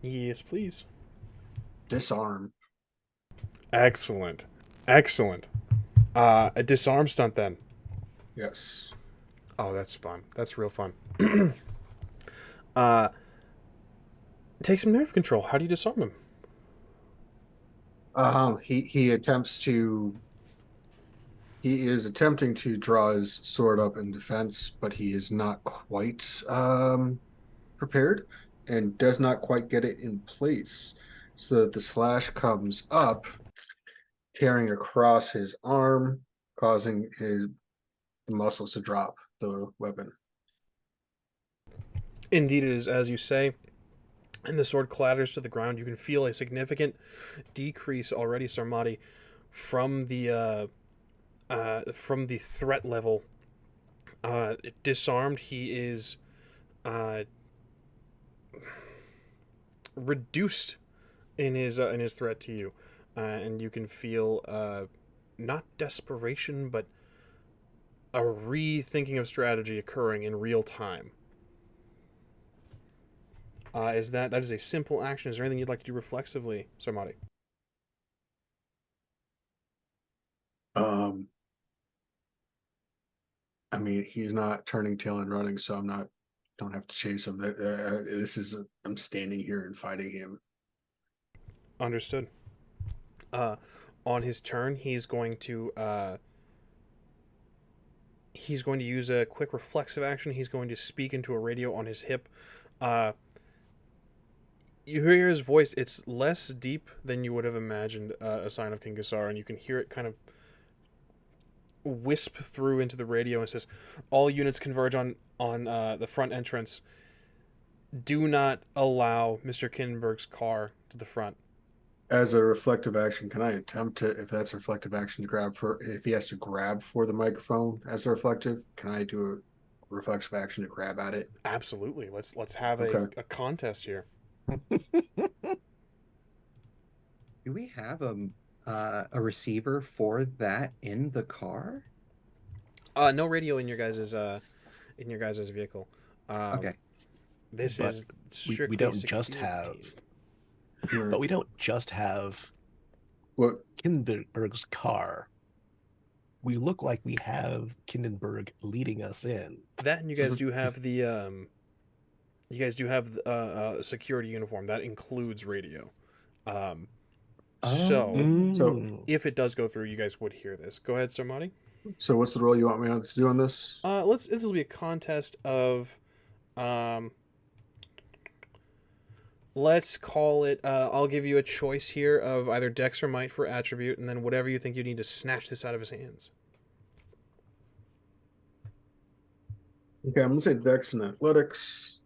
Yes, please. Disarm. Excellent, excellent. A disarm stunt then. Yes. Oh, that's fun. That's real fun. uh, Take some nerve control. How do you disarm him? He attempts to. He is attempting to draw his sword up in defense, but he is not quite prepared and does not quite get it in place, so that the slash comes up, tearing across his arm, causing his muscles to drop the weapon. Indeed, it is as you say. And the sword clatters to the ground. You can feel a significant decrease already, Sarmati, from the threat level. Disarmed, he is uh, reduced in his threat to you, and you can feel not desperation, but a rethinking of strategy occurring in real time. Is that is a simple action? Is there anything you'd like to do reflexively, Sarmati? Um, I mean, he's not turning tail and running, so I'm not. Don't have to chase him. This is. I'm standing here and fighting him. Understood. Uh, on his turn, he's going to use a quick reflexive action. He's going to speak into a radio on his hip. Uh, you hear his voice. It's less deep than you would have imagined a sign of King Gassar, and you can hear it kind of wisp through into the radio and says, "All units converge on the front entrance. Do not allow Mr. Kinberg's car to the front." As a reflective action, can I attempt to, if that's a reflective action, to grab for, if he has to grab for the microphone as a reflective, can I do a reflexive action to grab at it? Absolutely. Let's have Okay. a contest here. Do we have a receiver for that in the car? No radio in your guys' vehicle. Okay. This But is we strictly don't just security. have, Right. but we don't just have What? Kindenberg's car. We look like we have Kindenberg leading us in. That, and you guys do have a security uniform that includes radio. Um, so Oh, So, if it does go through, you guys would hear this. Go ahead, Sarmati. so what's the role you want me to do on this? This will be a contest of um, let's call it. I'll give you a choice here of either Dex or Might for attribute, and then whatever you think you need to snatch this out of his hands. Okay, I'm gonna say Dex and Athletics,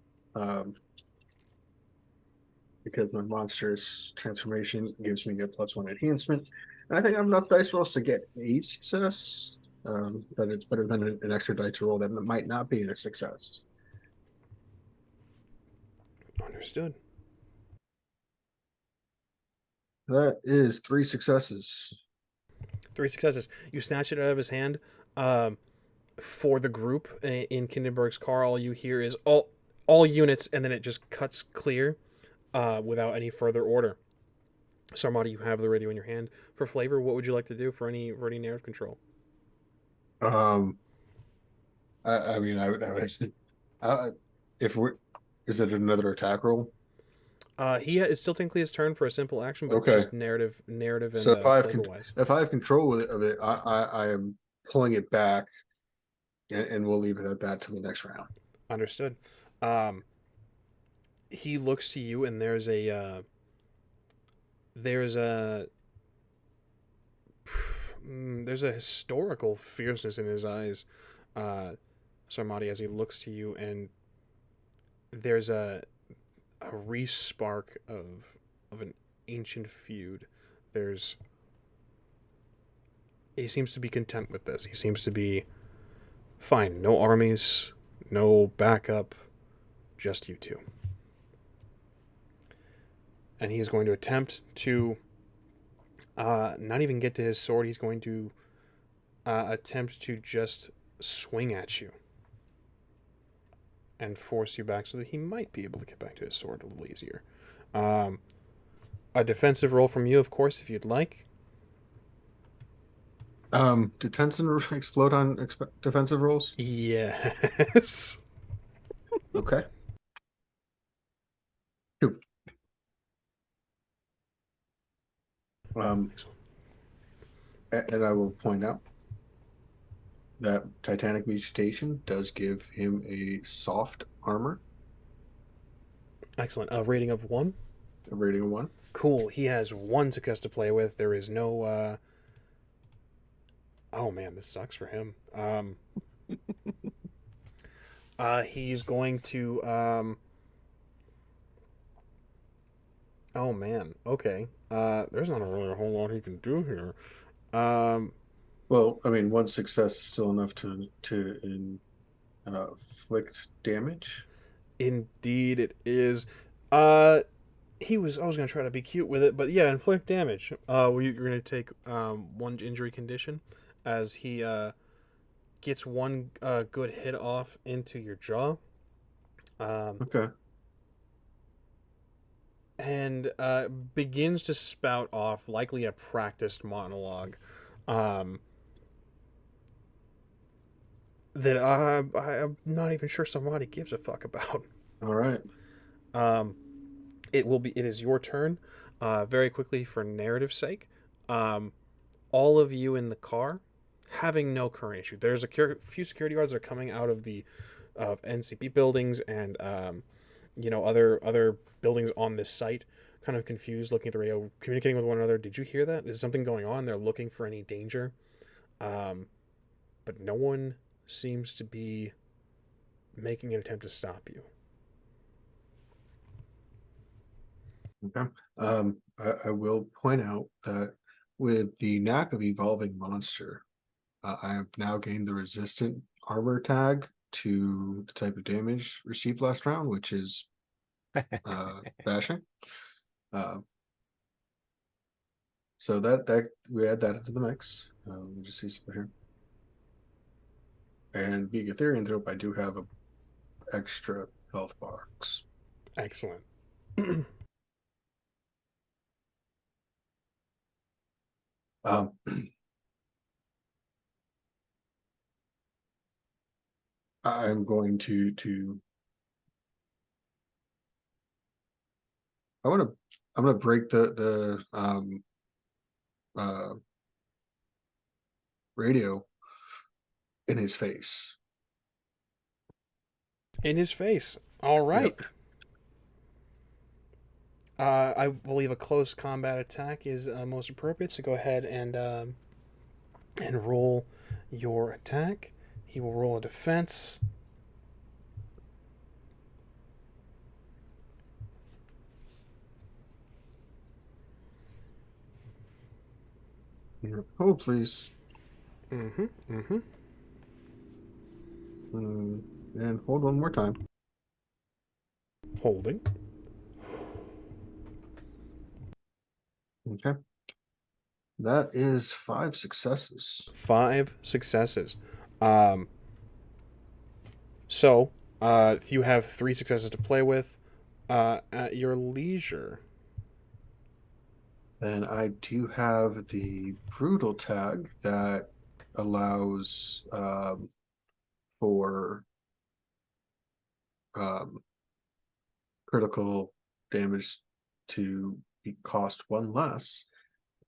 because my monstrous transformation gives me a +1 enhancement. And I think I have enough dice rolls to get a success, but it's better than an extra dice roll that might not be a success. Understood. That is 3 successes. 3 successes. You snatch it out of his hand. For the group in Kindenberg's car, all you hear is all units, and then it just cuts clear without any further order. Sarmati, you have the radio in your hand. For flavor, what would you like to do for any narrative control? Um, I mean, I would, I, if we is it another attack roll? It's still technically his turn for a simple action, but Okay. just narrative, So and flavor wise. if I have control of it, I am pulling it back, and we'll leave it at that till the next round. Understood. Um, he looks to you, and there's a there's a historical fierceness in his eyes, Sarmati, as he looks to you, and there's a re-spark of an ancient feud. There's he seems to be content with this. He seems to be fine. No armies, no backup, just you two. And he is going to attempt to not even get to his sword. He's going to attempt to just swing at you and force you back so that he might be able to get back to his sword a little easier. Um, a defensive roll from you, of course, if you'd like. Do Tenson explode on defensive rolls? Yes. Okay. Two. Um, Excellent. and I will point out that Titanic Vegetation does give him a soft armor, Excellent. A rating of 1. a rating of 1. Cool. He has 1 success to play with. There is no. Oh man, this sucks for him. He's going to. Oh man. Okay. There's not really a whole lot he can do here. Well, I mean, one success is still enough to inflict damage. Indeed, it is. Uh, I was gonna try to be cute with it, but yeah, inflict damage. You're gonna take 1 injury condition, as he gets 1 good hit off into your jaw. Okay. And begins to spout off likely a practiced monologue, um, that I'm not even sure somebody gives a fuck about. All right. Um, it is your turn. Very quickly, for narrative's sake, all of you in the car having no current issue. There's a few security guards that are coming out of the NCP buildings and other buildings on this site, kind of confused, looking at the radio, communicating with one another. Did you hear that? Is something going on? They're looking for any danger, but no one seems to be making an attempt to stop you. Okay. I will point out that with the knack of evolving monster, I have now gained the resistant armor tag to the type of damage received last round, which is bashing. Uh, so that we add that into the mix. Let me just see something here. And being Ethereum Trope, I do have a extra health box. Excellent. Um, I'm going to I want to I'm going to break the uh radio in his face. In his face. All right. Yep. I believe a close combat attack is most appropriate, so go ahead and roll your attack. He will roll a defense. Oh, please. Mm-hmm. Mm-hmm. And hold one more time. Holding. Okay. That is 5 successes. 5 successes. Um, so, you have 3 successes to play with at your leisure. And I do have the brutal tag that allows for um, critical damage to be cost one less.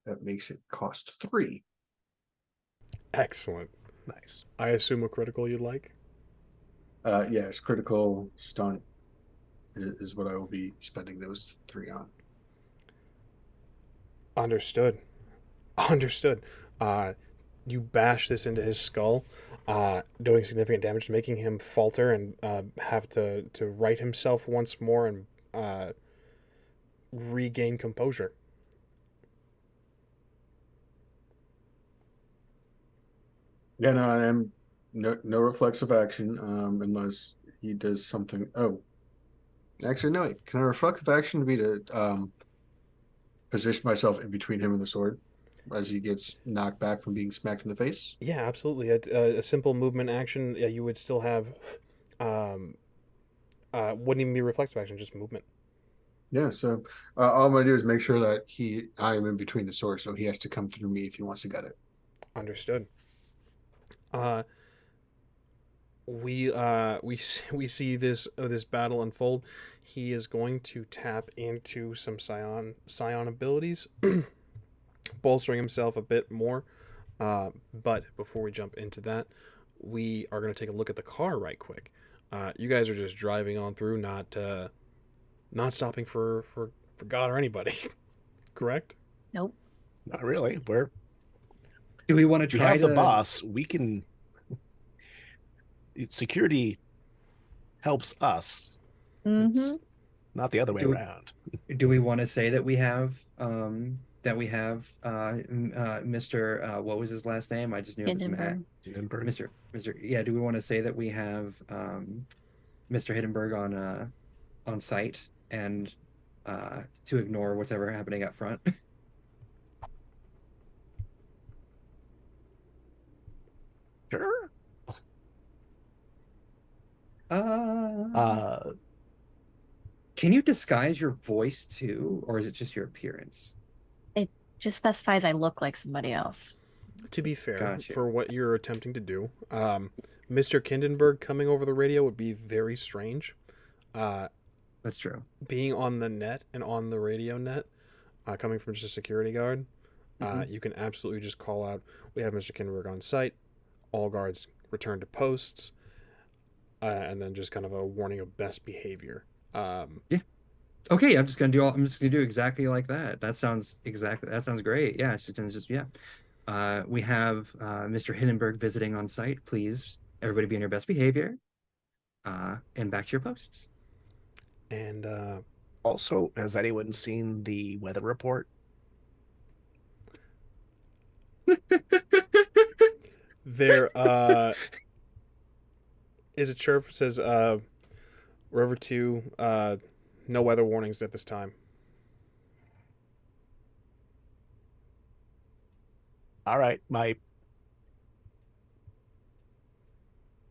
That makes it cost three. Excellent. Nice. I assume a critical you'd like? Yes, critical stunt is what I will be spending those three on. Understood. Understood. You bash this into his skull, doing significant damage, making him falter and have to right himself once more and regain composure. Yeah, no, I am no reflexive action unless he does something. Oh, actually, no. Wait. Can a reflective action be to position myself in between him and the sword as he gets knocked back from being smacked in the face? Yeah, absolutely. A simple movement action, yeah, you would still have. Um, wouldn't even be reflexive action, just movement. Yeah. So all I'm gonna do is make sure that I am in between the sword, so he has to come through me if he wants to get it. Understood. Uh, we see this battle unfold. He is going to tap into some Scion abilities, bolstering himself a bit more. But before we jump into that, we are going to take a look at the car right quick. You guys are just driving on through, not stopping for God or anybody, correct? Nope. Not really. Do we want to We try have the to? boss. We can. Security helps us. It's Mm-hmm. not the other way Do around. do we want to say that Mr. What was his last name? I just knew it was Matt. Hindenburg. Hindenburg. Mr. Yeah, do we want to say that we have Mr. Hindenburg on site and to ignore whatever happening up front? Sure. Uh, Uh, can you disguise your voice too, or is it just your appearance? It just specifies I look like somebody else. To be fair, Got you. for what you're attempting to do, Mr. Kindenberg coming over the radio would be very strange. Uh, That's true. Being on the net and on the radio net, coming from just a security guard, Hmm. you can absolutely just call out, "We have Mr. Kindenberg on site. All guards return to posts," and then just kind of a warning of best behavior. Um, Yeah. Okay, I'm just gonna do exactly like that. That sounds great. Yeah, yeah. We have Mr. Hindenburg visiting on site. Please, everybody be in your best behavior. And back to your posts. and also, has anyone seen the weather report? there is a chirp that says, River 2, no weather warnings at this time. All right, my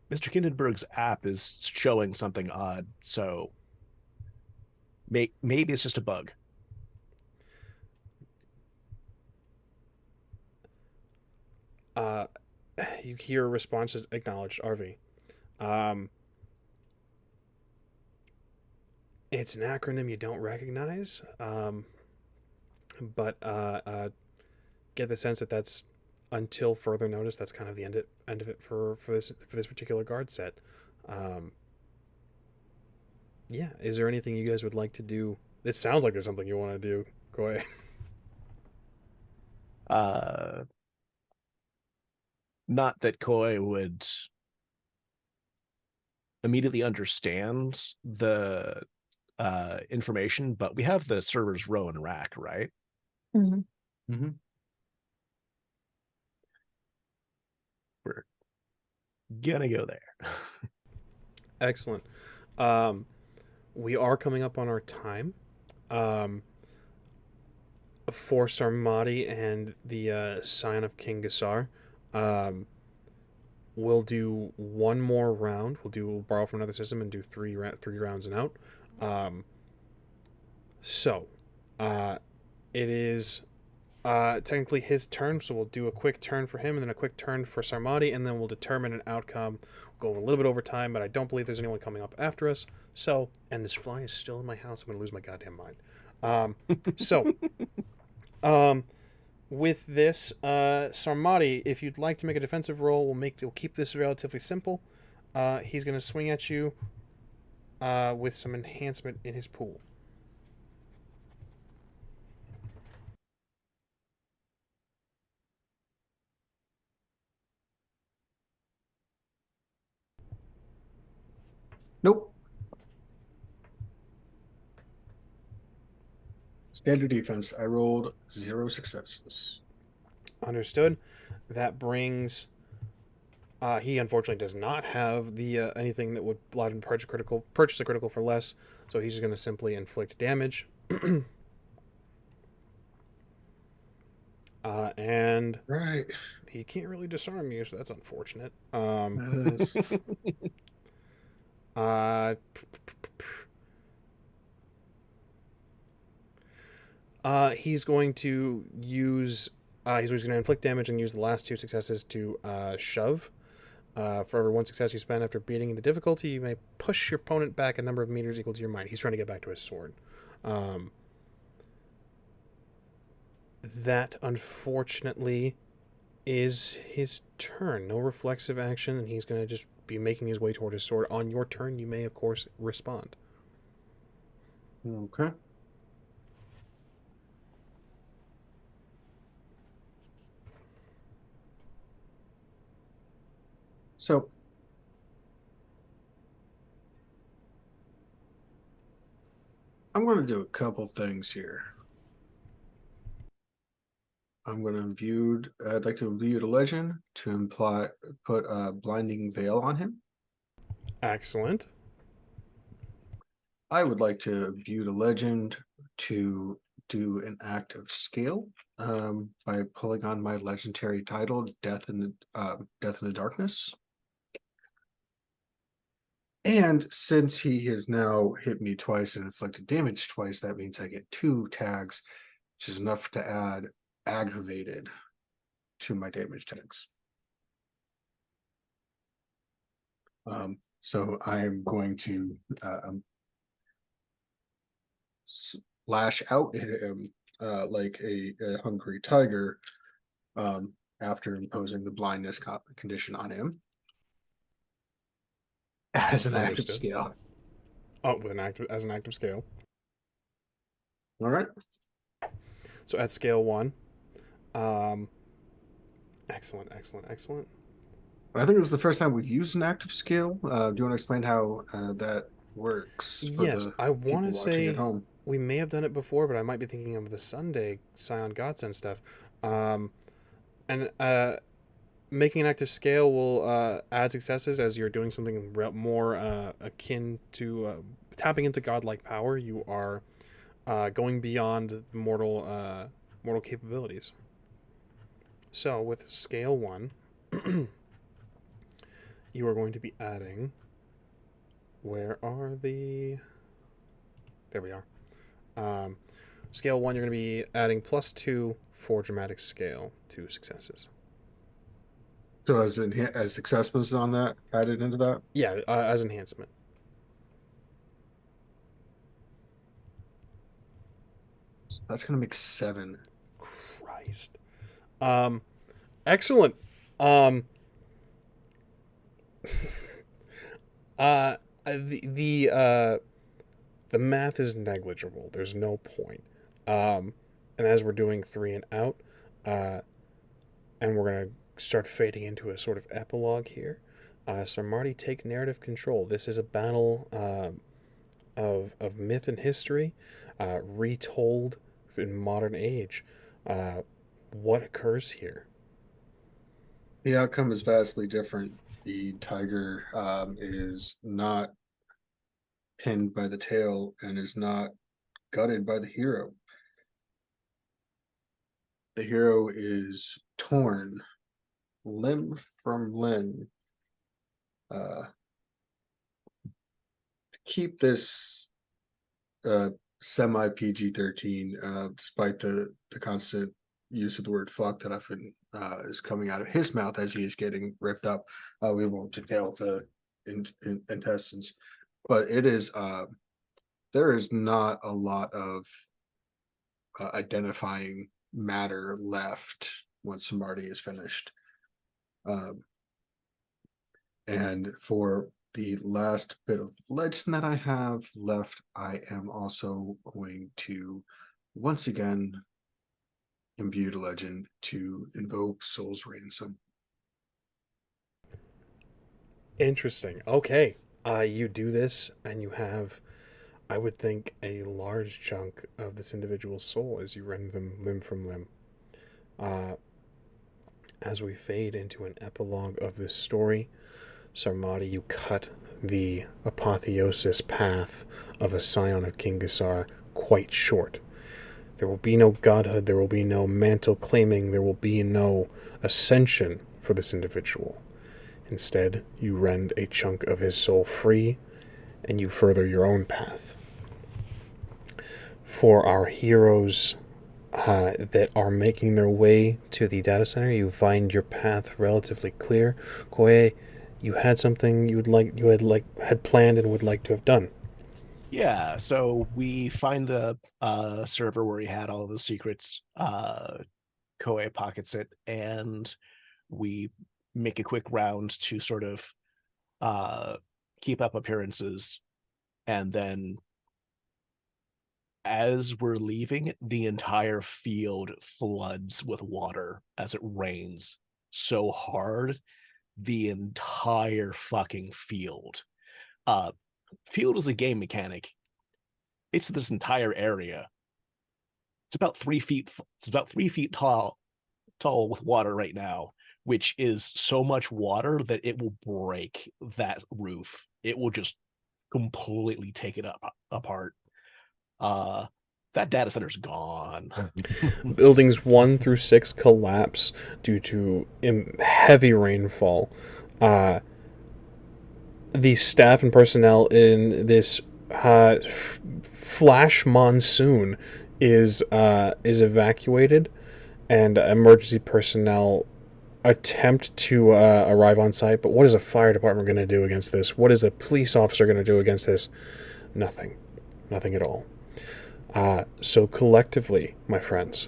Mr. Kindenberg's app is showing something odd, so maybe it's just a bug. Uh, you hear responses acknowledged, RV. Um, it's an acronym you don't recognize, but get the sense that that's until further notice. That's kind of the end of it for this particular guard set. Um, yeah, is there anything you guys would like to do? It sounds like there's something you want to do. Go ahead. Uh, Not that Koi would immediately understand the information, but we have the servers row and rack, right? Mm-hmm. Hmm. We're gonna go there. Excellent. Um, we are coming up on our time. Um, for Sarmati and the Scion of King Gassar. Um, we'll do one more round. We'll borrow from another system and do three rounds and out. Um, so, it is technically his turn, so we'll do a quick turn for him and then a quick turn for Sarmati, and then we'll determine an outcome. We'll go a little bit over time, but I don't believe there's anyone coming up after us. So, and this fly is still in my house. I'm going to lose my goddamn mind. So, um, with this, Sarmati, if you'd like to make a defensive roll, we'll keep this relatively simple. He's going to swing at you with some enhancement in his pool. Nope. Standard defense. I rolled 0 successes. Understood. That brings. He unfortunately does not have the anything that would allow him to purchase a critical for less, so he's going to simply inflict damage. And Right. he can't really disarm you, so that's unfortunate. That is. Uh, he's going to use. He's going to inflict damage and use the last 2 successes to shove. For every 1 success you spend after beating the difficulty, you may push your opponent back a number of meters equal to your might. He's trying to get back to his sword. That, unfortunately, is his turn. No reflexive action, and he's going to just be making his way toward his sword. On your turn, you may, of course, respond. Okay. So I'm going to do a couple things here. I'm going to I'd like to imbue the legend to put a blinding veil on him. Excellent. I would like to imbue the legend to do an act of scale by pulling on my legendary title, Death in the Darkness. And since he has now hit me twice and inflicted damage twice, that means I get 2 tags, which is enough to add aggravated to my damage tags. So I'm going to lash out at him like a hungry tiger after imposing the blindness condition on him as an active Understood. scale. Oh, as an active scale. All right. So at scale 1. Excellent. I think this is the first time we've used an active scale. Do you want to explain how that works for Yes, the I want people to watching at say home? we may have done it before, but I might be thinking of the Sunday Scion Godsend stuff. And making an active scale will add successes as you're doing something more akin to tapping into godlike power. You are going beyond mortal capabilities. So with scale 1, you are going to be adding. Where are the? There we are. Scale 1, you're going to be adding +2 for dramatic scale to successes. So as success was on that added into that. Yeah, as enhancement. So that's going to make 7. Christ. Excellent. Um, the math is negligible. There's no point. And as we're doing 3 and out, and we're gonna start fading into a sort of epilogue here. So Marty, take narrative control. This is a battle of myth and history, retold in modern age. What occurs here? The outcome is vastly different. The tiger is not pinned by the tail and is not gutted by the hero. The hero is torn limb from limb to keep this semi PG-13 despite the constant use of the word fuck that often is coming out of his mouth as he is getting ripped up. We won't detail the intestines, but it is there is not a lot of identifying matter left once Marty is finished. Um, and for the last bit of legend that I have left, I am also going to once again imbue the legend to invoke Soul's Ransom. Interesting. Okay. You do this, and you have, I would think, a large chunk of this individual's soul as you rend them limb from limb. Uh, as we fade into an epilogue of this story, Sarmati, you cut the apotheosis path of a scion of King Gisar quite short. There will be no godhood, there will be no mantle claiming, there will be no ascension for this individual. Instead, you rend a chunk of his soul free, and you further your own path. For our heroes that are making their way to the data center, you find your path relatively clear. Koe, you had something you had planned and would like to have done. Yeah, so we find the server where he had all the secrets. Koei pockets it, and we make a quick round to sort of uh, keep up appearances. And then as we're leaving, the entire field floods with water as it rains so hard. The entire fucking field. Uh, Field is a game mechanic. It's this entire area. It's about 3 feet. It's about 3 feet tall with water right now, which is so much water that it will break that roof. It will just completely take it apart. Uh, that data center's gone. Buildings 1 through 6 collapse due to heavy rainfall. Uh, the staff and personnel in this flash monsoon is evacuated, and emergency personnel attempt to arrive on site. But what is a fire department going to do against this? What is a police officer going to do against this? Nothing. Nothing at all. So collectively, my friends,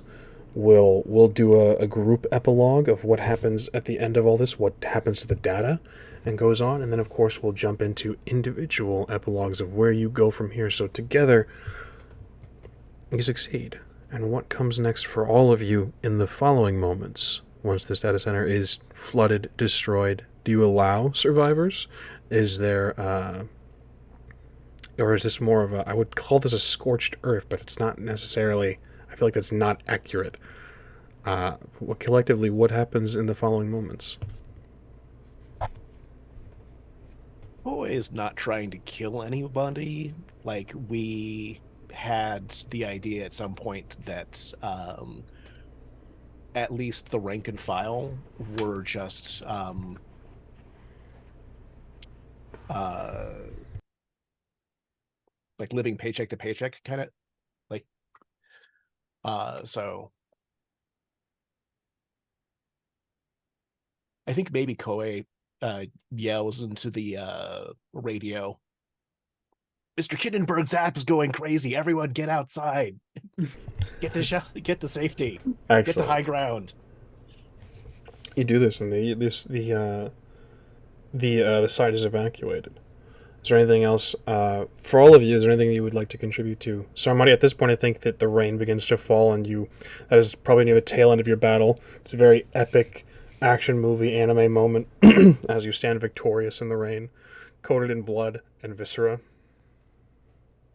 we'll do a group epilogue of what happens at the end of all this, what happens to the data, and goes on, and then of course we'll jump into individual epilogues of where you go from here. So together, you succeed. And what comes next for all of you in the following moments? Once this data center is flooded, destroyed, do you allow survivors? Is there or is this more of a, I would call this a scorched earth, but it's not necessarily, I feel like that's not accurate. Collectively, what happens in the following moments? Boy is not trying to kill anybody. Like, we had the idea at some point that at least the rank and file were just uh like living paycheck to paycheck kind of, like, so I think maybe Koei yells into the radio, Mr. Kindenberg's app is going crazy, everyone get outside, get to safety, get to Excellent. high ground. You do this, and the site is evacuated. Is there anything else for all of you? Is there anything you would like to contribute to? So, Armani, at this point, I think that the rain begins to fall, and that is probably near the tail end of your battle. It's a very epic action movie anime moment as you stand victorious in the rain, coated in blood and viscera.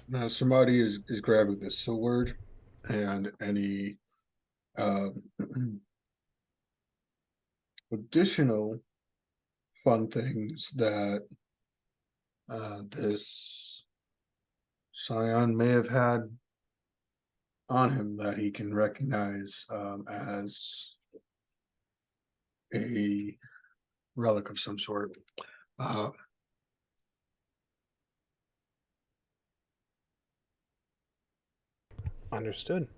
Now, somebody is grabbing the sword and any um, additional fun things that this Scion may have had on him that he can recognize as a relic of some sort. Uh, Understood.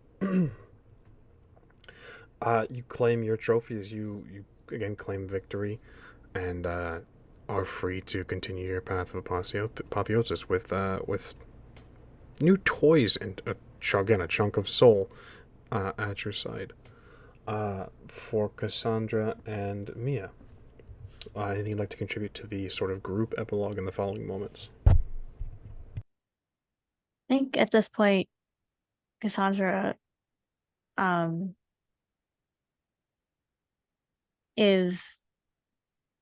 You claim your trophies. You again claim victory, and are free to continue your path of apotheosis with new toys and again a chunk of soul at your side. For Cassandra and Mia, anything you'd like to contribute to the sort of group epilogue in the following moments? I think at this point, Cassandra um is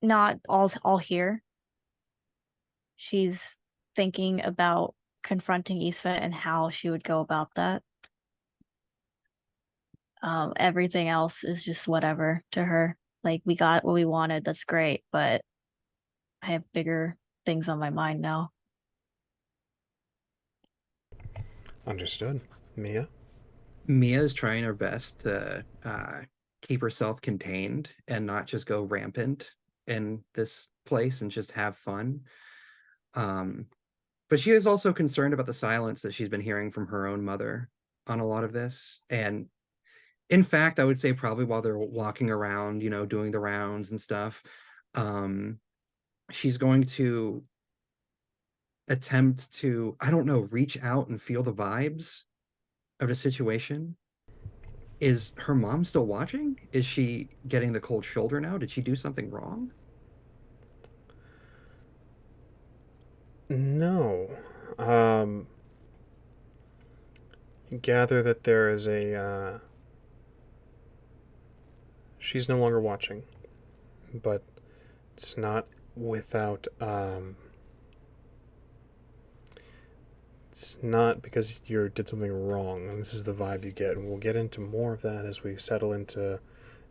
not all here. She's thinking about confronting Isfa and how she would go about that. Everything else is just whatever to her. Like, we got what we wanted, that's great, but I have bigger things on my mind now. Understood. Mia? Mia is trying her best to keep herself contained and not just go rampant in this place and just have fun. Um, but she is also concerned about the silence that she's been hearing from her own mother on a lot of this. And in fact, I would say probably while they're walking around, doing the rounds and stuff, um, she's going to attempt to, I don't know, reach out and feel the vibes of the situation. Is her mom still watching? Is she getting the cold shoulder now? Did she do something wrong? No. Um, gather that there is a. She's no longer watching, but it's not without. It's not because you did something wrong, and this is the vibe you get. And we'll get into more of that as we settle into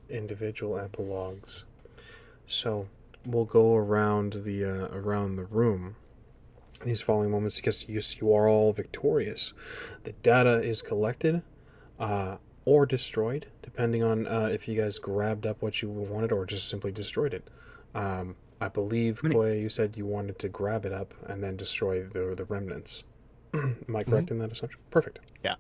individual epilogues. So we'll go around the room in these following moments because you are all victorious. The data is collected or destroyed, depending on if you guys grabbed up what you wanted or just simply destroyed it. I believe, I'm gonna, Koya, you said you wanted to grab it up and then destroy the remnants. Am I Mhm. correct in that assumption? Perfect. Yeah.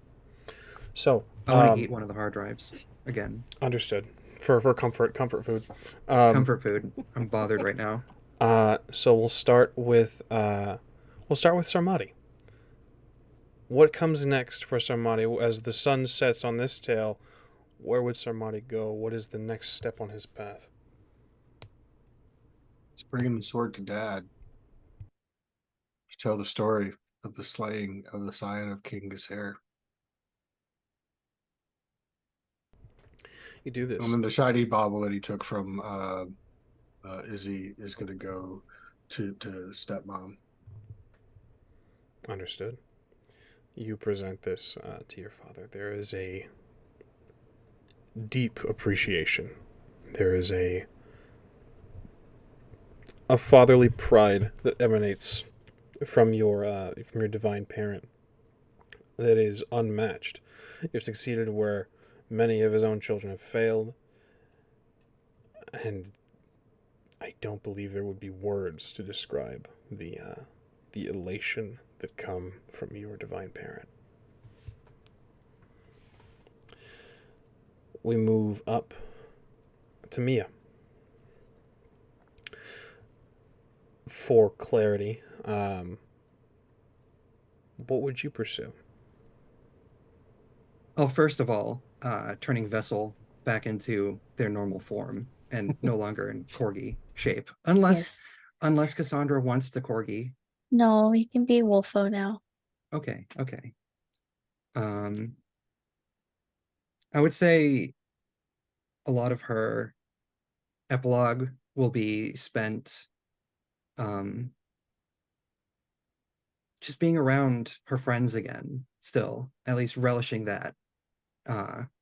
So, I want to eat one of the hard drives again. understood. For comfort food. Um, Comfort food. I'm bothered right now. so we'll start with Sarmati. What comes next for Sarmati as the sun sets on this tale? Where would Sarmati go? What is the next step on his path? It's bringing the sword to Dad to tell the story of the slaying of the Scion of King Gazher. You do And this. then the shiny bauble that he took from Izzy is going to go to stepmom. Understood. You present this to your father. There is a deep appreciation. There is a fatherly pride that emanates from your divine parent that is unmatched. You've succeeded where many of his own children have failed, and I don't believe there would be words to describe the elation that come from your divine parent. We move up to Mia. For clarity, what would you pursue? Oh, first of all, turning Vessel back into their normal form and no longer in corgi shape, unless Yes. unless Cassandra wants to corgi. No, he can be Wolfo now. Okay, okay. Um, I would say a lot of her epilogue will be spent um just being around her friends again, still, at least relishing that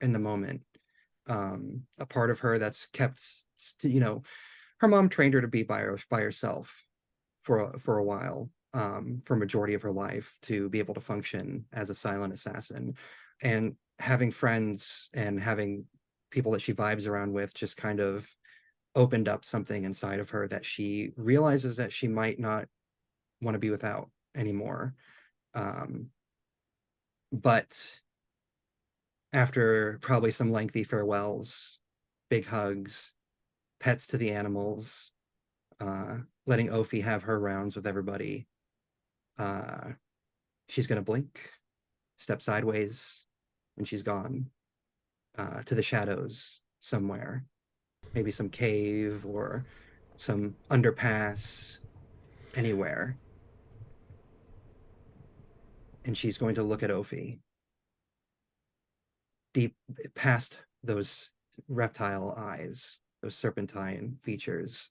in the moment. A part of her that's kept, her mom trained her to be by herself for a while, for a majority of her life to be able to function as a silent assassin, and having friends and having people that she vibes around with just kind of opened up something inside of her that she realizes that she might not want to be without anymore. Um, but After probably some lengthy farewells, big hugs, pets to the animals, letting Ophi have her rounds with everybody, uh, she's gonna blink, step sideways, and she's gone to the shadows somewhere, maybe some cave or some underpass, anywhere. And she's going to look at Ophi deep past those reptile eyes, those serpentine features.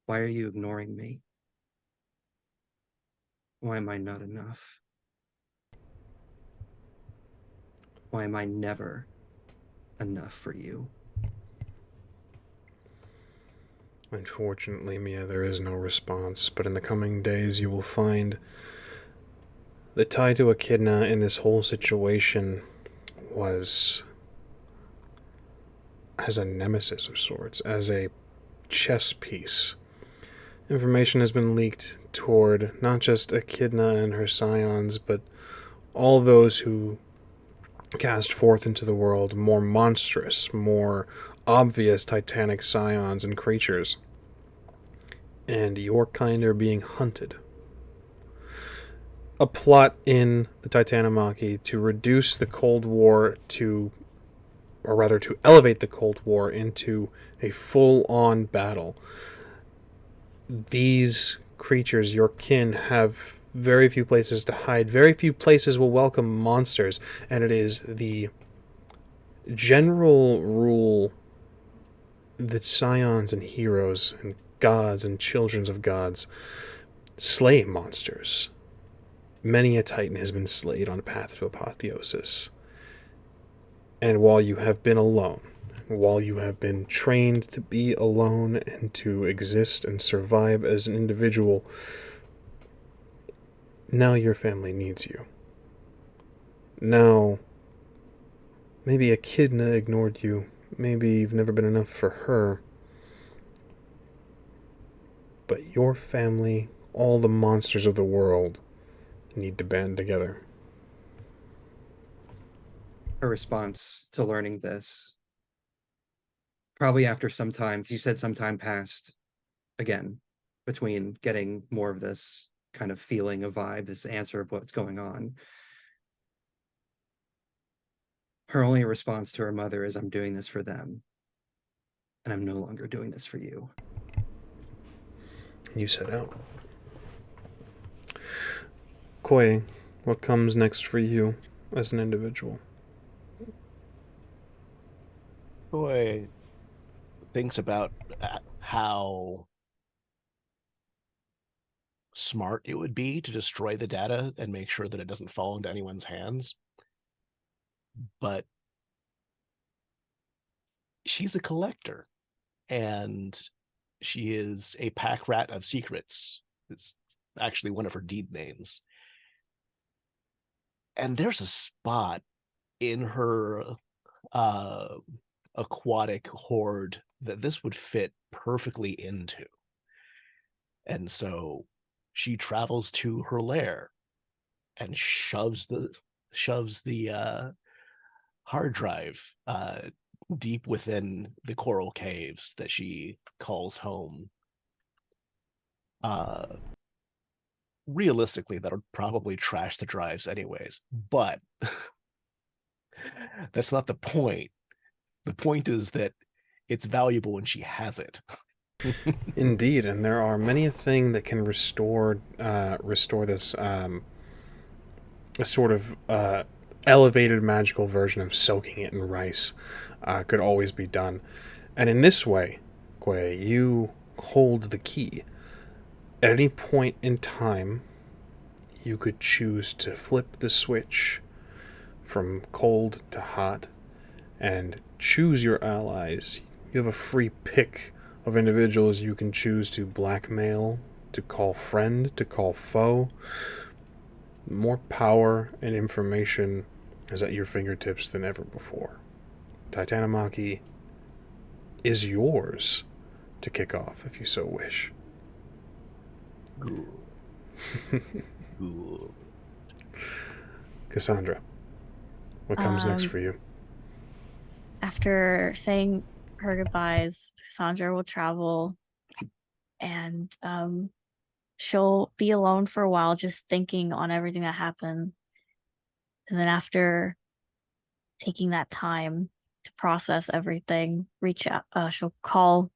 Why are you ignoring me? Why am I not enough? Why am I never enough for you? Unfortunately, Mia, there is no response, but in the coming days you will find the tie to Echidna in this whole situation was as a nemesis of sorts, as a chess piece. Information has been leaked toward not just Echidna and her scions, but all those who cast forth into the world more monstrous, more obvious titanic scions and creatures. And your kind are being hunted. A plot in the Titanomachy to reduce the Cold War to, or rather to elevate the Cold War into a full-on battle. These creatures, your kin, have very few places to hide. Very few places will welcome monsters, and it is the general rule that scions and heroes and gods and children of gods slay monsters. Many a titan has been slayed on a path to apotheosis. And while you have been alone, while you have been trained to be alone and to exist and survive as an individual, now your family needs you. Now, maybe Echidna ignored you. Maybe you've never been enough for her. But your family, all the monsters of the world, need to band together. Her response to learning this, probably after some time, because you said some time passed again between getting more of this kind of feeling, a vibe, this answer of what's going on. Her only response to her mother is, I'm doing this for them, and I'm no longer doing this for you. You set out. Koye, what comes next for you as an individual? Boy thinks about how smart it would be to destroy the data and make sure that it doesn't fall into anyone's hands. But she's a collector, and she is a pack rat of secrets. It's actually one of her deed names. And there's a spot in her uh, aquatic hoard that this would fit perfectly into. And so she travels to her lair and shoves the hard drive deep within the coral caves that she calls home. Uh, Realistically, that'll probably trash the drives anyways, but that's not the point. The point is that it's valuable when she has it. Indeed, and there are many a thing that can restore this a sort of elevated magical version of soaking it in rice could always be done. And in this way, Quay, you hold the key. At any point in time, you could choose to flip the switch from cold to hot and choose your allies. You have a free pick of individuals you can choose to blackmail, to call friend, to call foe. More power and information is at your fingertips than ever before. Titanomachy is yours to kick off if you so wish. Good. Good. Cassandra, what comes next Um, for you? After saying her goodbyes, Sandra will travel and she'll be alone for a while just thinking on everything that happened. And then after taking that time to process everything, reach out, she'll call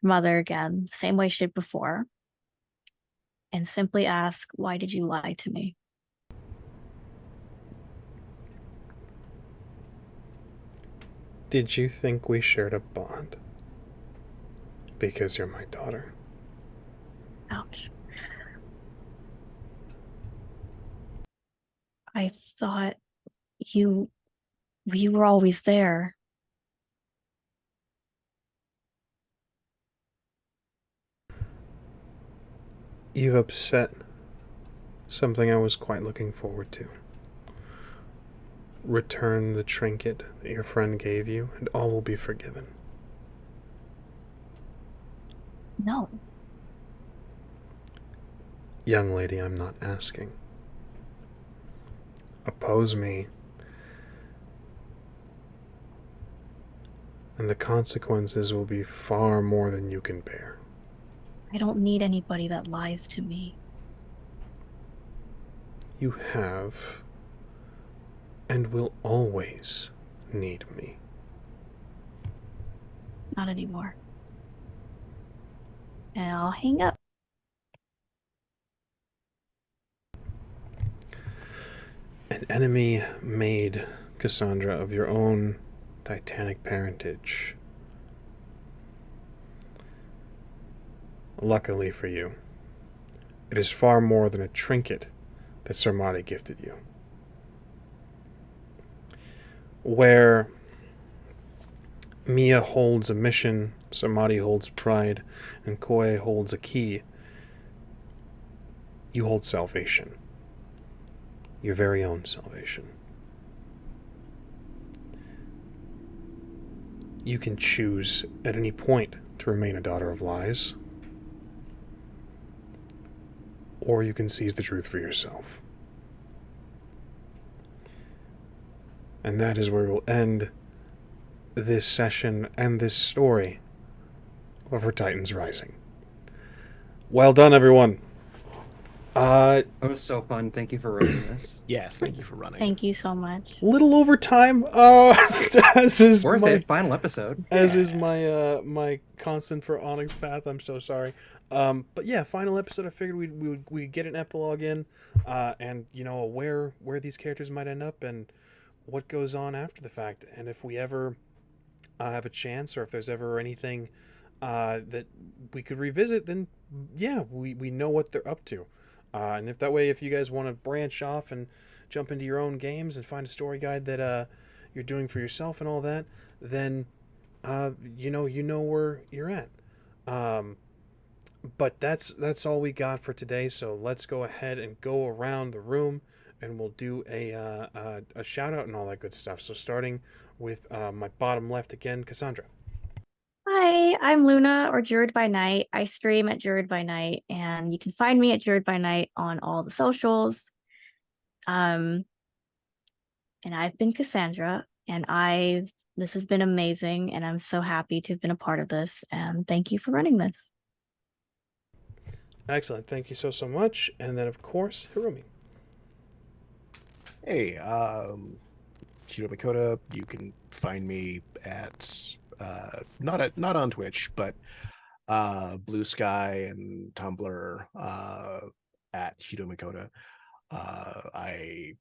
her mother again, the same way she did before, and simply ask, "Why did you lie to me?" Did you think we shared a bond? Because you're my daughter. Ouch. I thought you you were always there. You've upset something I was quite looking forward to. Return the trinket that your friend gave you, and all will be forgiven. No, Young lady, I'm not asking. Oppose me, and the consequences will be far more than you can bear. I don't need anybody that lies to me. You have, and will always, need me. Not anymore. And I'll hang up. An enemy made, Cassandra, of your own titanic parentage. Luckily for you, it is far more than a trinket that Sir Marty gifted you. Where Mia holds a mission, Samadi holds pride, and Koe holds a key, you hold salvation. Your very own salvation. You can choose at any point to remain a daughter of lies, or you can seize the truth for yourself. And that is where we'll end this session and this story of Her Titans Rising. Well done, everyone. That was so fun. Thank you for running this. Yes, thank you for running. Thank you so much. Little overtime. As is Worth my it. Final episode. as is my my constant for Onyx Path. I'm so sorry. But yeah, final episode. I figured we'd get an epilogue in, and you know where these characters might end up and what goes on after the fact, and if we ever have a chance, or if there's ever anything that we could revisit, then yeah, we know what they're up to. And if that way, if you guys want to branch off and jump into your own games and find a story guide that you're doing for yourself and all that, then you know where you're at. Um, but that's all we got for today. So let's go ahead and go around the room, and we'll do a shout out and all that good stuff. So starting with my bottom left again, Cassandra. Hi, I'm Luna or Druid by Night. I stream at Druid by Night, and you can find me at Druid by Night on all the socials. Um, and I've been Cassandra, and this has been amazing, and I'm so happy to have been a part of this. And thank you for running this. Excellent. Thank you so much. And then, of course, Hirumi. Hey, Hiro Makota, you can find me at not on Twitch, but Blue Sky and Tumblr at Hiro Makota. I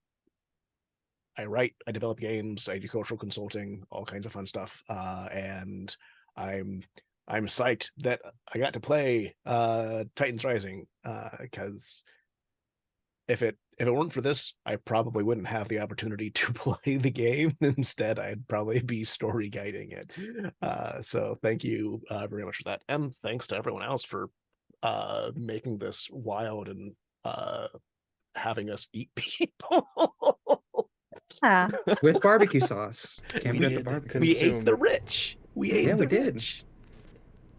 write, I develop games, I do cultural consulting, all kinds of fun stuff. And I'm I'm psyched that I got to play Titans Rising because if it weren't for this, I probably wouldn't have the opportunity to play the game. Instead, I'd probably be story guiding it. So thank you very much for that, and thanks to everyone else for making this wild and uh, having us eat people. Yeah. With barbecue sauce. Can't We forget the did barbecue. We ate consume. the rich. We ate Yeah, the we did. rich.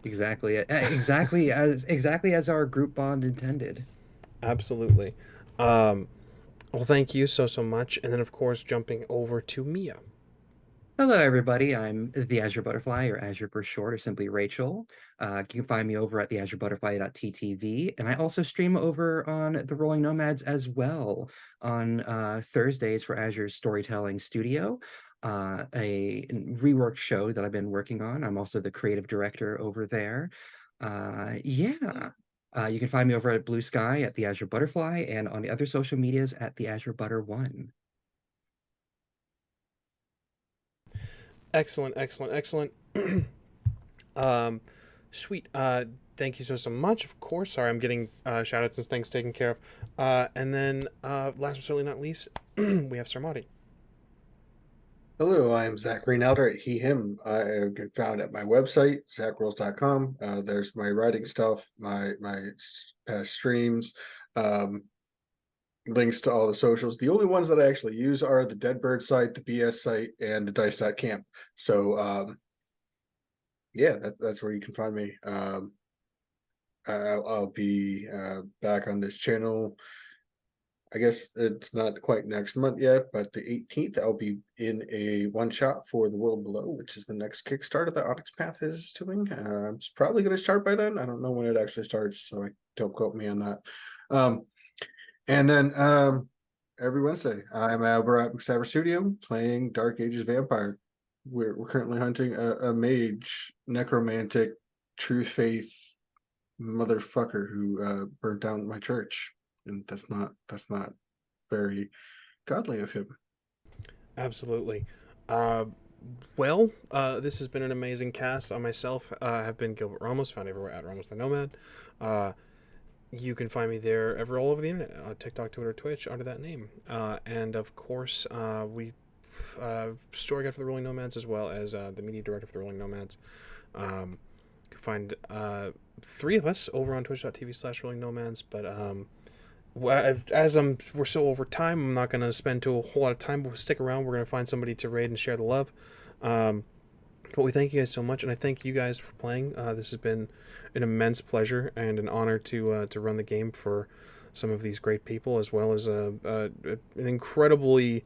Exactly. Exactly as our group bond intended. Absolutely. Well, thank you so much, and then of course jumping over to Mia. Hello, everybody. I'm the Azure Butterfly, or Azure for short, or simply Rachel. You can find me over at theazurebutterfly.ttv, and I also stream over on the Rolling Nomads as well on Thursdays for Azure's Storytelling Studio, a reworked show that I've been working on. I'm also the creative director over there. Yeah. You can find me over at Blue Sky at the Azure Butterfly, and on the other social medias at the Azure Butter One. Excellent, excellent, excellent. um, Sweet. Thank you so much. Of course. Sorry, I'm getting shout outs and things taken care of. And then last but certainly not least, we have Sarmati. Hello, I am Zach Greenelder at He Him. I can found at my website, zachrolls.com. There's my writing stuff, my past streams, um, links to all the socials. The only ones that I actually use are the Deadbird site, the BS site, and the dice.camp. So yeah, that's where you can find me. I'll be back on this channel. I guess it's not quite next month yet, but the 18th, I'll be in a one shot for The World Below, which is the next Kickstarter that Onyx Path is doing. It's probably going to start by then. I don't know when it actually starts, so don't quote me on that. And then every Wednesday, I'm over at McSaver Studio playing Dark Ages Vampire. We're currently hunting a mage, necromantic, true faith motherfucker who burnt down my church, and that's not very godly of him. Absolutely. This has been an amazing cast. I myself have been Gilbert Ramos, found everywhere at Ramos the Nomad. You can find me there all over the internet, TikTok, Twitter, Twitch, under that name. And of course, we story guide for the Rolling Nomads as well as the media director for the Rolling Nomads. You can find three of us over on twitch.tv/Rolling Nomads, but we're so over time, I'm not going to spend a whole lot of time, but stick around. We're going to find somebody to raid and share the love. But we thank you guys so much, and I thank you guys for playing. This has been an immense pleasure and an honor to run the game for some of these great people, as well as an incredibly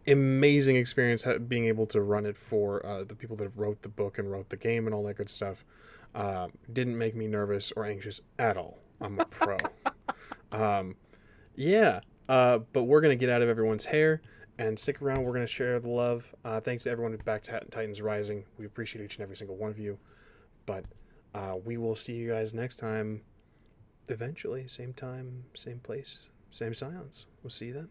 amazing experience being able to run it for the people that wrote the book and wrote the game and all that good stuff. Didn't make me nervous or anxious at all. I'm a pro. um, yeah, but we're going to get out of everyone's hair and stick around. We're going to share the love. Thanks to everyone back to Titans Rising. We appreciate each and every single one of you. But we will see you guys next time. Eventually, same time, same place, same Scions. We'll see you then.